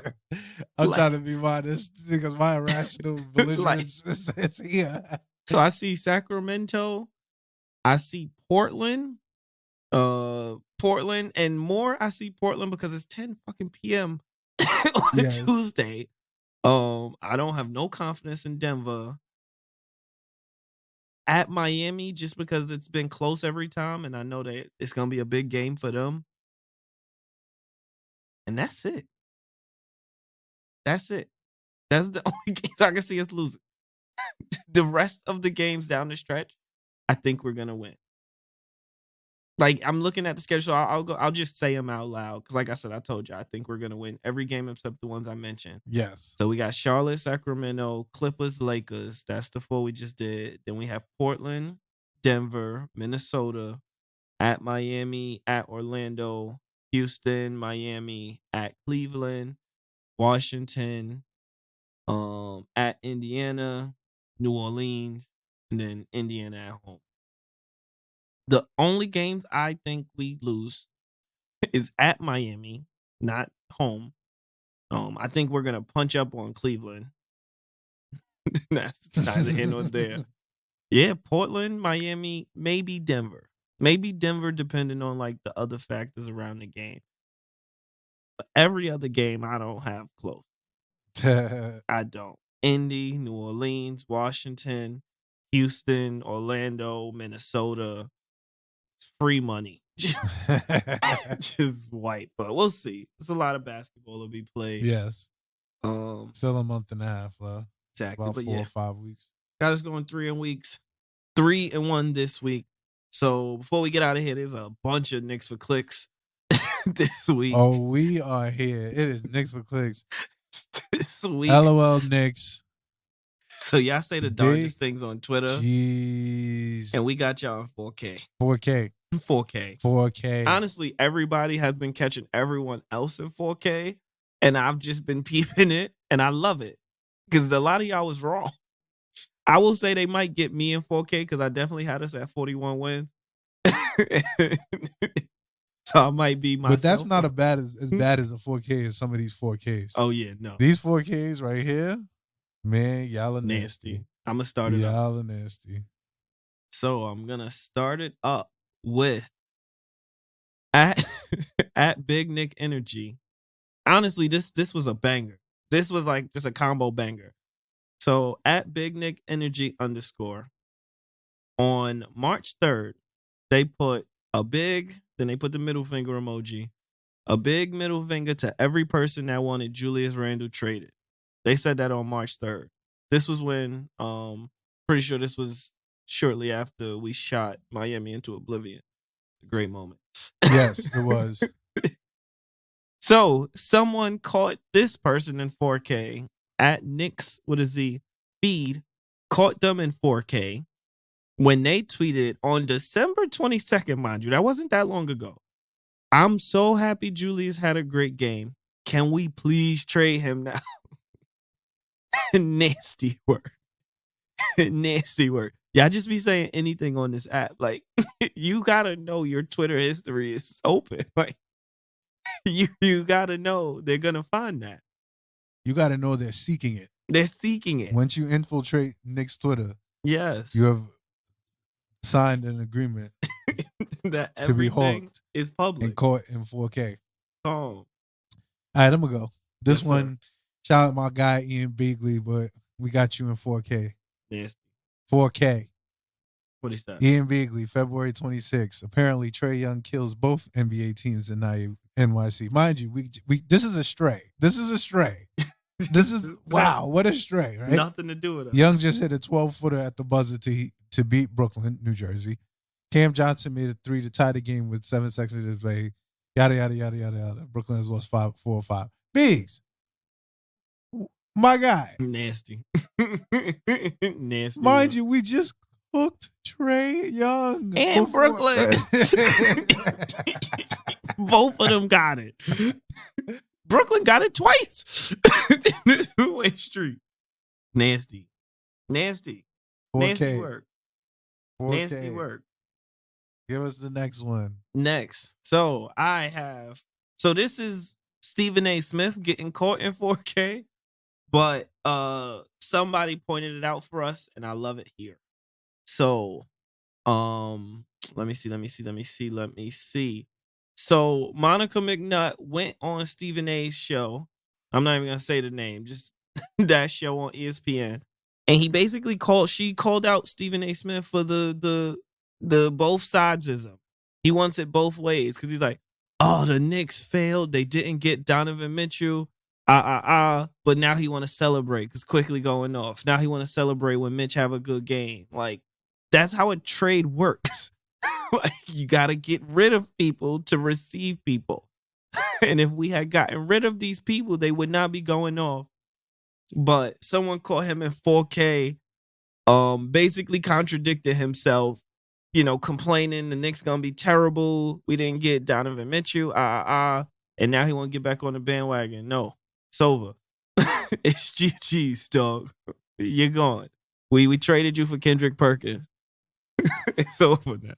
I'm trying to be modest because my irrational belligerence is here. So I see Sacramento. I see Portland. And more I see Portland because it's 10 fucking p.m. on a Tuesday. I don't have no confidence in Denver. At Miami, just because it's been close every time, and I know that it's gonna be a big game for them. And that's it. That's the only games I can see us losing. The rest of the games down the stretch, I think we're gonna win. Like I'm looking at the schedule, so I'll just say them out loud because, like I said, I told you I think we're gonna win every game except the ones I mentioned. Yes. So we got Charlotte, Sacramento, Clippers, Lakers. That's the 4 we just did. Then we have Portland, Denver, Minnesota, at Miami, at Orlando, Houston, Miami, at Cleveland, Washington, at Indiana, New Orleans, and then Indiana at home. The only games I think we lose is at Miami, not home. I think we're gonna punch up on Cleveland. That's neither here nor there. Yeah, Portland, Miami, maybe Denver. Maybe Denver, depending on like the other factors around the game. But every other game, I don't have close. I don't. Indy, New Orleans, Washington, Houston, Orlando, Minnesota. It's free money. just white. But we'll see. There's a lot of basketball to be played. Yes. Still a month and a half left. Exactly. About but 4 or 5 weeks. Got us going 3 weeks. 3-1 this week. So before we get out of here, there's a bunch of Knicks for clicks this week. Oh, we are here. It is Knicks for clicks. This week. LOL Knicks. So y'all say the darndest things on Twitter. Jeez. And we got y'all in 4K. 4K. 4K. 4K. Honestly, everybody has been catching everyone else in 4K. And I've just been peeping it. And I love it. Because a lot of y'all was wrong. I will say they might get me in 4K because I definitely had us at 41 wins. So I might be myself. But that's not as bad as a 4K as some of these 4Ks. Oh, yeah, no. These 4Ks right here, man, y'all are nasty. I'm going to start it up. Y'all are nasty. So I'm going to start it up with at Big Nick Energy. Honestly, this was a banger. This was like just a combo banger. So at Big Nick Energy _ on March 3rd, they put then they put the middle finger emoji, a big middle finger to every person that wanted Julius Randle traded. They said that on March 3rd. This was when, pretty sure this was shortly after we shot Miami into oblivion. A great moment. Yes, it was. So someone caught this person in 4K at Knicks with a Z feed, caught them in 4K when they tweeted on December 22nd, mind you, that wasn't that long ago. I'm so happy Julius had a great game. Can we please trade him now? Nasty work. Nasty work. Y'all just be saying anything on this app. Like, you gotta know your Twitter history is open. Like, you gotta know they're gonna find that. You gotta know they're seeking it. They're seeking it. Once you infiltrate Knicks Twitter, yes, you have signed an agreement that to be hawked is public and caught in 4K. Oh, all right, I'm gonna go. This yes, one, shout out my guy Ian Bigley, but we got you in 4K. Yes, 4K. What is that? Ian Bigley, February 26th. Apparently, Trae Young kills both NBA teams in NYC. Mind you, we this is a stray. This is a stray. This is wow, what a stray, right? Nothing to do with it. Young just hit a 12-footer at the buzzer to beat Brooklyn, New Jersey. Cam Johnson made a 3 to tie the game with 7 seconds to play. Yada yada yada yada yada. Brooklyn has lost 4 or 5. Biggs, my guy. Nasty. Nasty. Mind you, we just hooked Trae Young and Brooklyn. Both of them got it. Brooklyn got it twice. Two-way street. Nasty. 4K. Nasty work. 4K. Nasty work. Give us the next one. Next. So this is Stephen A. Smith getting caught in 4K, but somebody pointed it out for us, and I love it here. So, let me see. So Monica McNutt went on Stephen A's show. I'm not even gonna say the name, just that show on ESPN. And he basically called out Stephen A. Smith for the both sidesism. He wants it both ways because he's like, oh, the Knicks failed. They didn't get Donovan Mitchell. But now he want to celebrate because Quickley going off. Now he want to celebrate when Mitch have a good game. Like, that's how a trade works. Like, you got to get rid of people to receive people. And if we had gotten rid of these people, they would not be going off. But someone caught him in 4K, basically contradicted himself, complaining the Knicks going to be terrible. We didn't get Donovan Mitchell, and now he want to get back on the bandwagon. No, it's over. It's GG's, dog. You're gone. We traded you for Kendrick Perkins. It's over now.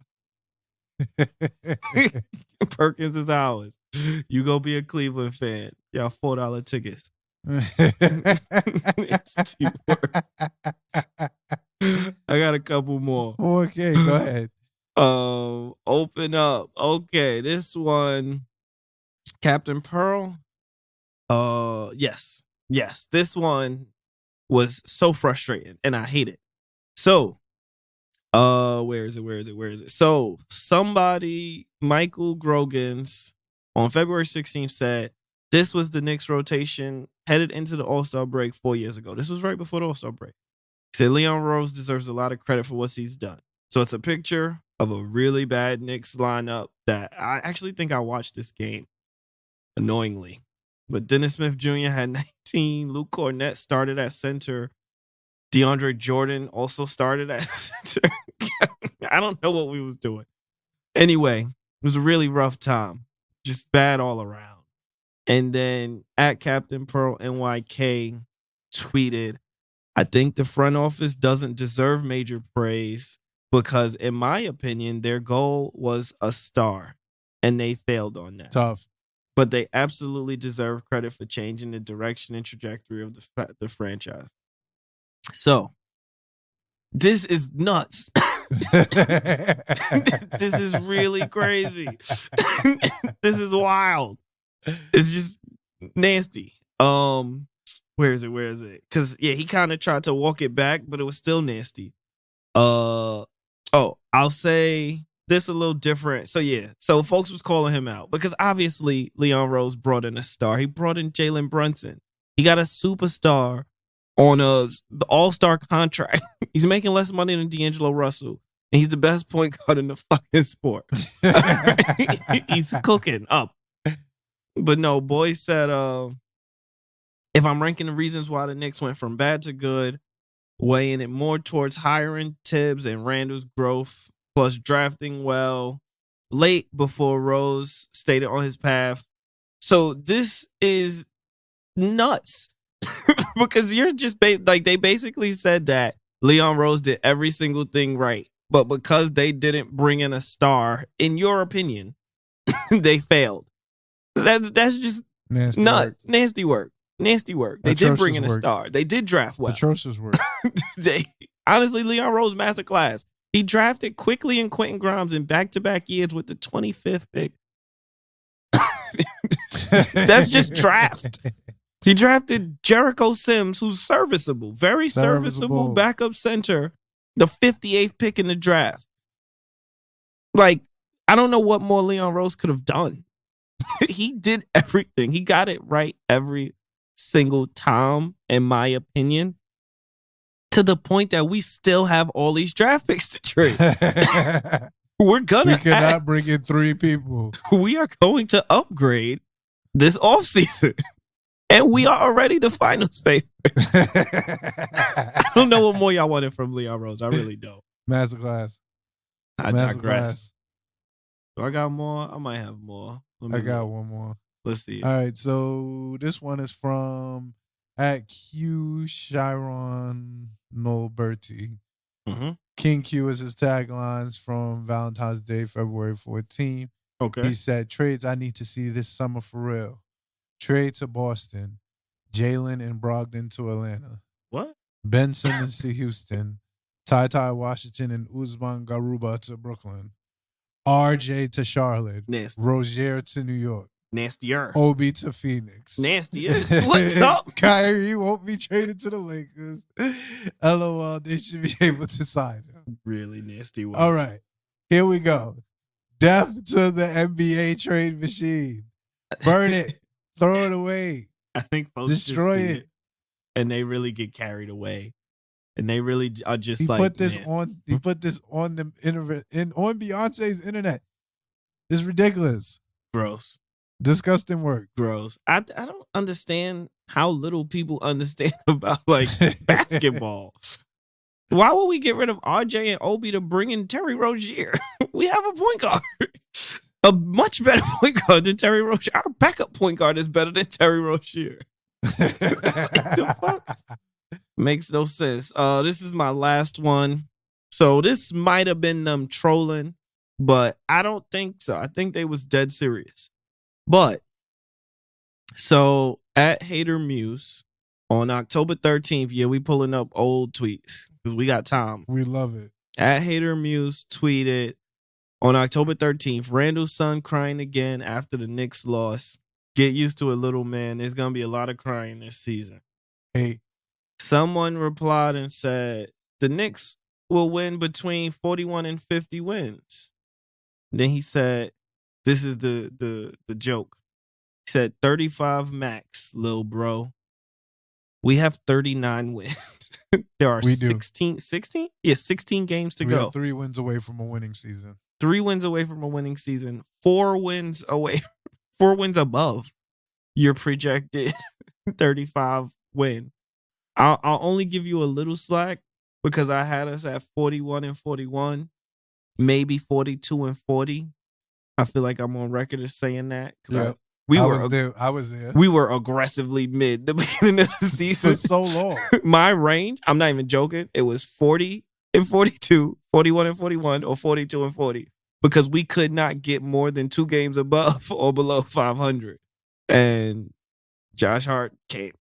Perkins is ours. You go be a Cleveland fan. Y'all $4 tickets. I got a couple more. Okay, go ahead. Open up. Okay, this one, Captain Pearl. Yes. This one was so frustrating, and I hate it. So, Where is it? So somebody, Michael Grogans, on February 16th said this was the Knicks rotation headed into the All-Star break 4 years ago. This was right before the All-Star break. He said Leon Rose deserves a lot of credit for what he's done. So it's a picture of a really bad Knicks lineup that I actually think I watched this game, annoyingly. But Dennis Smith Jr. had 19. Luke Cornett started at center. DeAndre Jordan also started at center. I don't know what we was doing. Anyway, it was a really rough time. Just bad all around. And then at Captain Pearl NYK tweeted, I think the front office doesn't deserve major praise because, in my opinion, their goal was a star, and they failed on that. Tough. But they absolutely deserve credit for changing the direction and trajectory of the franchise. So, this is nuts. This is really crazy. This is wild. It's just nasty. Where is it? Because, yeah, he kind of tried to walk it back, but it was still nasty. I'll say this a little different. So, yeah. So, folks was calling him out because, obviously, Leon Rose brought in a star. He brought in Jalen Brunson. He got a superstar on the all-star contract. He's making less money than D'Angelo Russell. And he's the best point guard in the fucking sport. He's cooking up. But no, boy said, if I'm ranking the reasons why the Knicks went from bad to good, weighing it more towards hiring Tibbs and Randall's growth, plus drafting well late before Rose stated on his path. So this is nuts. Because you're just they basically said that Leon Rose did every single thing right, but because they didn't bring in a star, in your opinion, they failed. That's just nuts. Nasty work. They did bring in a star. They did draft well. Atrocious work. Honestly, Leon Rose masterclass. He drafted Quickley and Quentin Grimes in back-to-back years with the 25th pick. That's just draft. He drafted Jericho Sims, who's serviceable, very serviceable backup center, the 58th pick in the draft. Like, I don't know what more Leon Rose could have done. He did everything. He got it right every single time, in my opinion, to the point that we still have all these draft picks to trade. We cannot bring in 3 people. We are going to upgrade this offseason. And we are already the finals favorites. I don't know what more y'all wanted from Leon Rose. I really don't. Masterclass. I digress. Do I got more? I might have more. I got one more. Let's see. All right. So this one is from at Q Chiron Nolberti. Mm-hmm. King Q is his taglines from Valentine's Day, February 14th. Okay. He said, trades I need to see this summer for real. Trade to Boston. Jalen and Brogdon to Atlanta. What? Ben Simmons to Houston. Ty Washington and Usman Garuba to Brooklyn. RJ to Charlotte. Nasty. Rozier to New York. Nastier. Obi to Phoenix. Nastier. What's up? Kyrie won't be traded to the Lakers. LOL, they should be able to sign him. Really nasty one. All right. Here we go. Death to the NBA trade machine. Burn it. Throw it away. I think folks destroy just see it. And they really get carried away. And they really are just he like put this on the internet on Beyonce's internet. It's ridiculous. Gross. Disgusting work. Gross. I don't understand how little people understand about like basketball. Why would we get rid of RJ and Obi to bring in Terry Rozier? We have a point guard. A much better point guard than Terry Rozier. Our backup point guard is better than Terry Rozier. What the fuck? Makes no sense. This is my last one. So this might have been them trolling, but I don't think so. I think they was dead serious. But so at Hater Muse on October 13th, yeah, we pulling up old tweets because we got time. We love it. At Hater Muse tweeted on October 13th, Randall's son crying again after the Knicks loss. Get used to it, little man. There's going to be a lot of crying this season. Hey. Someone replied and said, the Knicks will win between 41 and 50 wins. Then he said, this is the joke. He said 35 max, lil bro. We have 39 wins. There are 16? Yeah, 16 games to go. We are 3 wins away from a winning season. 3 wins away from a winning season. 4 wins away. 4 wins above your projected 35 win. I'll only give you a little slack because I had us at 41 and 41, maybe 42 and 40. I feel like I'm on record as saying that. Yeah. I was there. We were aggressively mid the beginning of the season. For so long. My range, I'm not even joking, it was 40 and 42, 41 and 41, or 42 and 40. Because we could not get more than 2 games above or below 500. And Josh Hart came.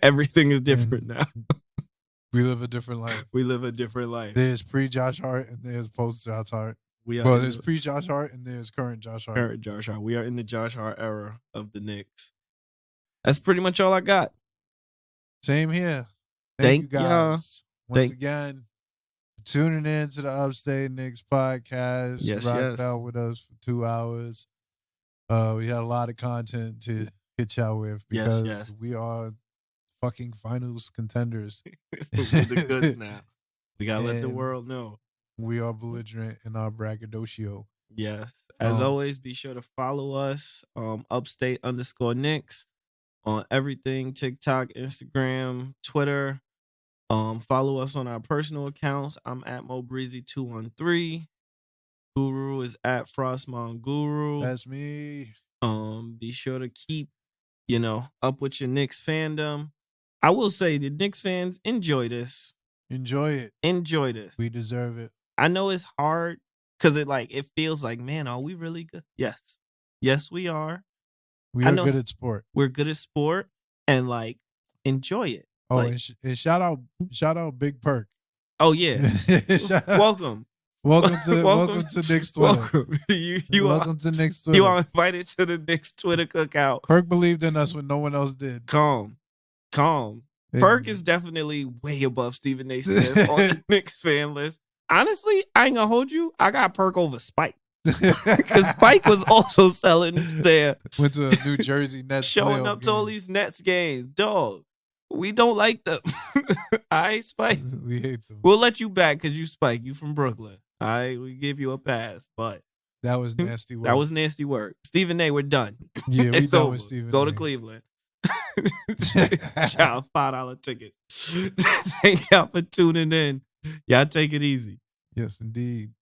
Everything is different now. We live a different life. We live a different life. There's pre-Josh Hart and there's post-Josh Hart. There's pre-Josh Hart and there's current Josh Hart. Current Josh Hart. We are in the Josh Hart era of the Knicks. That's pretty much all I got. Same here. Thank you guys. Once again, tuning in to the Upstate Knicks podcast. Yes, Rocked out with us for 2 hours. We had a lot of content to hit y'all with because we are fucking finals contenders. We're the goods now. We gotta let the world know. We are belligerent in our braggadocio. Yes. As always, be sure to follow us, Upstate_Knicks on everything, TikTok, Instagram, Twitter. Follow us on our personal accounts. I'm at MoBreezy213. Guru is at Frostmon Guru. That's me. Be sure to keep, up with your Knicks fandom. I will say the Knicks fans, enjoy this. Enjoy it. Enjoy this. We deserve it. I know it's hard because it feels like, man, are we really good? Yes. Yes, we are. We are good at sport. We're good at sport and enjoy it. Oh, and shout out Big Perk. Oh yeah. Welcome. Welcome to Knicks Twitter. Welcome. Welcome to Knicks Twitter. You are invited to the Knicks Twitter cookout. Perk believed in us when no one else did. Calm. Perk is definitely way above Stephen A. Smith on the Knicks fan list. Honestly, I ain't gonna hold you. I got Perk over Spike. Because Spike was also selling there. Went to New Jersey Nets. Showing up to all these Nets games. Dog, we don't like them. All right, Spike? We hate them. We'll let you back because you Spike. You from Brooklyn. All right, we give you a pass. But that was nasty work. That was nasty work. Stephen A., we're done. Yeah, we done with Stephen Go A. to Cleveland. Child, $5 ticket. Thank y'all for tuning in. Y'all take it easy. Yes, indeed.